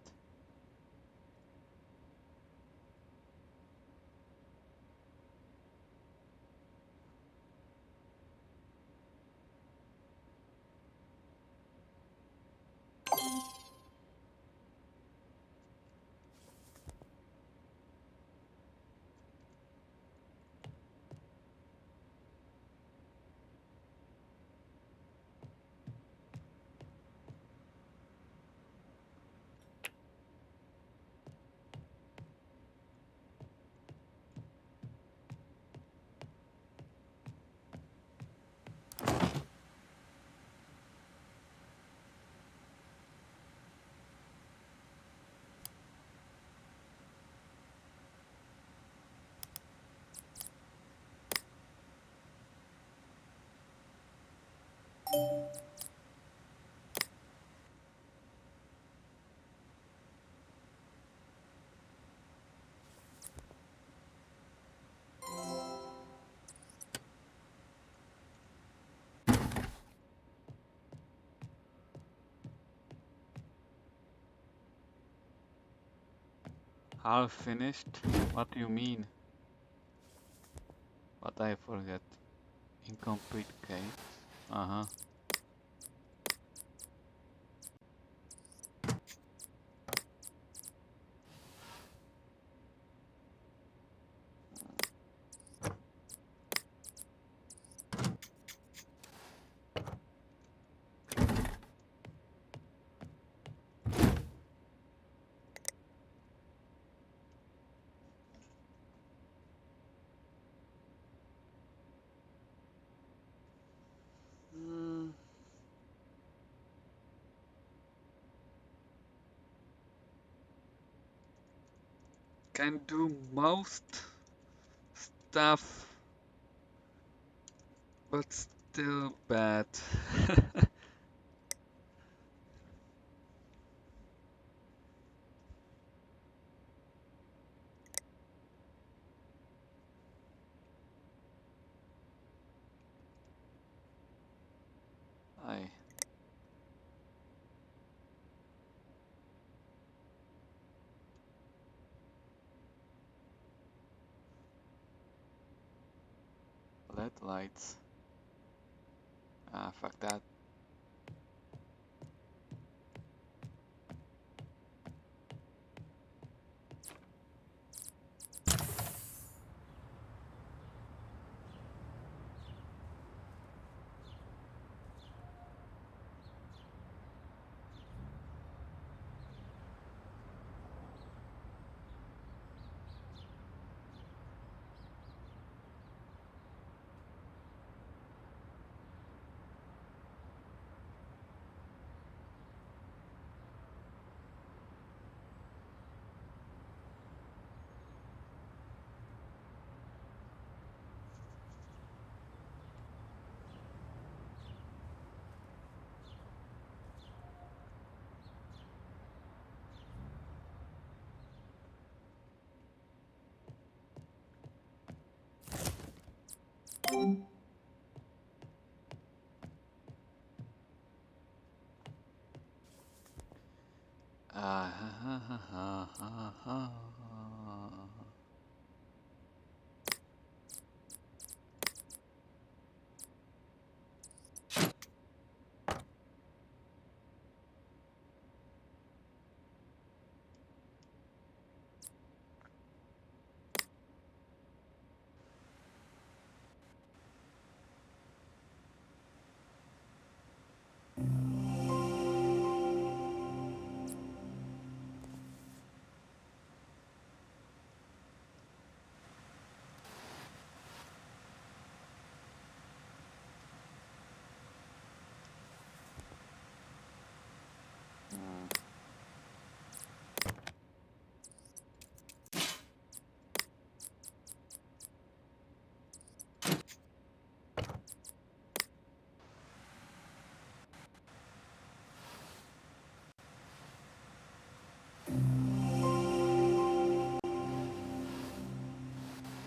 Half finished? What do you mean? What I forget? Incomplete case. Uh-huh. Can do most stuff, but still bad. I LED lights. Ah, fuck that. Ah, ha, ha, ha, ha, ha.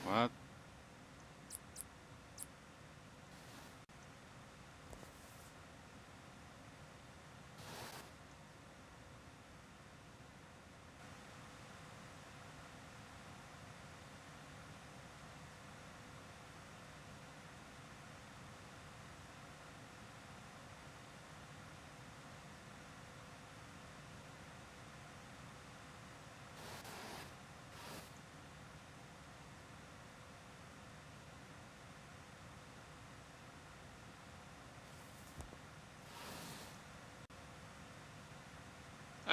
What?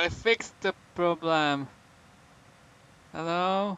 I fixed the problem. Hello?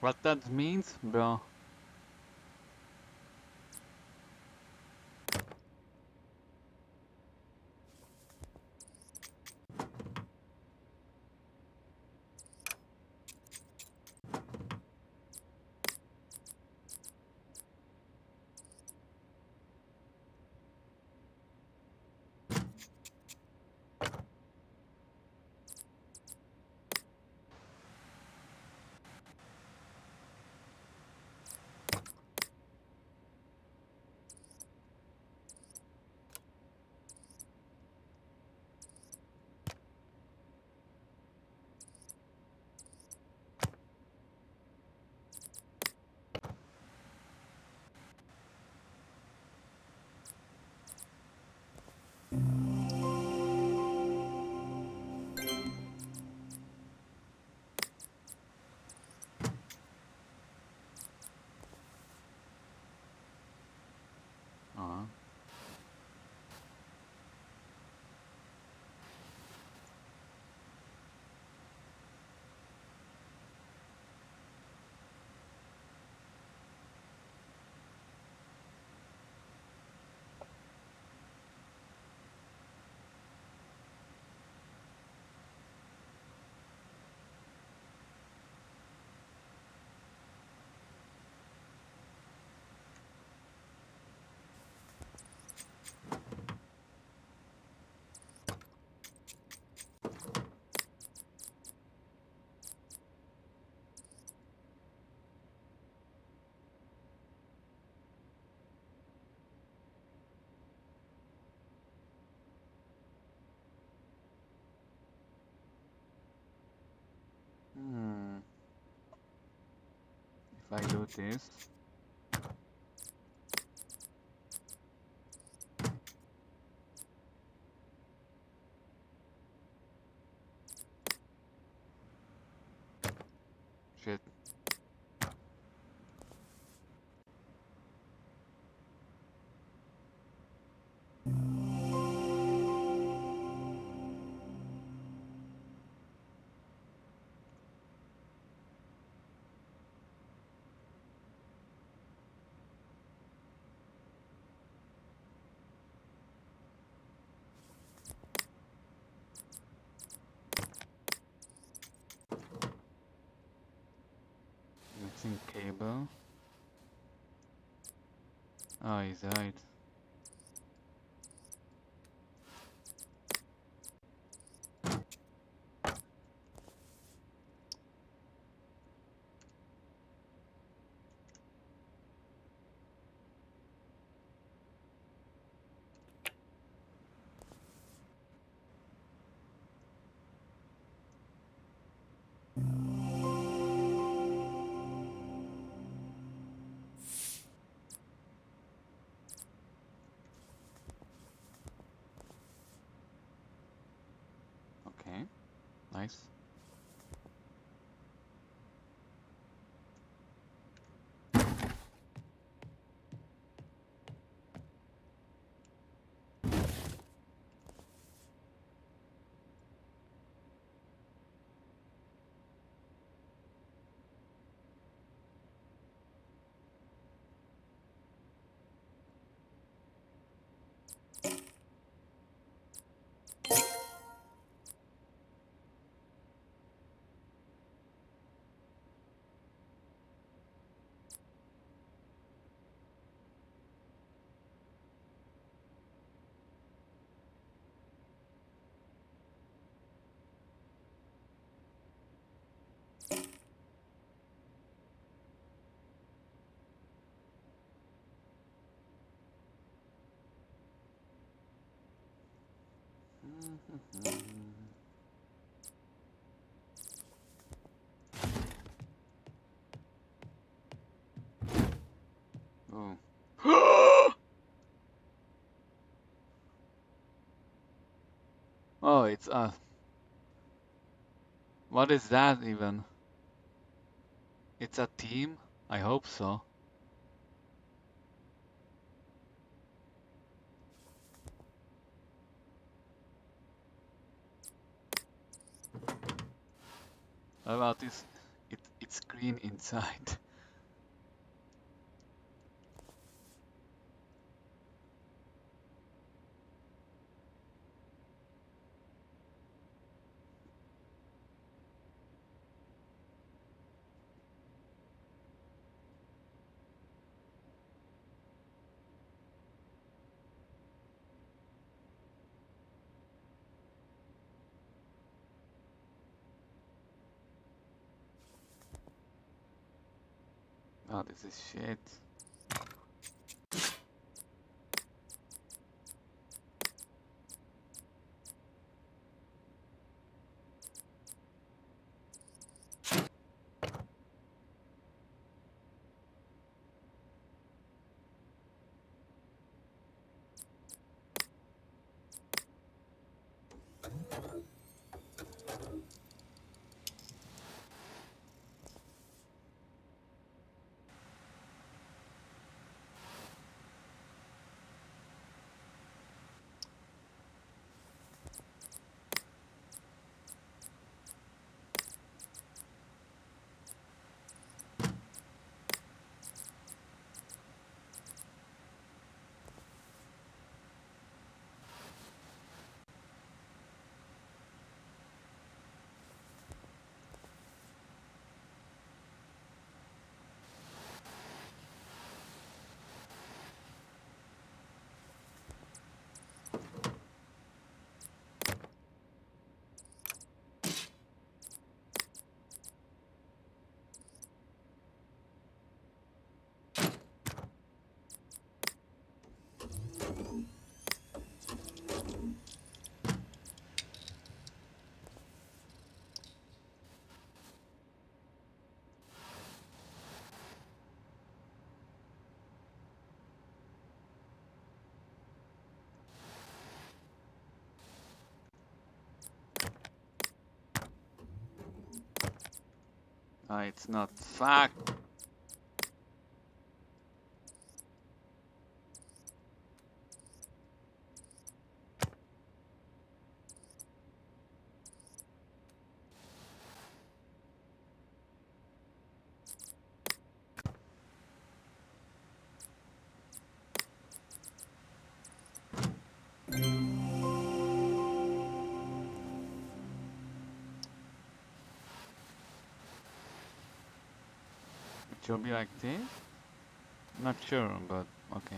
What that means, bro? If I do this. Shit. Missing cable. Oh, he's right. Okay, nice. Oh. Oh, it's what is that even? It's a team? I hope so. What about this? it's green inside. Oh, this is shit. It's not. Fuck. It will be like this? Not sure, but okay.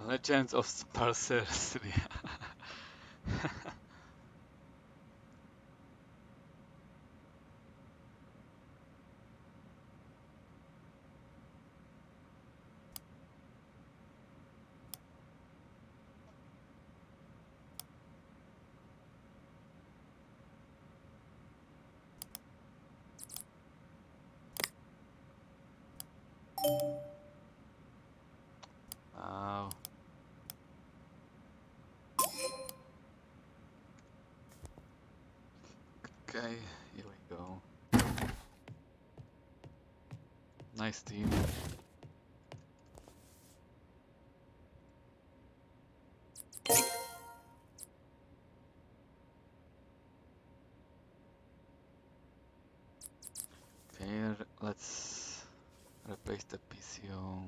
Legends of Sparseria. Wow. Okay, here we go. Nice team. Okay, let's replace the PCO.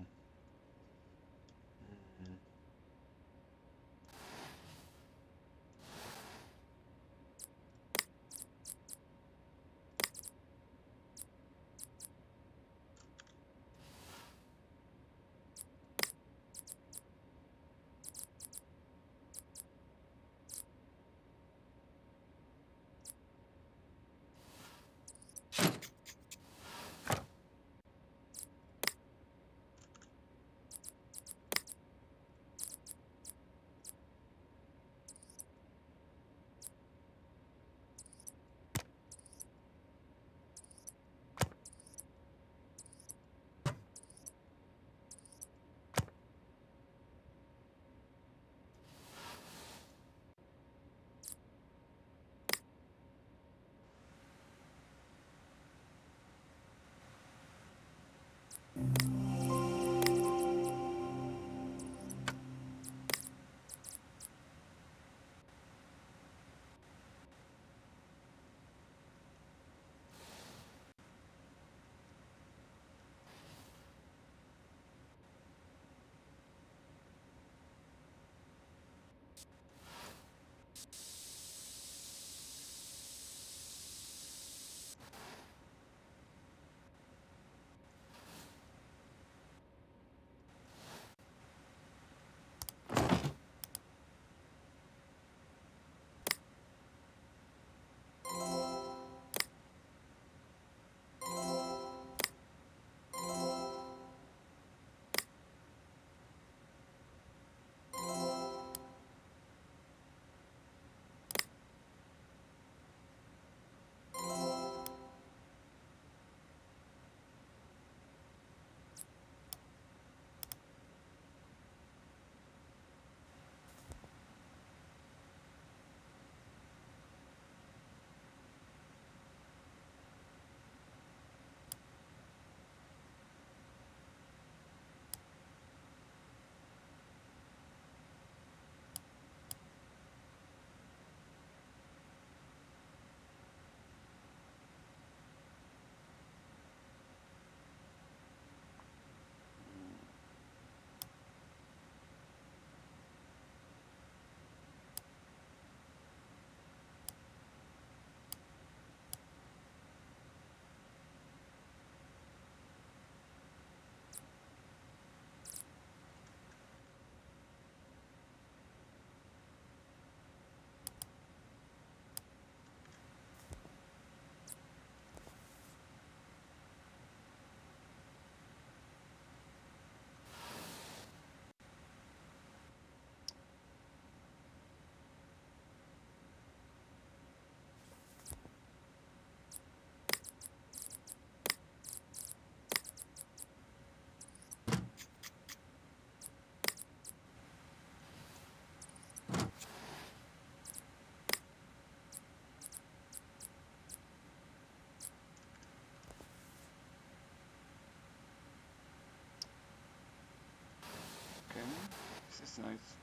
Nice, nice.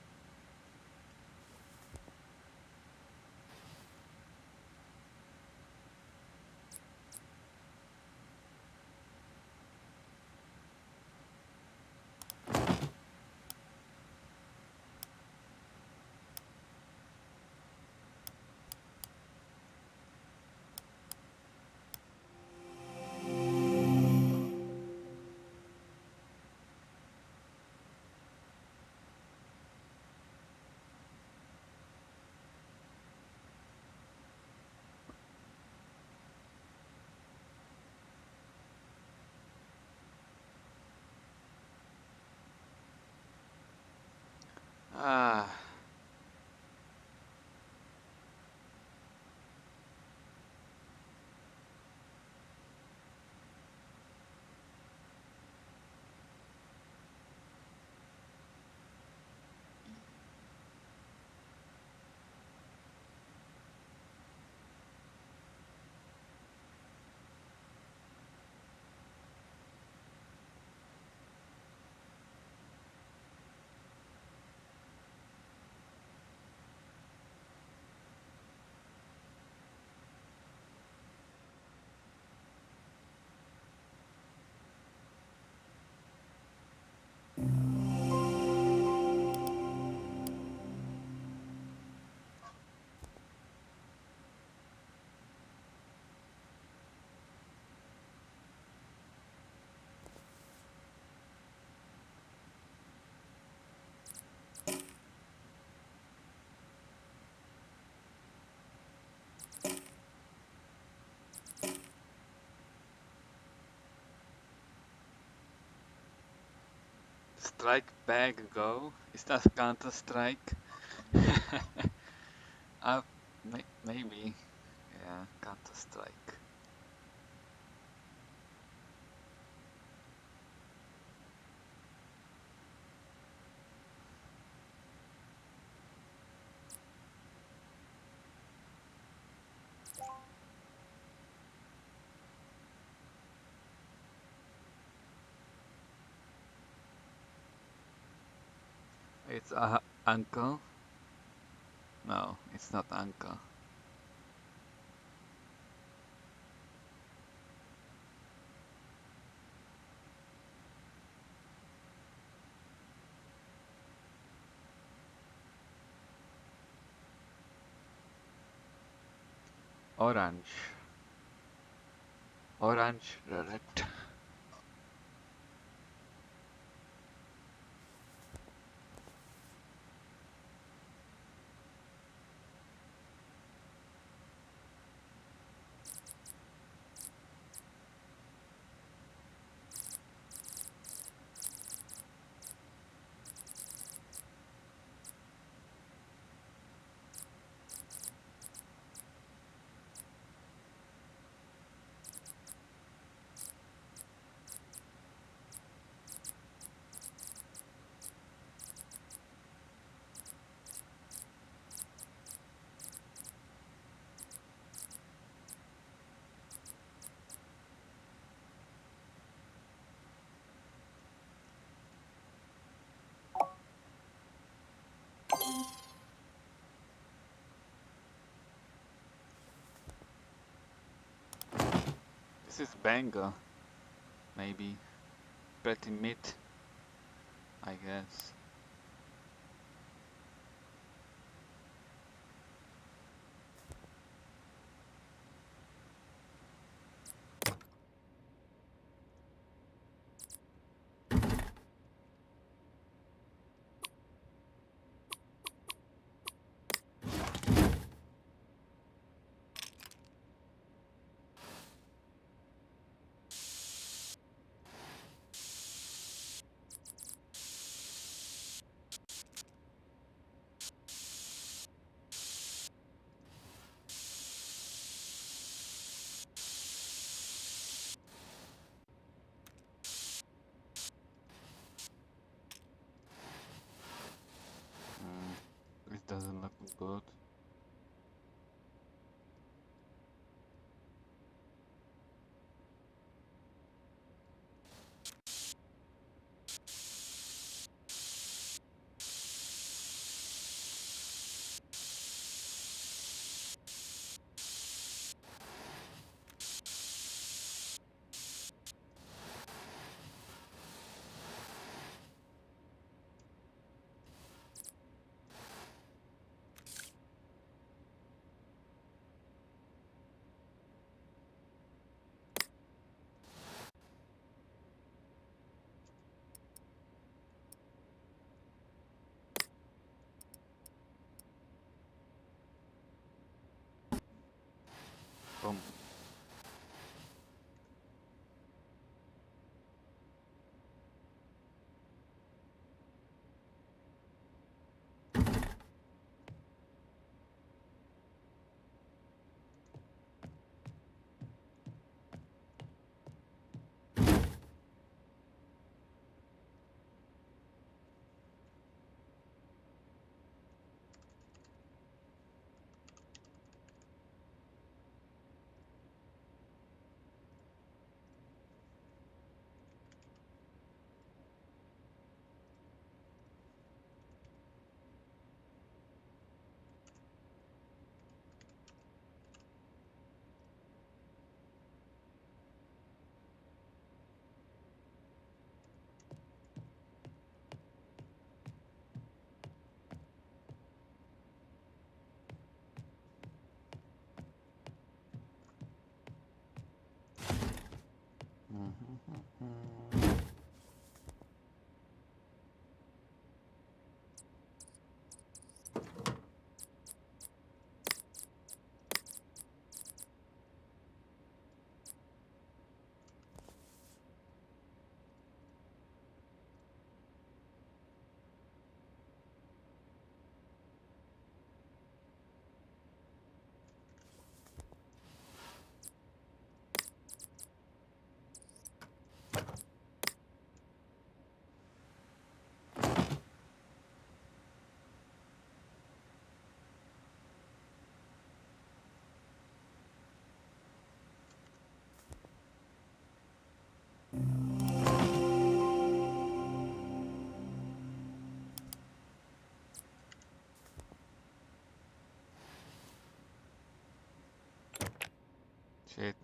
Ah. Strike bag go? Is that Counter Strike? uh, maybe. Yeah, Counter Strike. It's uncle. No, it's not uncle. Orange. Orange roulette. This is Bengal. Maybe. Pretty mid, I guess. Boom. Shit.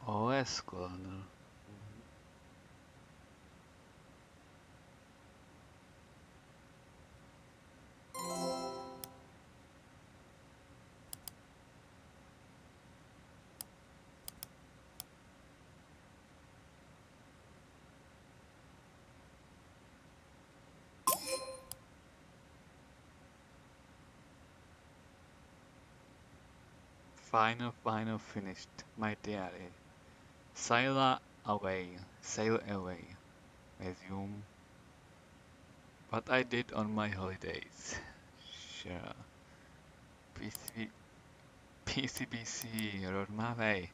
OS corner. Final finished, my diary. Sail away, resume. What I did on my holidays. Sure. PCBC, rode my way.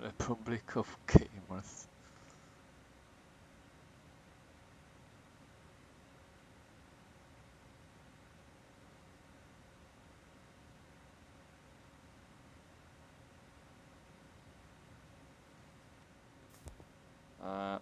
Republic of Gamers. Okay.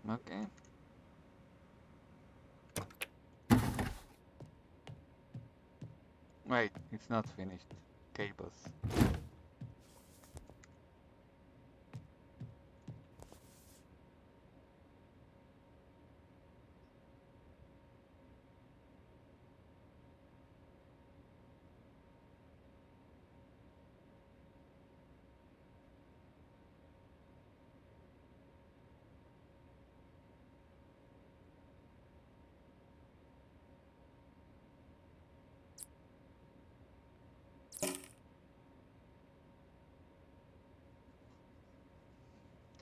Okay. Wait, it's not finished. Cables.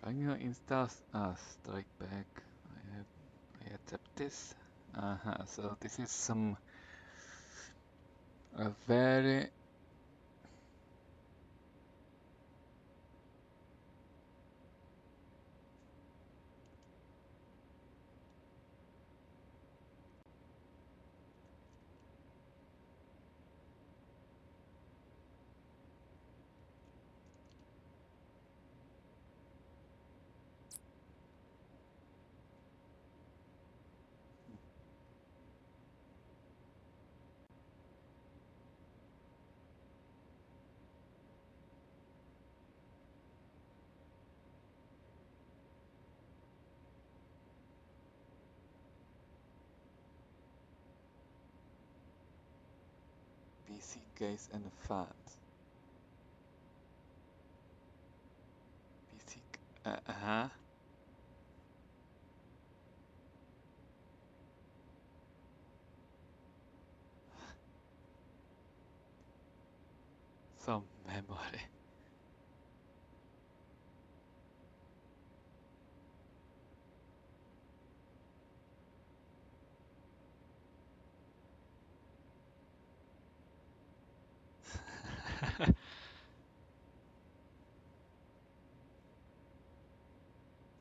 Can you install strike back? I accept this. So this is some a very PC case and fans. PC. Uh-huh. Some memory.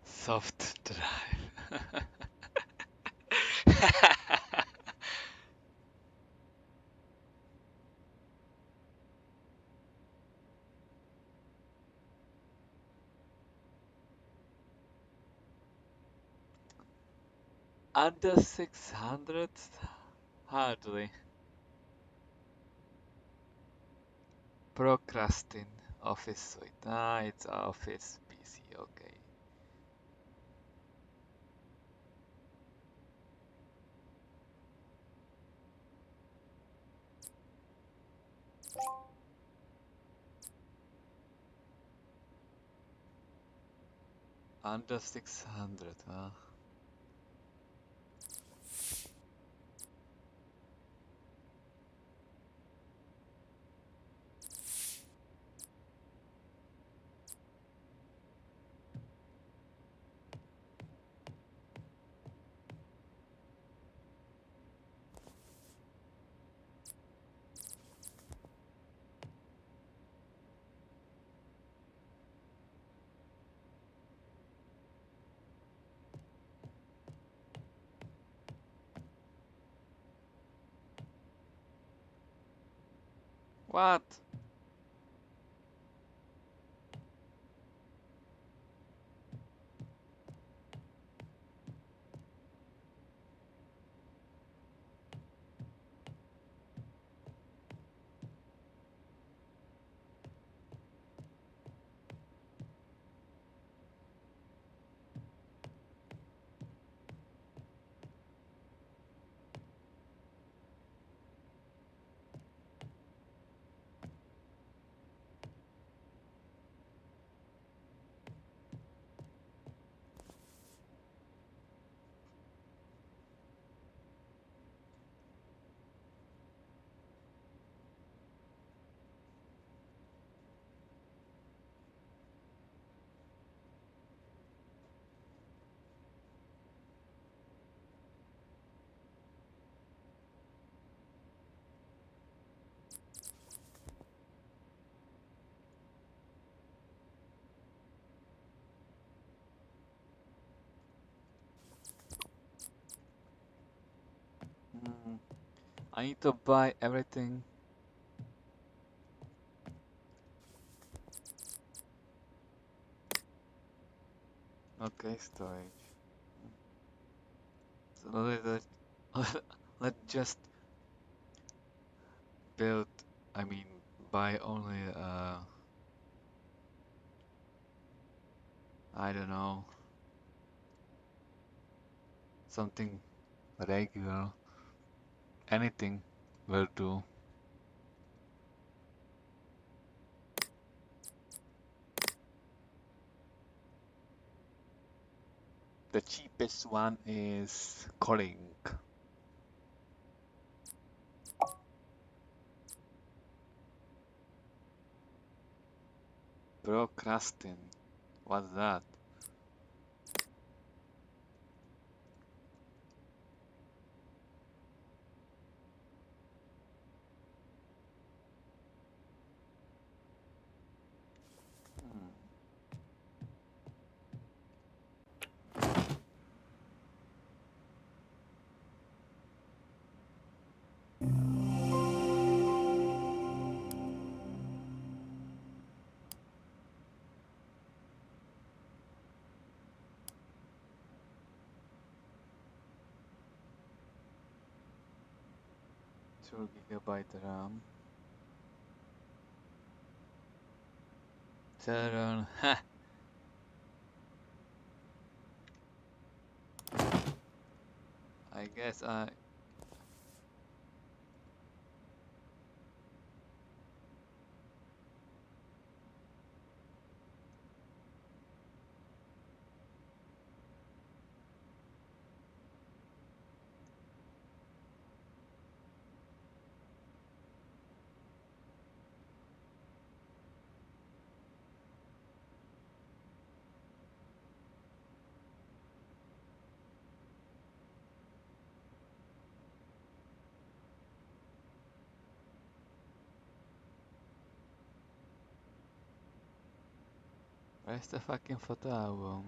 Soft drive. Under 600? Hardly. Procrastin Office Suite. Ah, it's Office PC, okay. Under 600, huh? What? I need to buy everything. Okay, storage. So let's just build, I mean, buy only, I don't know, something regular. Anything will do. The cheapest one is calling. Procrastin. What's that? Two gigabyte RAM. Turn. Ha! I guess I. Where's the fucking photo album?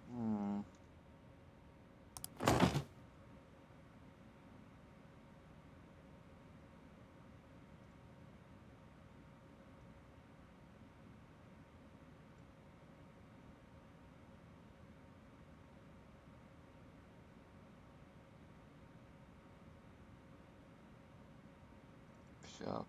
Hmm. Shop.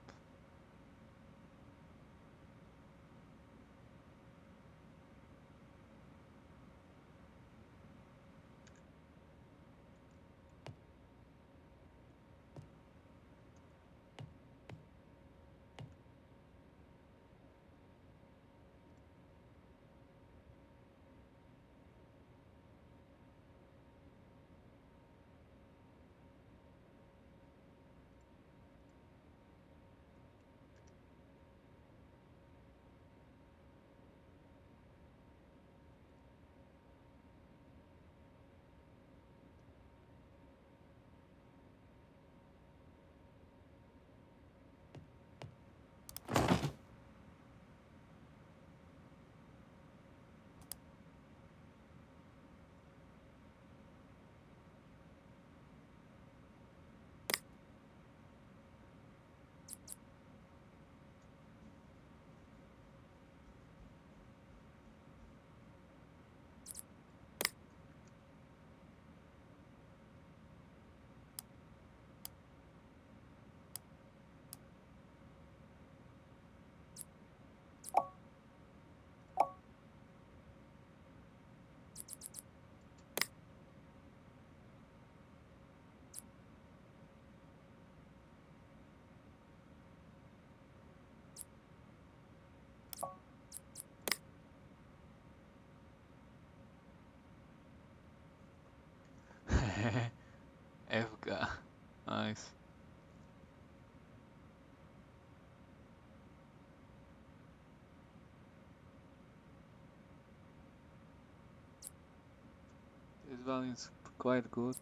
value is quite good.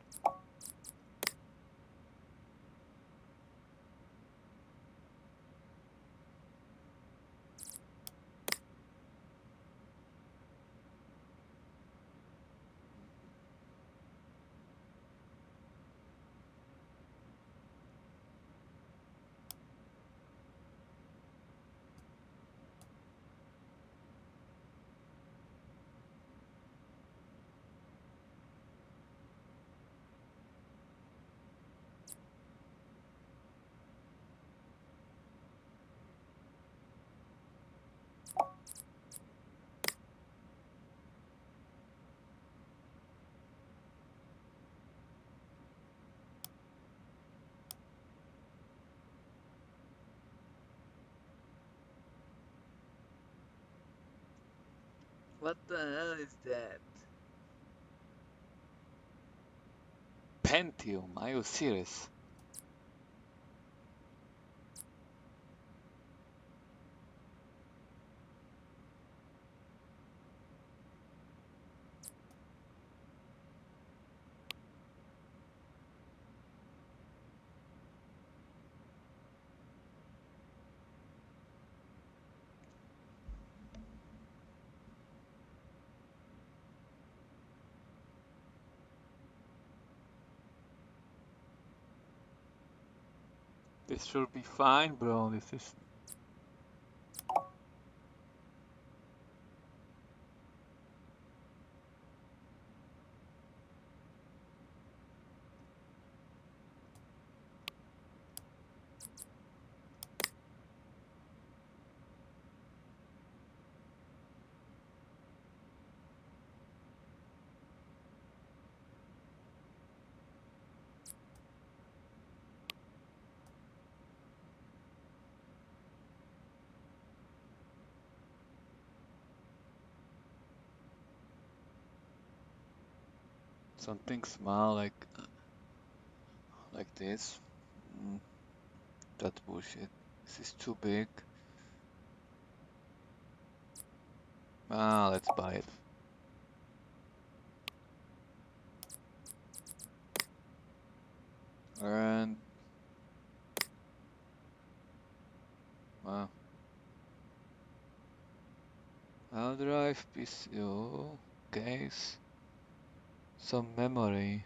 What the hell is that? Pentium, are you serious? This should be fine, bro. This is... Something small like this. That's bullshit. This is too big. Ah, let's buy it. And wow. Hard drive, PC, oh, case, some memory.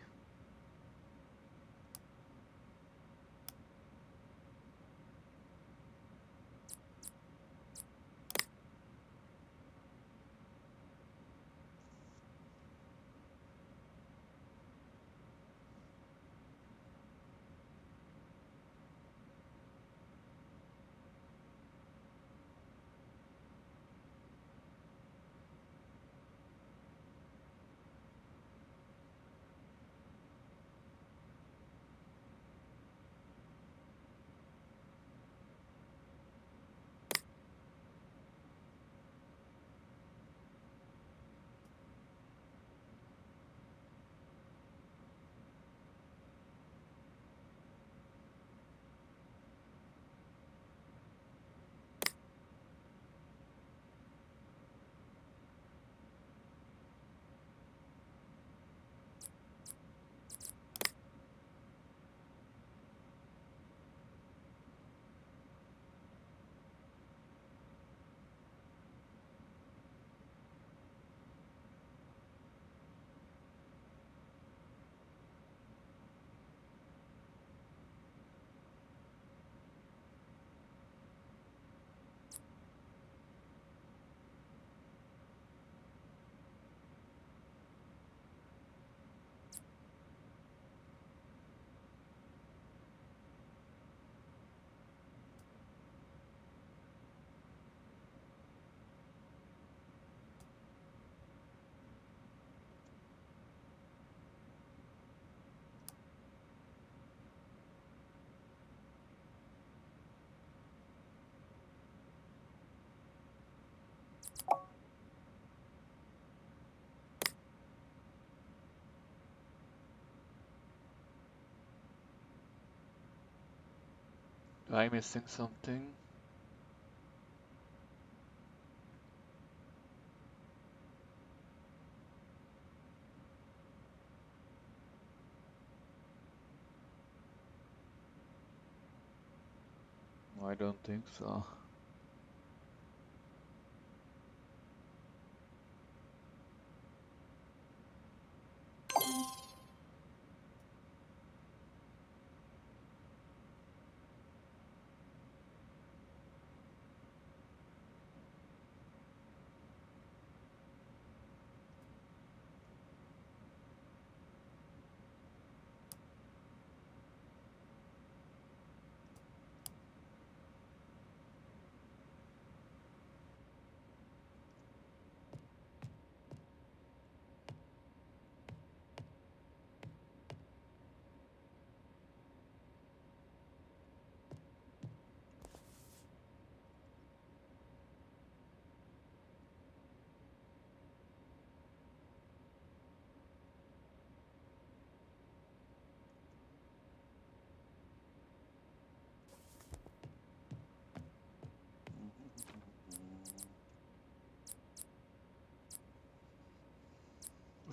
Am I missing something? I don't think so.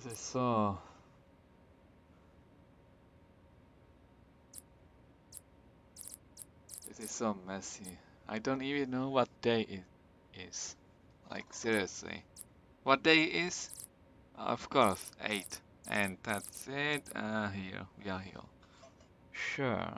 This is so... This is so messy. I don't even know what day it is. Like, seriously. What day is? Of course, 8. And that's it. Here. We are here. Sure.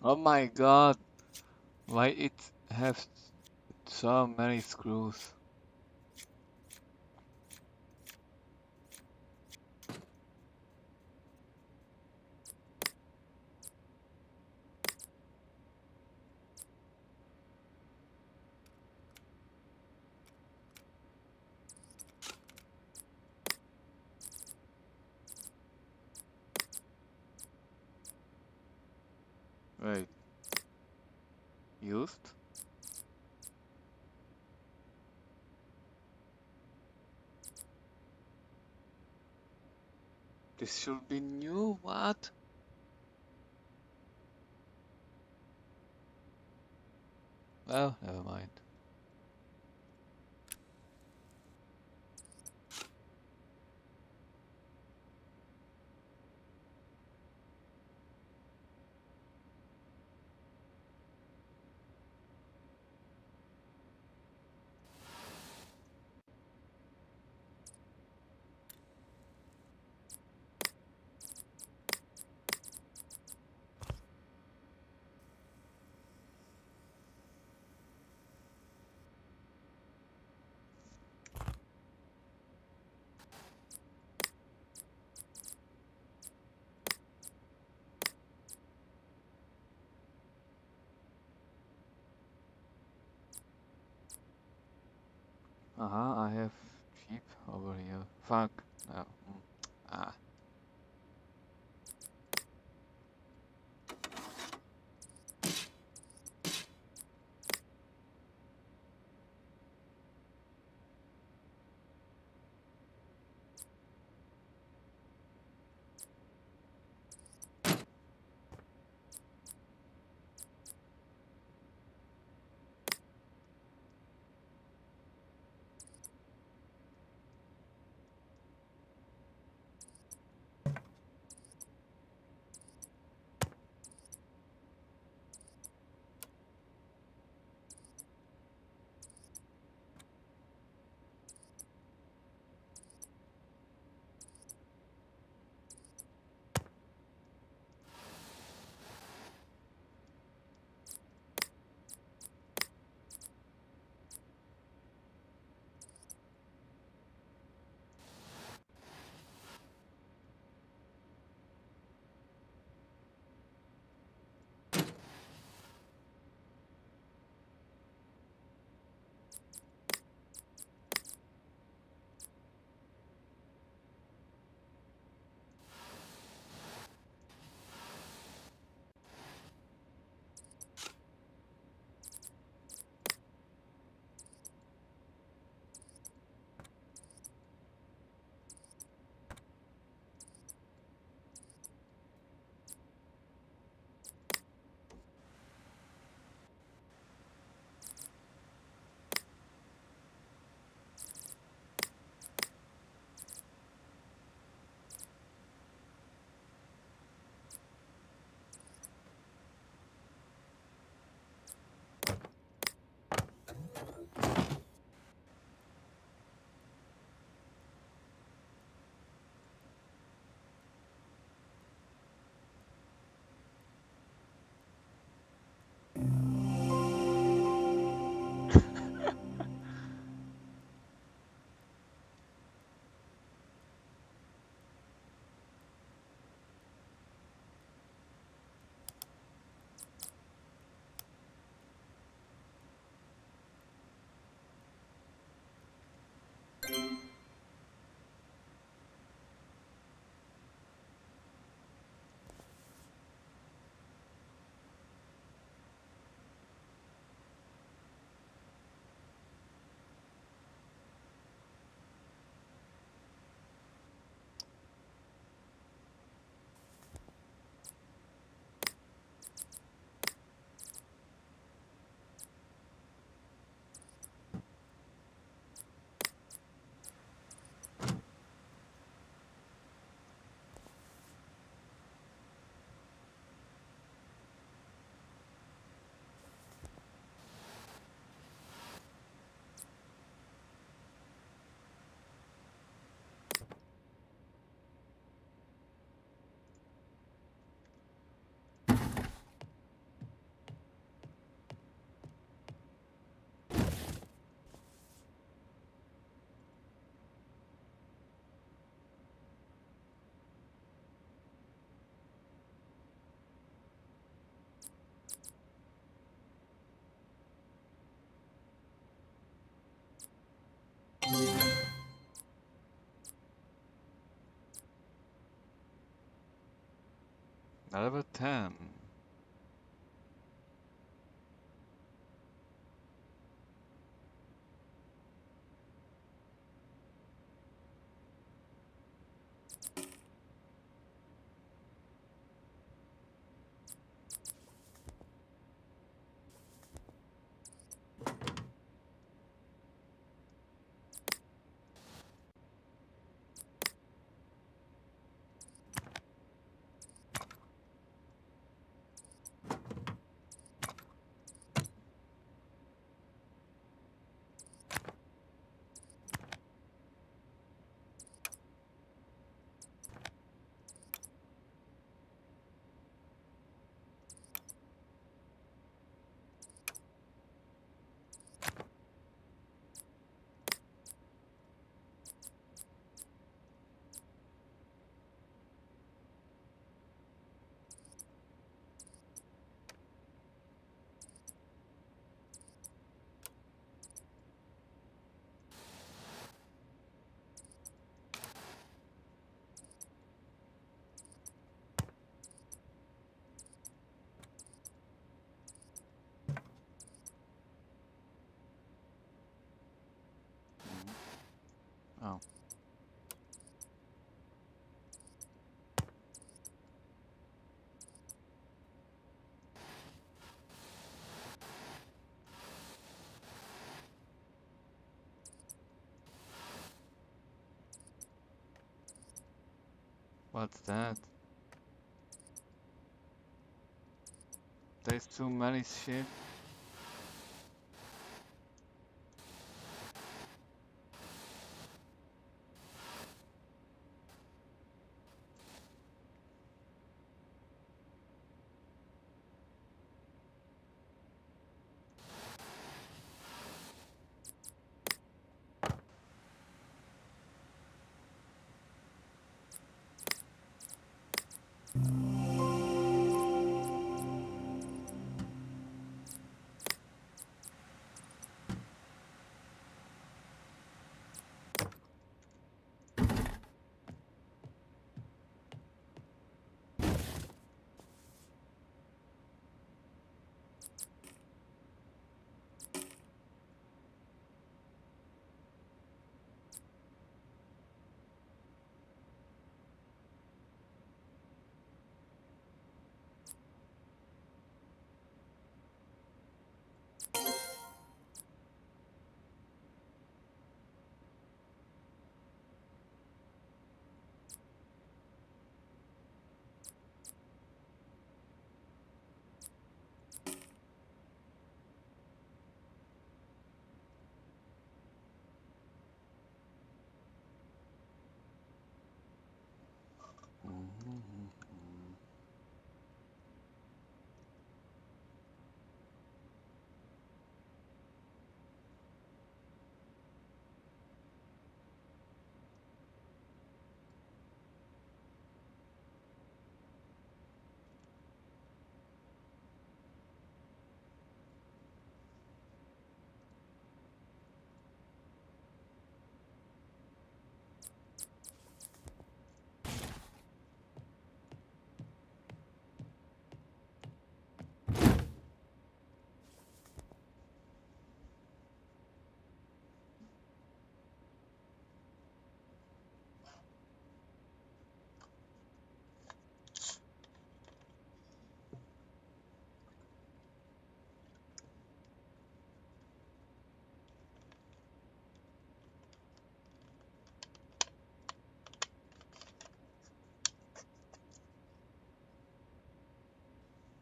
Oh my god, why it have so many screws? Wait, used? This should be new, what? Well, never mind. I have sheep over here. Fuck. No. Ah. Level 10. What's that? There's too many shit.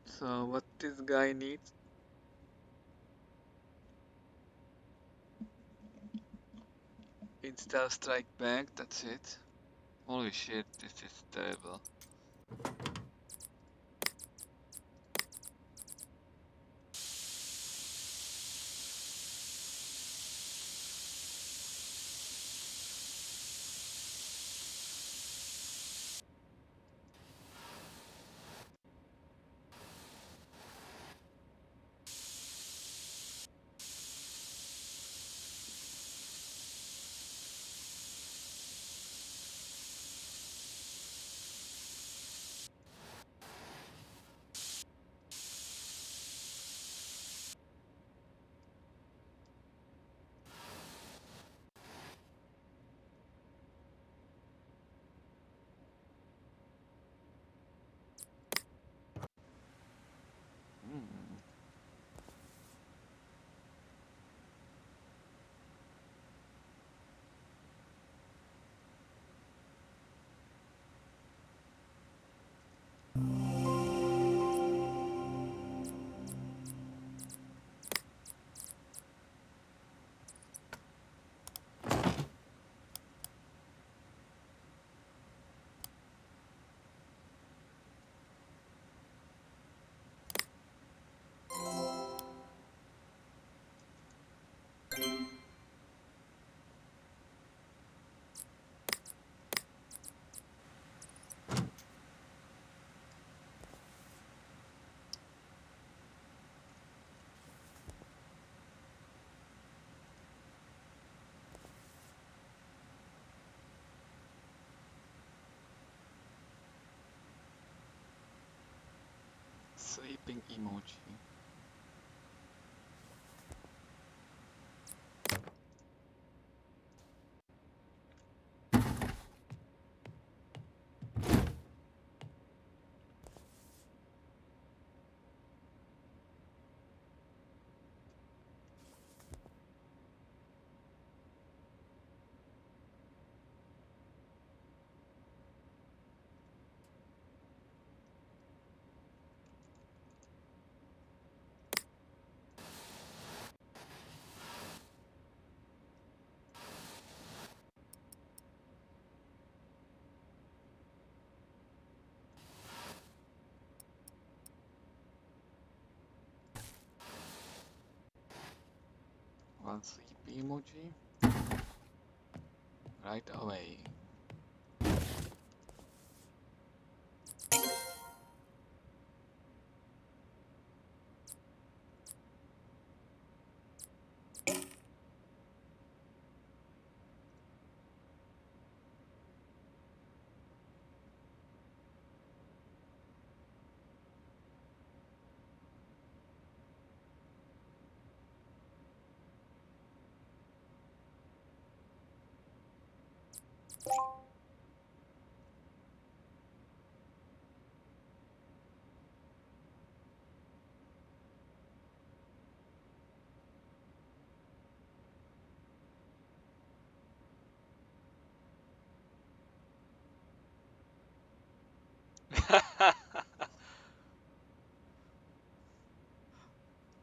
So what this guy needs? Insta strike back, that's it. Holy shit, this is terrible. Sleeping emoji. One sleepy emoji. Right away.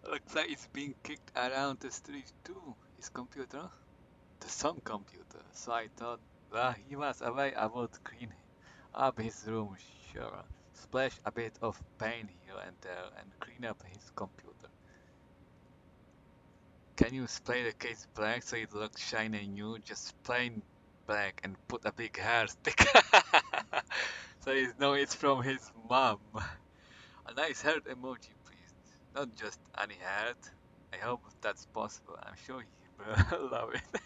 Looks like it's being kicked around the street too, his computer. The some computer. So I thought, well, he was away, I would clean up his room, sure. Splash a bit of paint here and there and clean up his computer. Can you spray the case black so it looks shiny and new? Just plain black and put a big hair stick. So you know it's from his mom. A nice heart emoji, please. Not just any heart. I hope that's possible. I'm sure he will love it.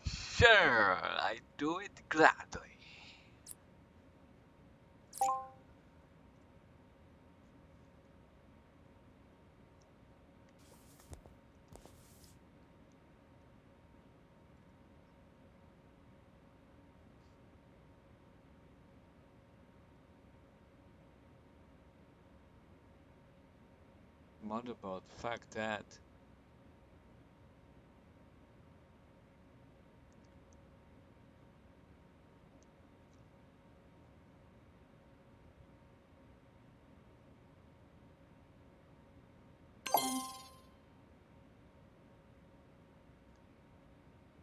Sure, I do it gladly. Motherboard, fuck that.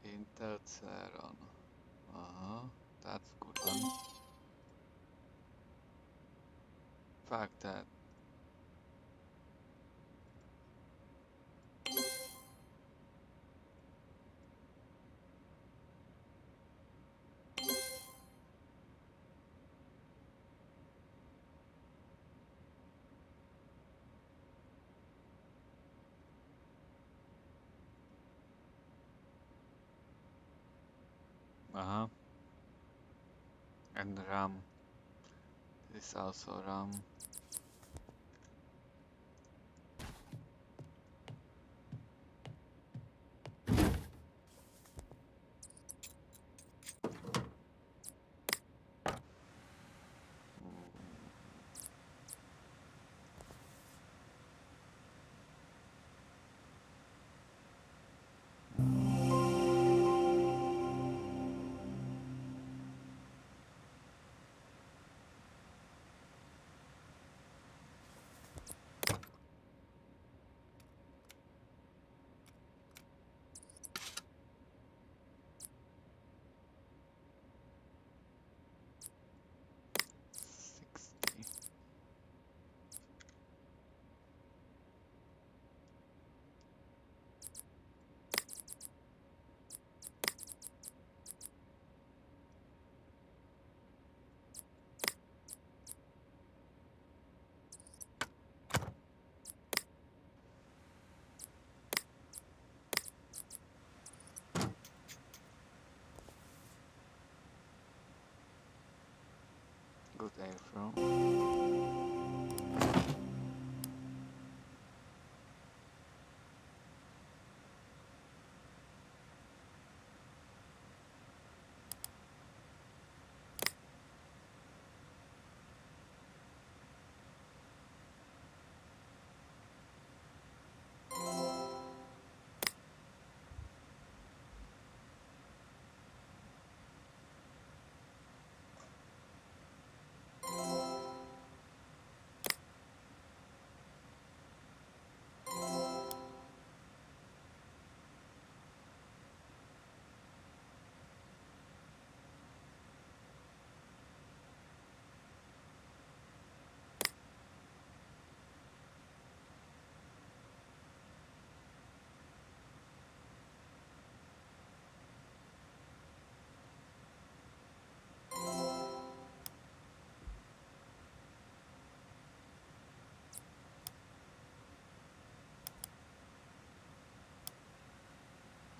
Interceron. That's good one. Fuck that. And RAM. This is also RAM.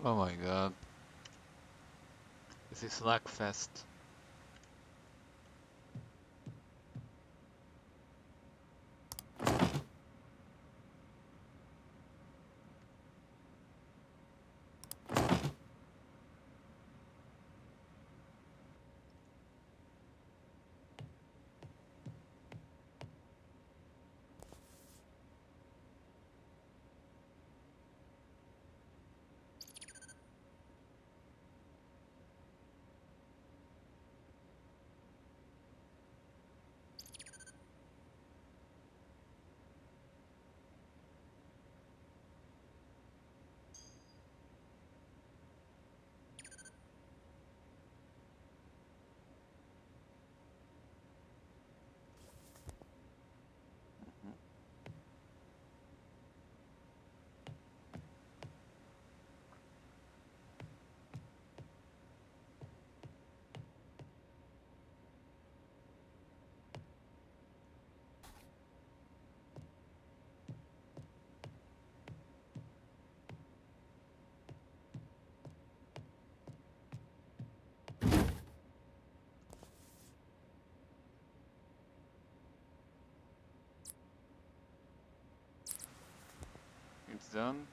Oh my god. This is Slugfest. It's done.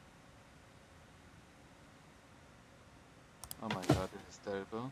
Oh my god, this is terrible.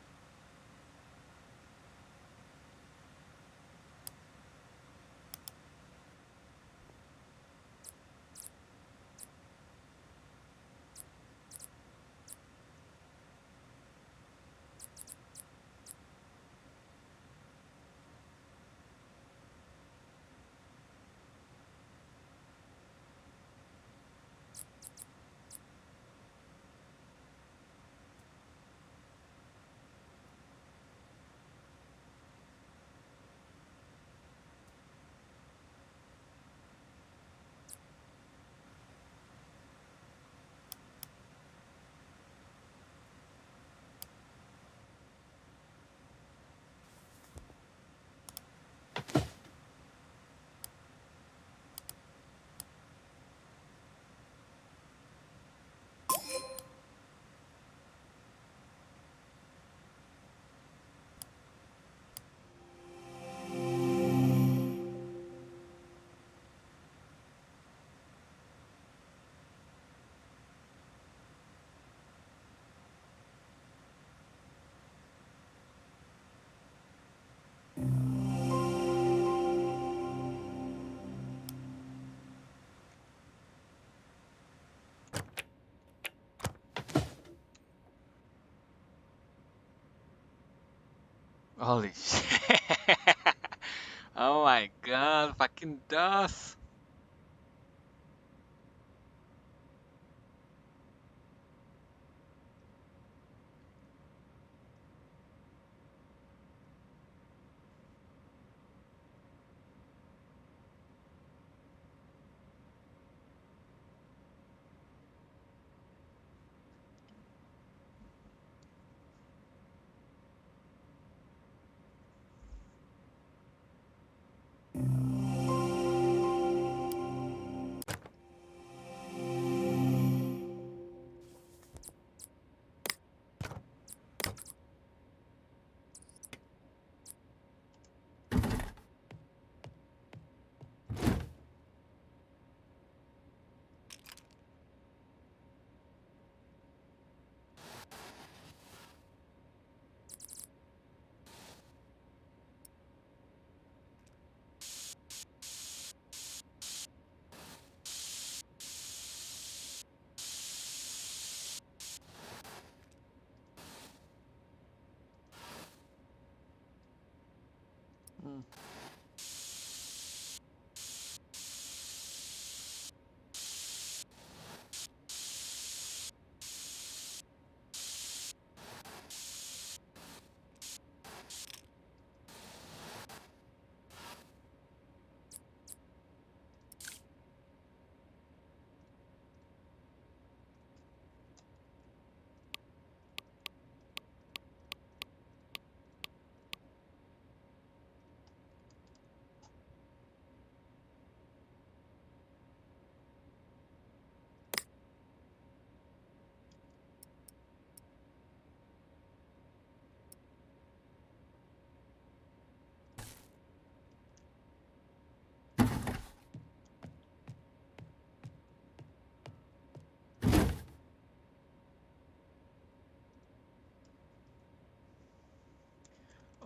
Holy shit. Oh my god, fucking dust.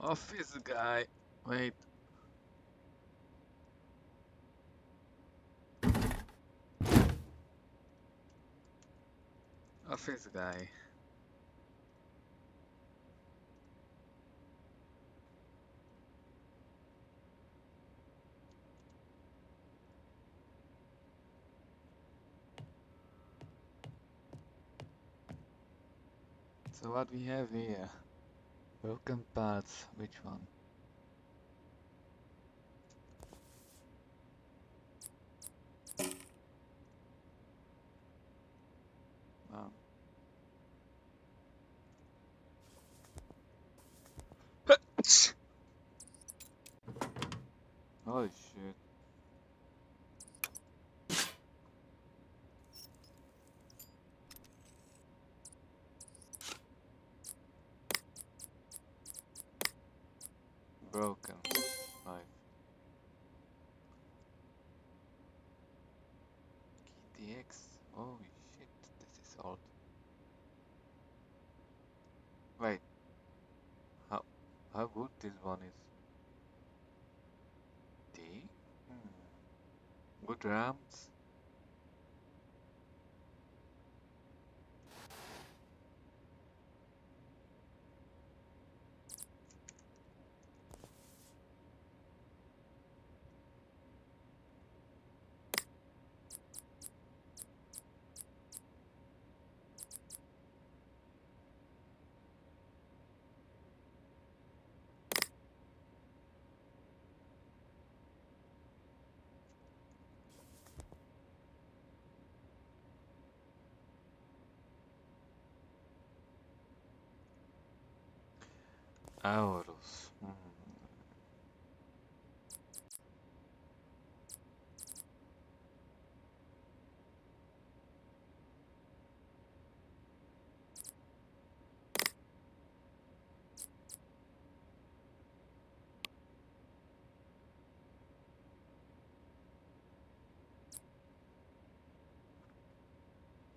Office guy. Wait. Office guy. So what we have here? Broken parts. Which one? Um. Holy shit. Broken. Right. GTX. Holy shit. This is old. Wait. How good this one is? D? Good RAMs. Aorus.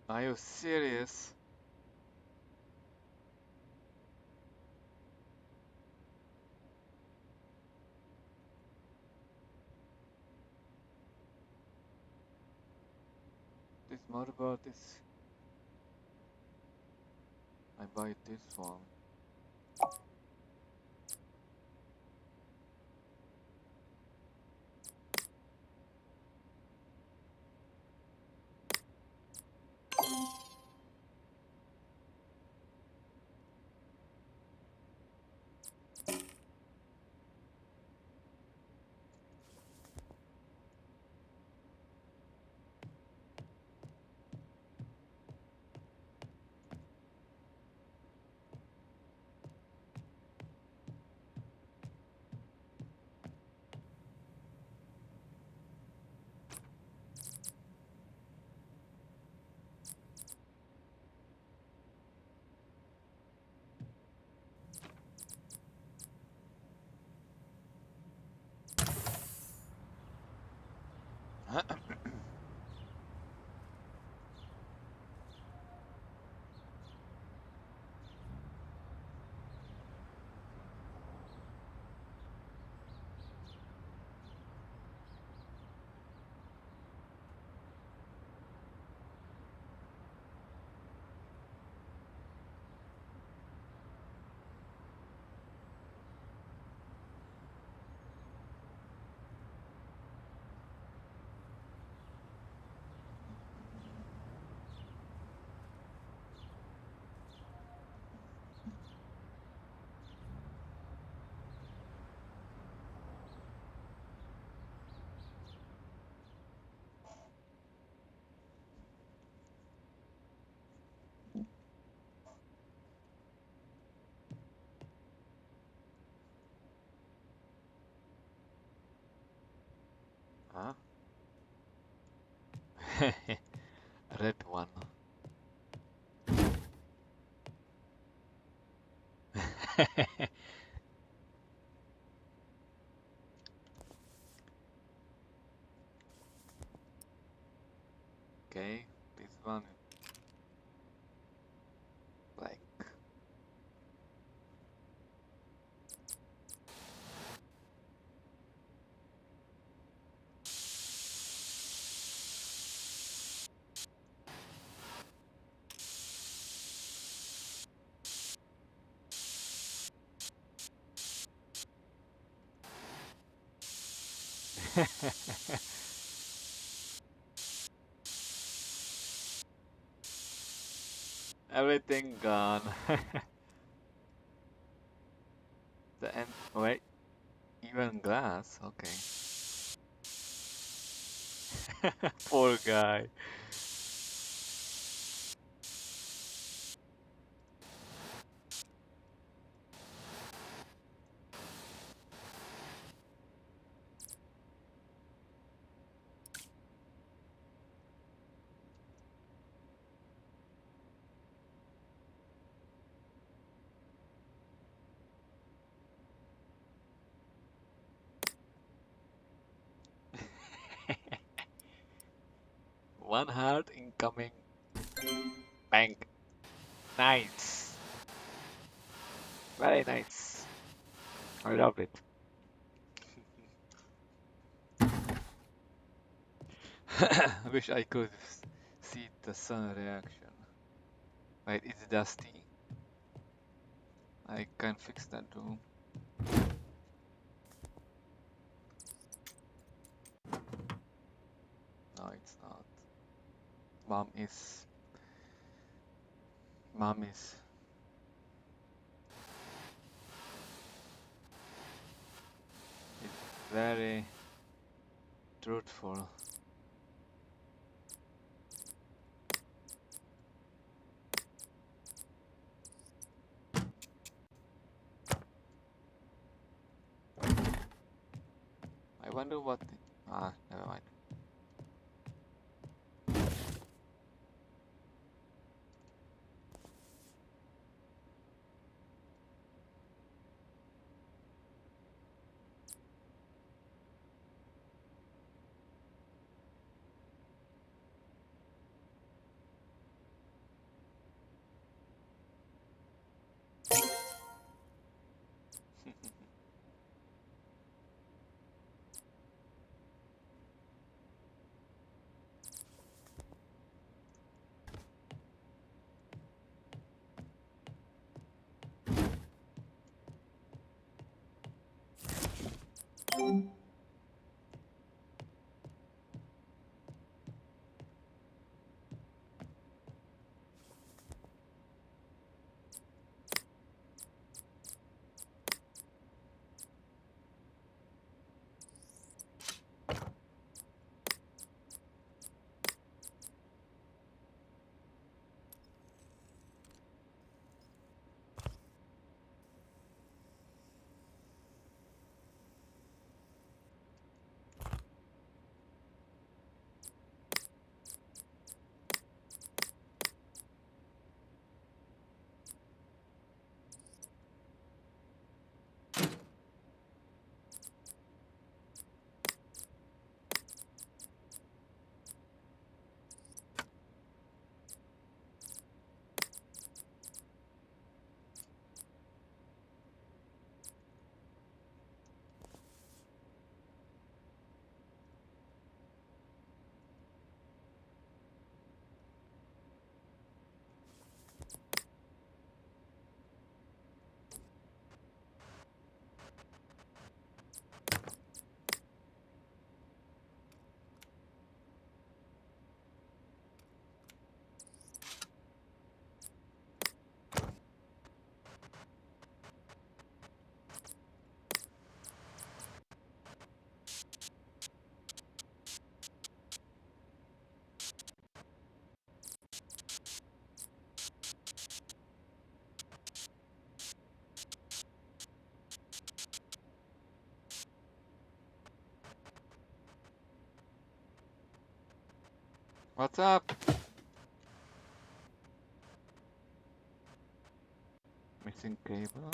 Are you serious? This motherboard is... I buy this one. Huh? Red one. Okay, this one is black. Everything gone. The end. Wait, even glass. Okay. Poor guy. One heart incoming. Bang. Nice. Very nice. I love it. Wish I could see the sun reaction. Wait, it's dusty. I can fix that too. No, it's not. Mom is. Mom is. It's very truthful. I wonder what. Never mind. What's up? Missing cable.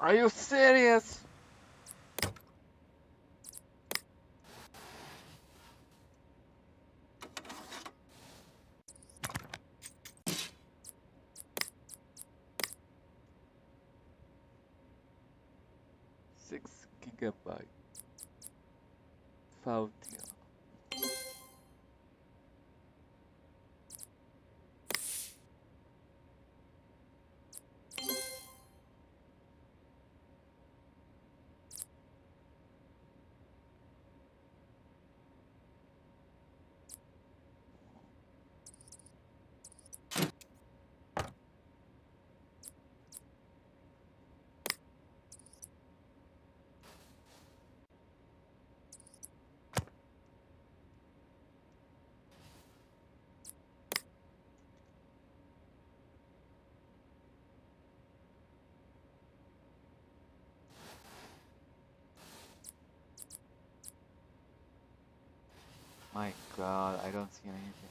Are you serious? Six gigabyte. Faulty. My God, I don't see anything.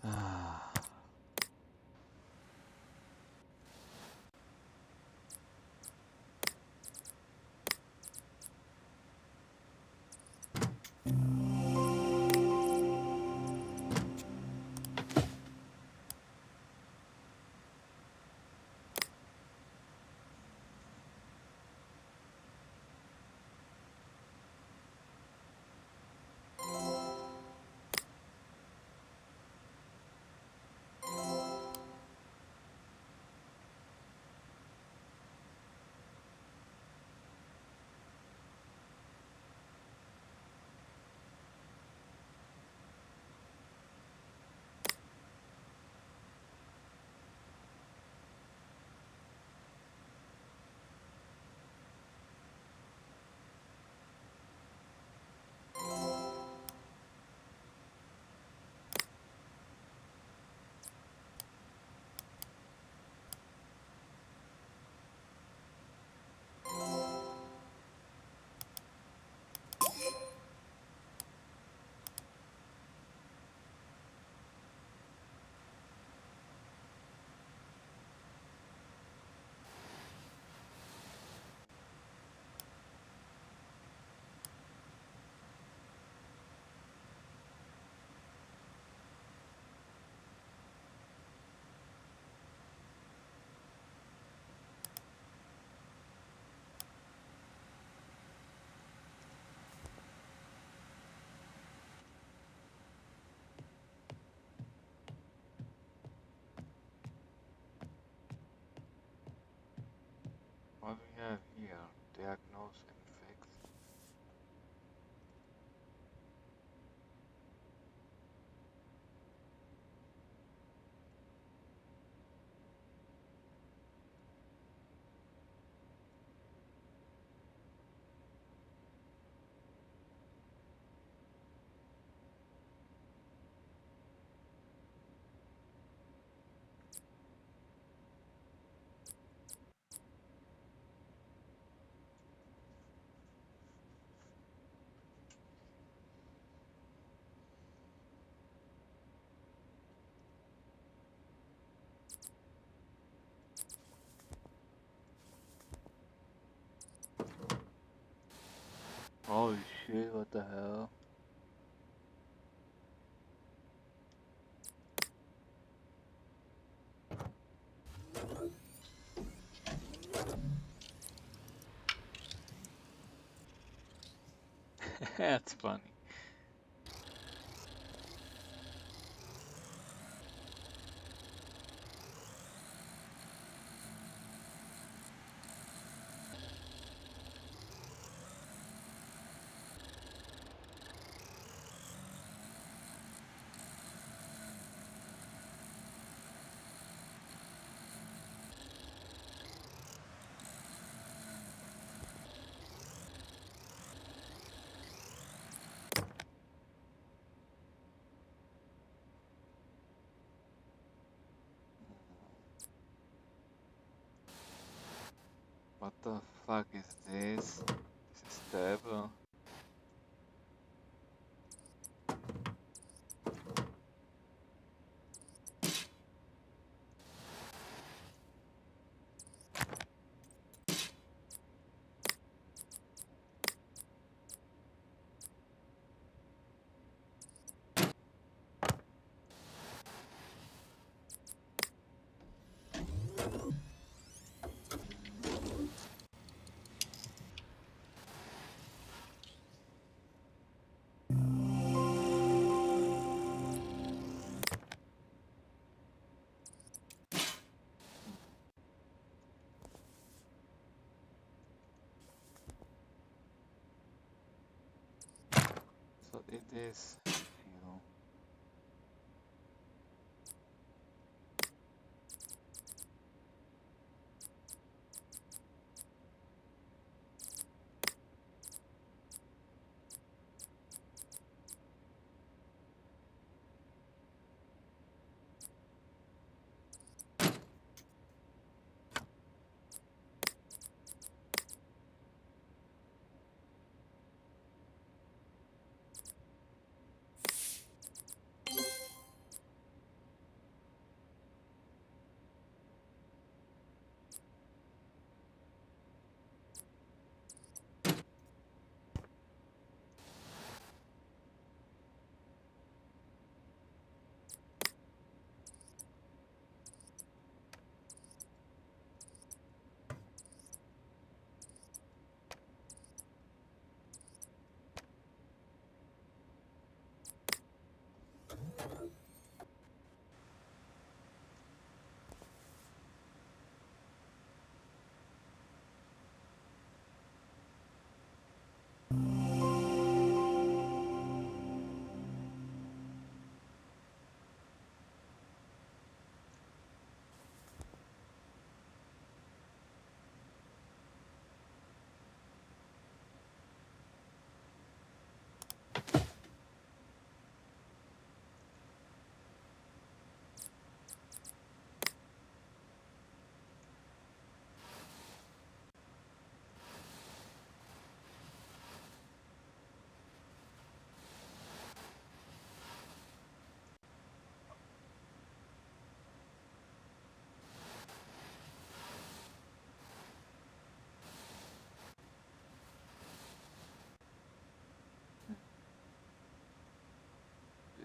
Ah. What do we have here? Diagnose and fix. Holy shit, what the hell? That's funny. What the fuck is this? This is terrible. So it is fuel.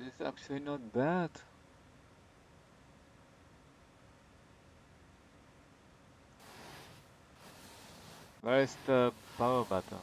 It's actually not bad. Where is the power button?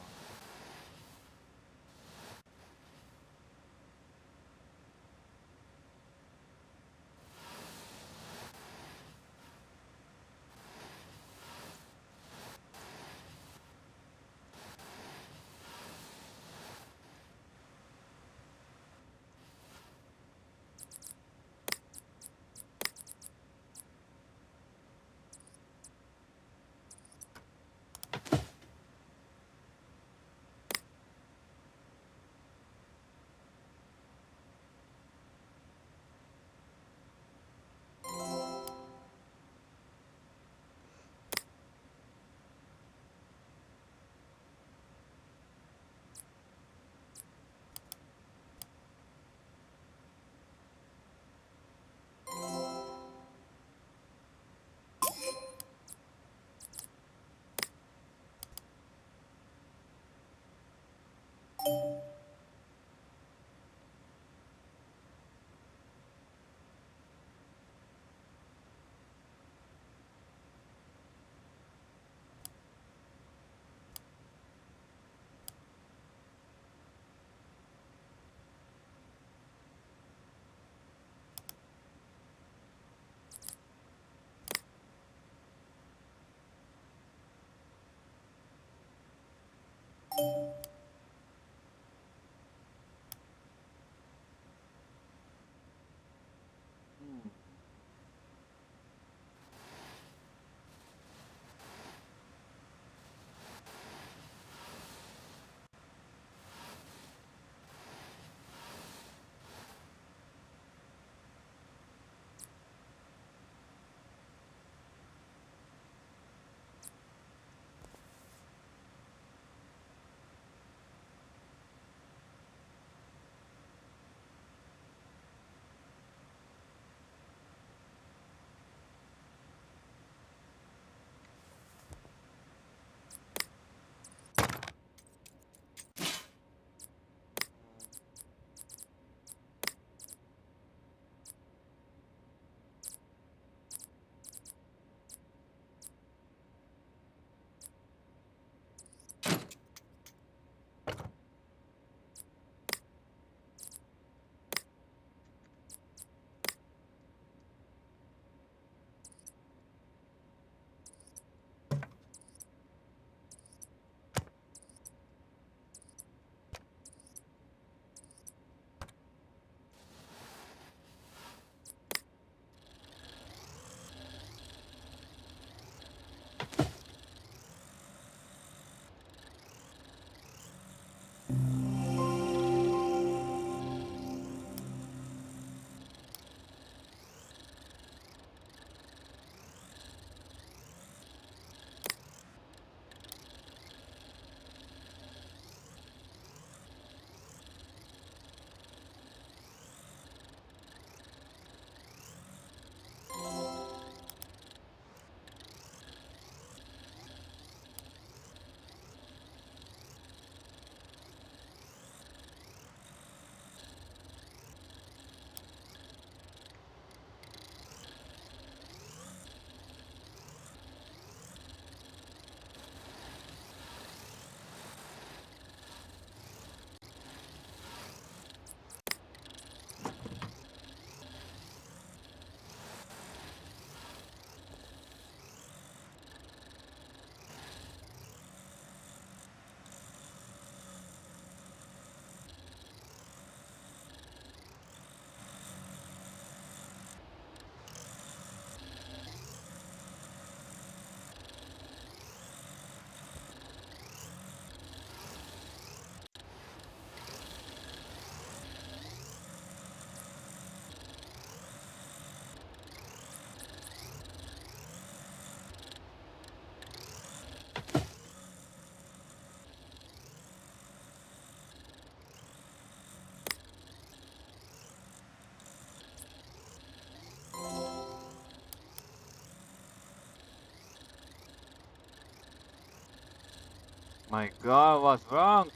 My God, what's wrong?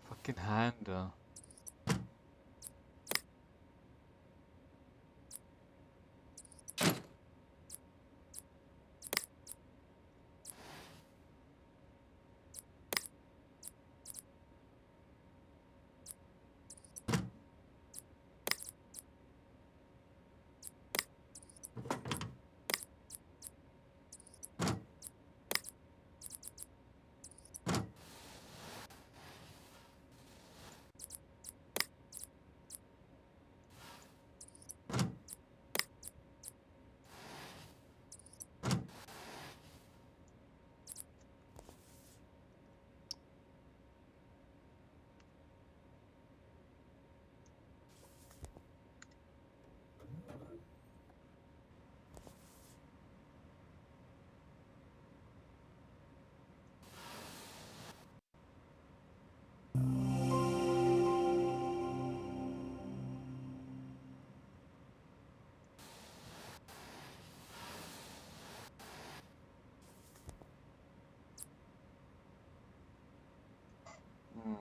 Fucking handle. Hmm.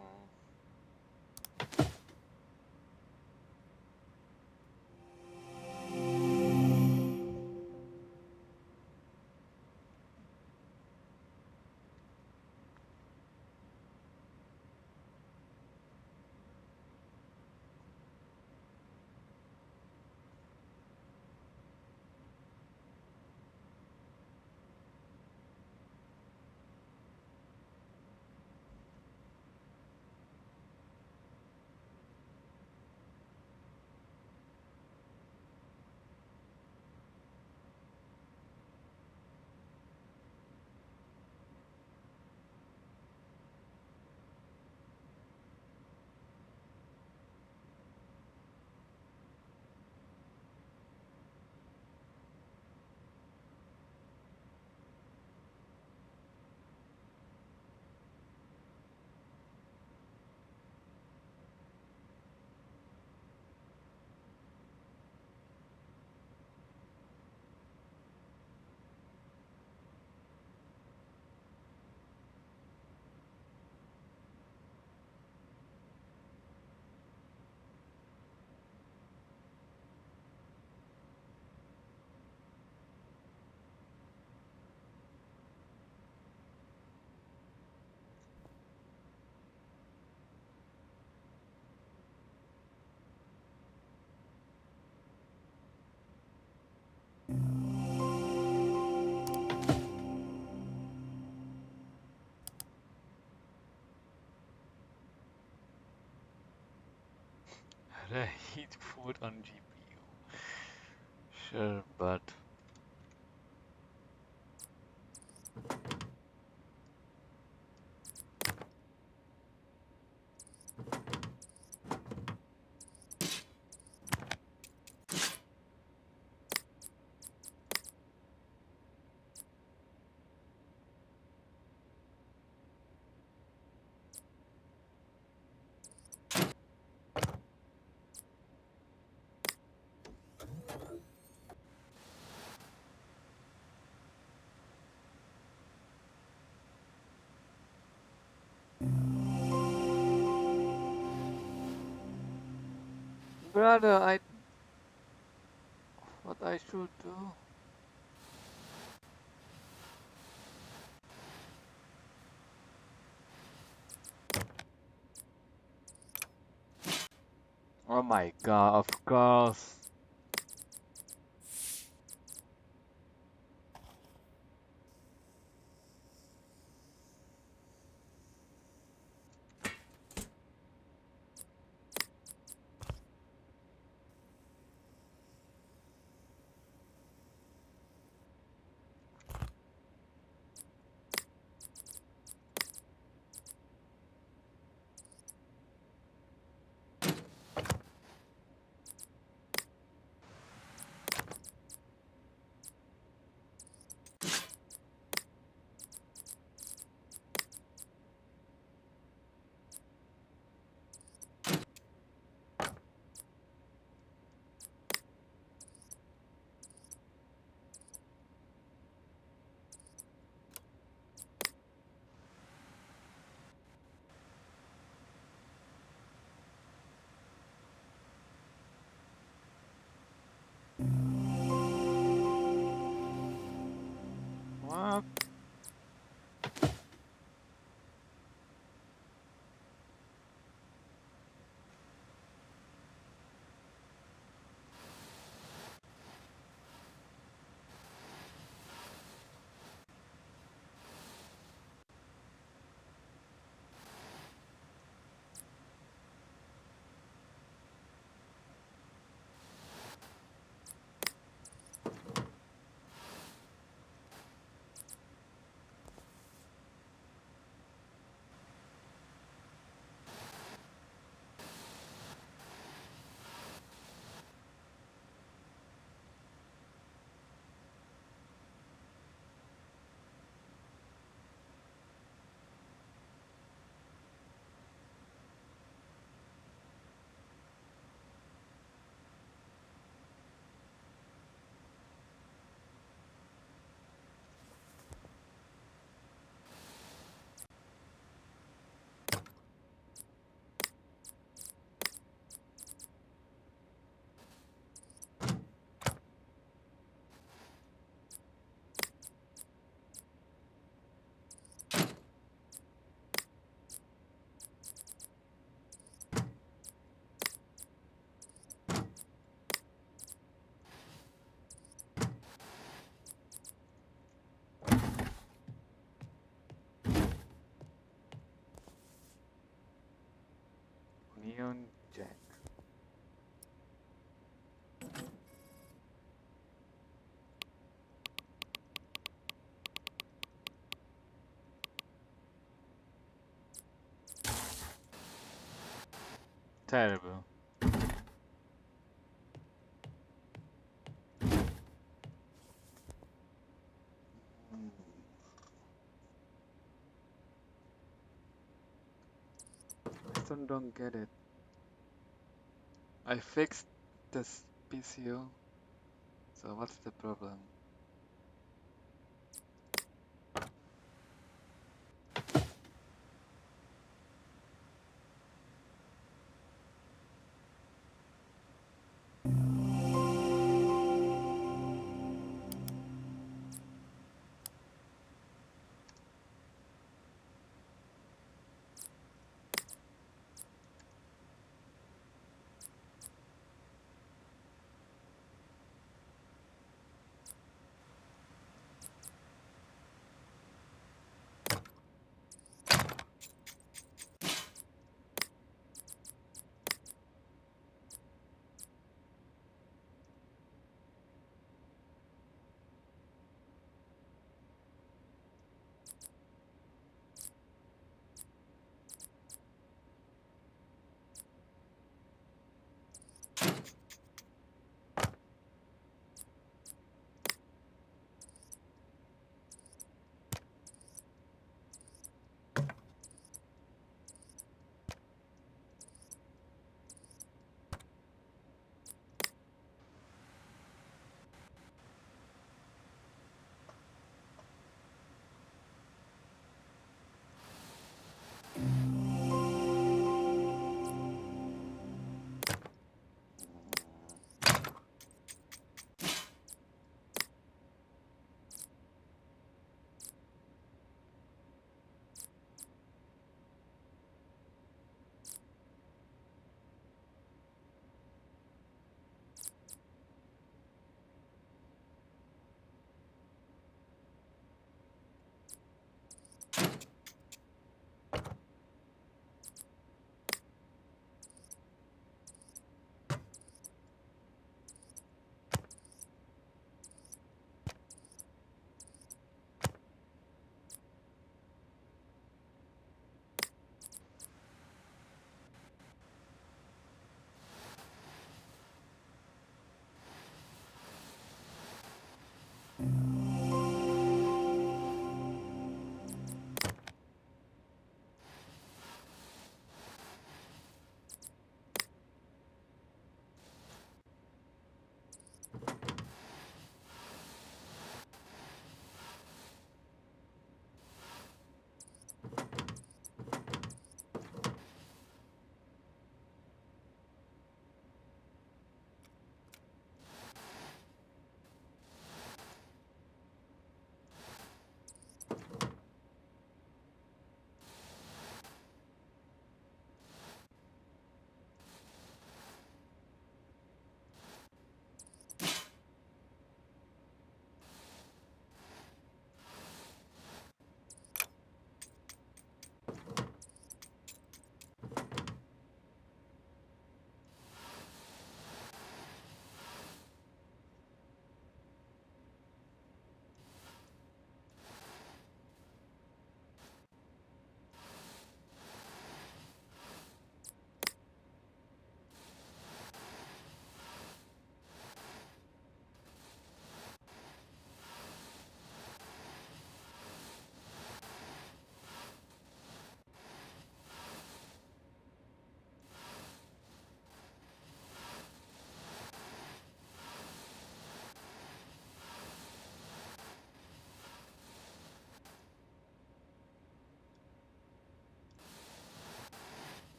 Heat food on GPU. Sure, but brother, what I should do? Oh my god, of course. What? Neon Jack. Terrible. I still don't get it. I fixed this PCO, so what's the problem?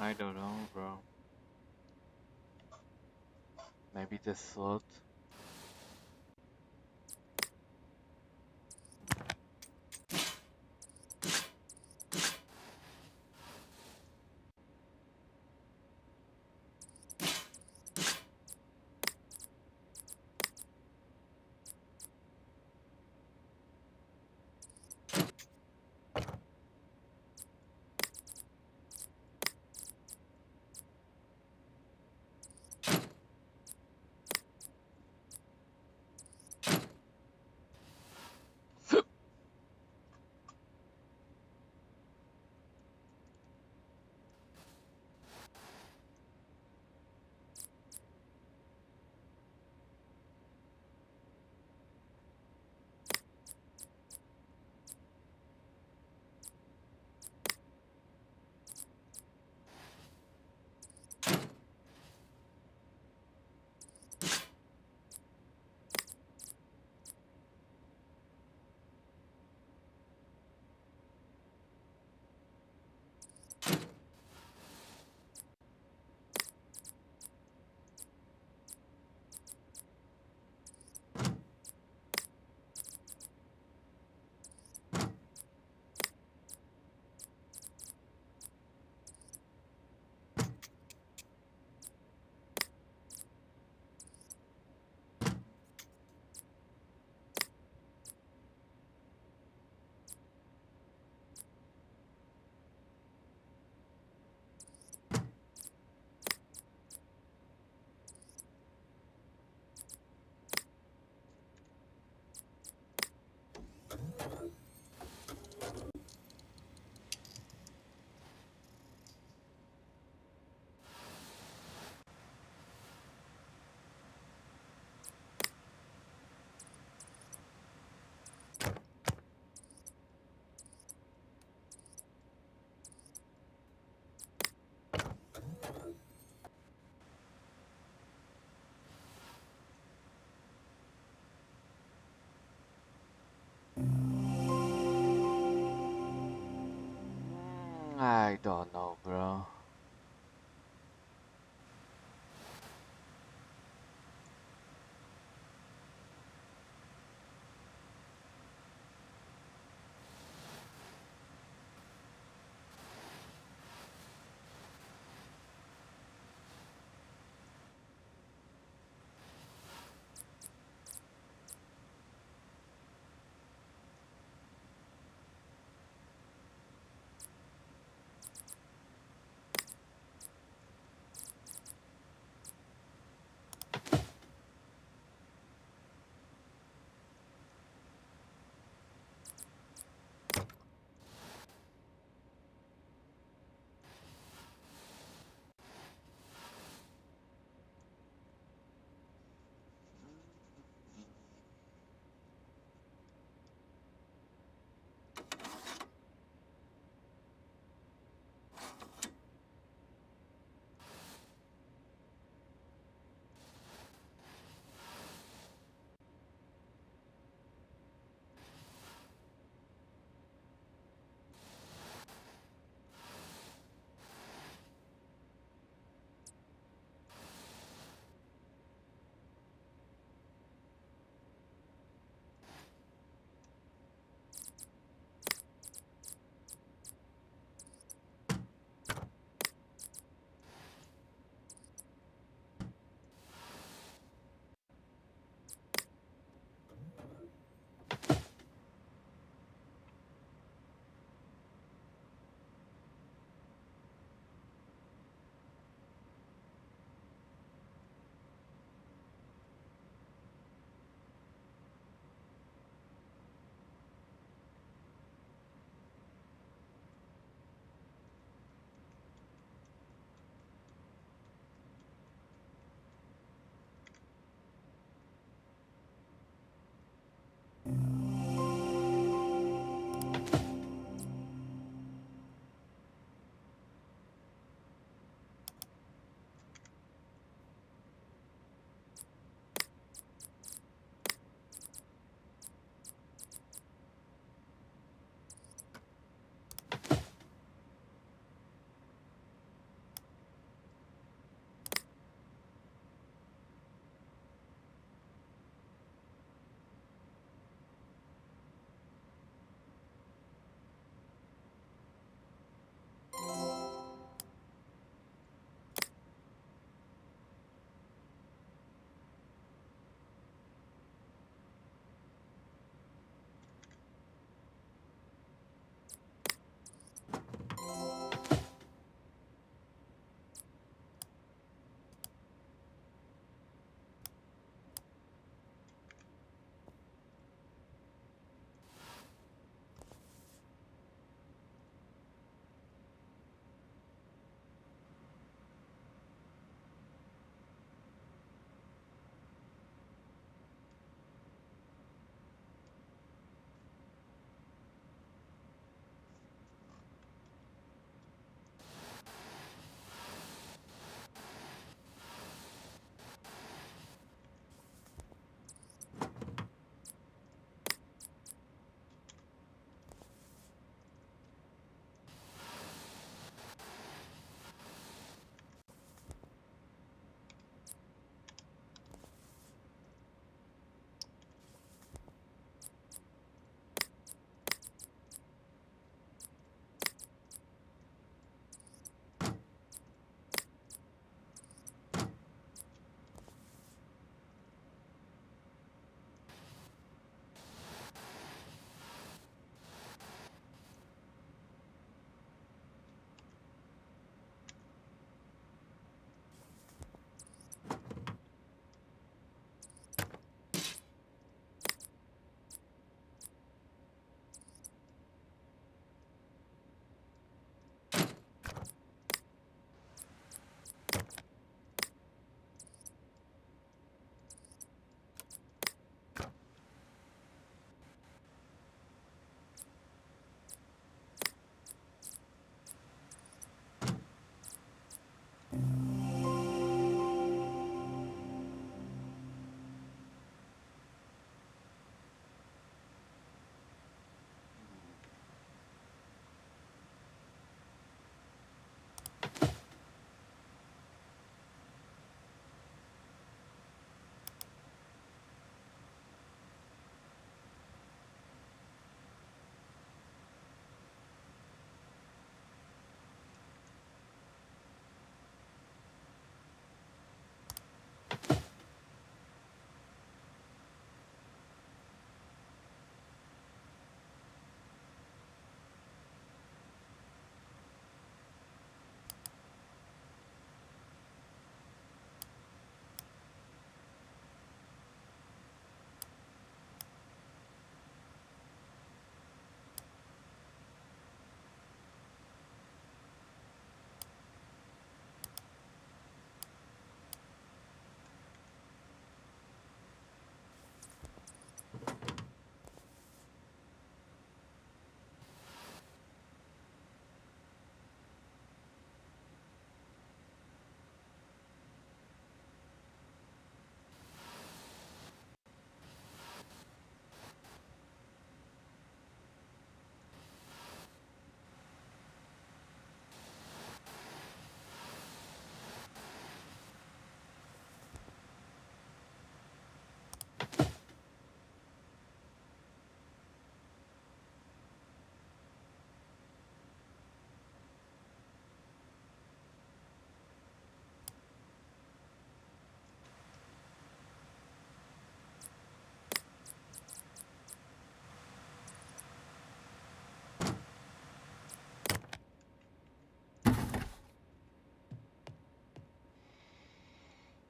I don't know, bro. Maybe the slot. I don't know, bro.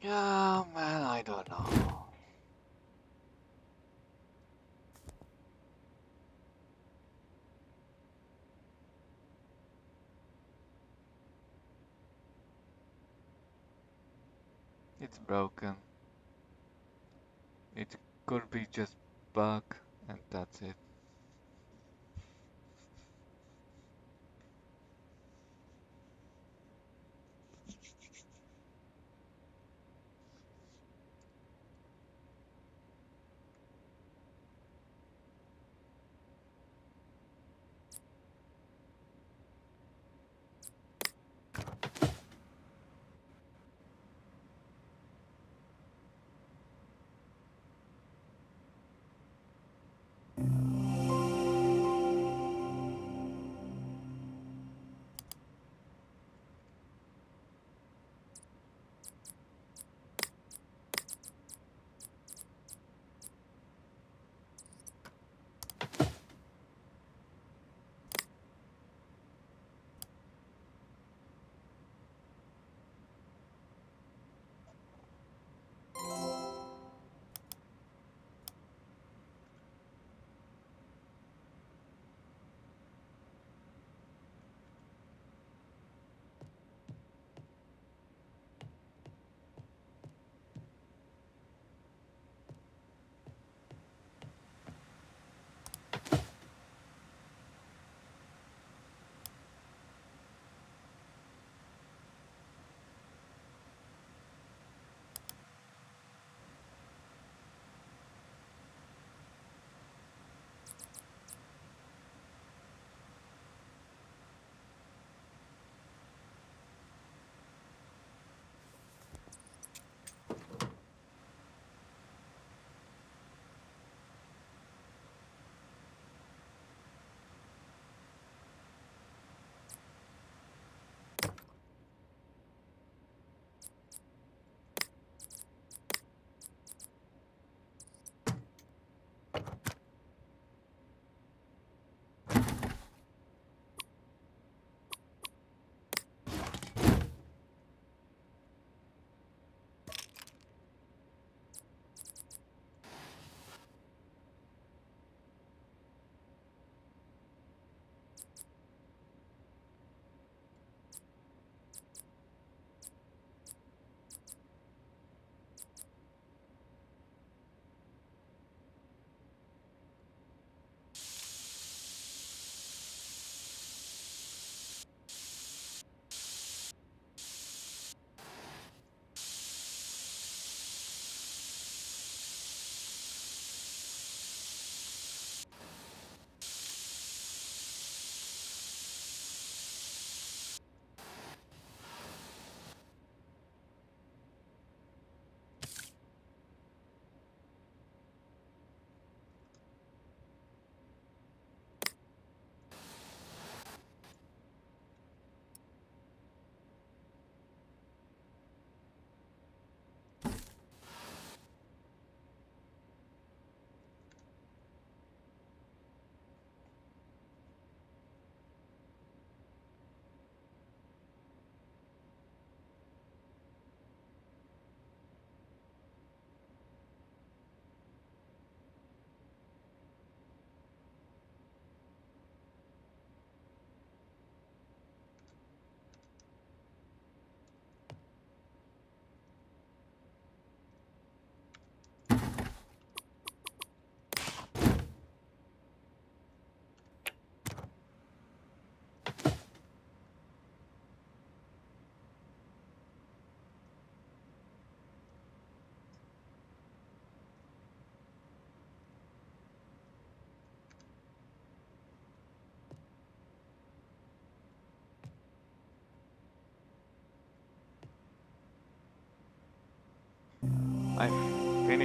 Yeah, man, I don't know. It's broken. It could be just bug, and that's it.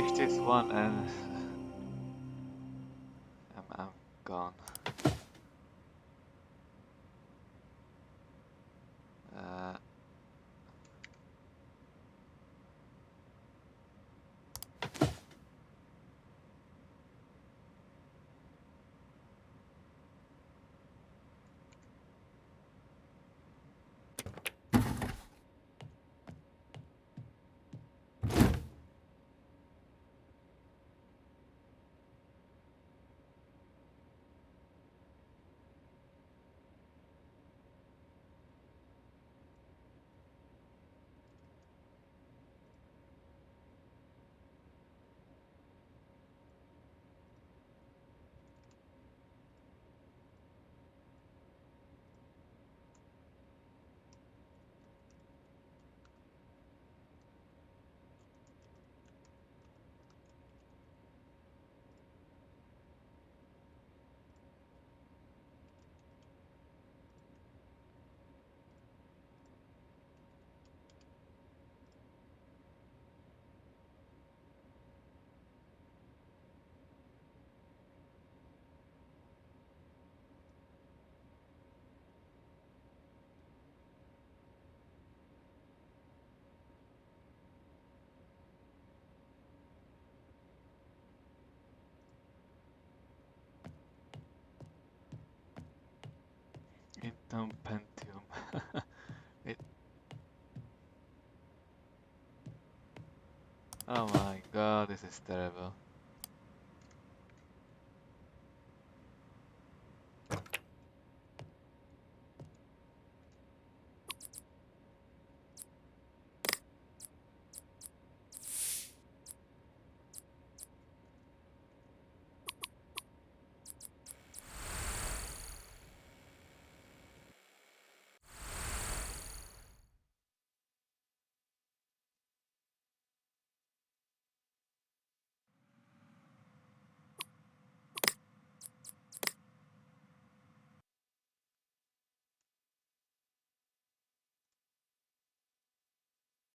finish this one and I'm gone. Intel Pentium. it. Oh my god, this is terrible.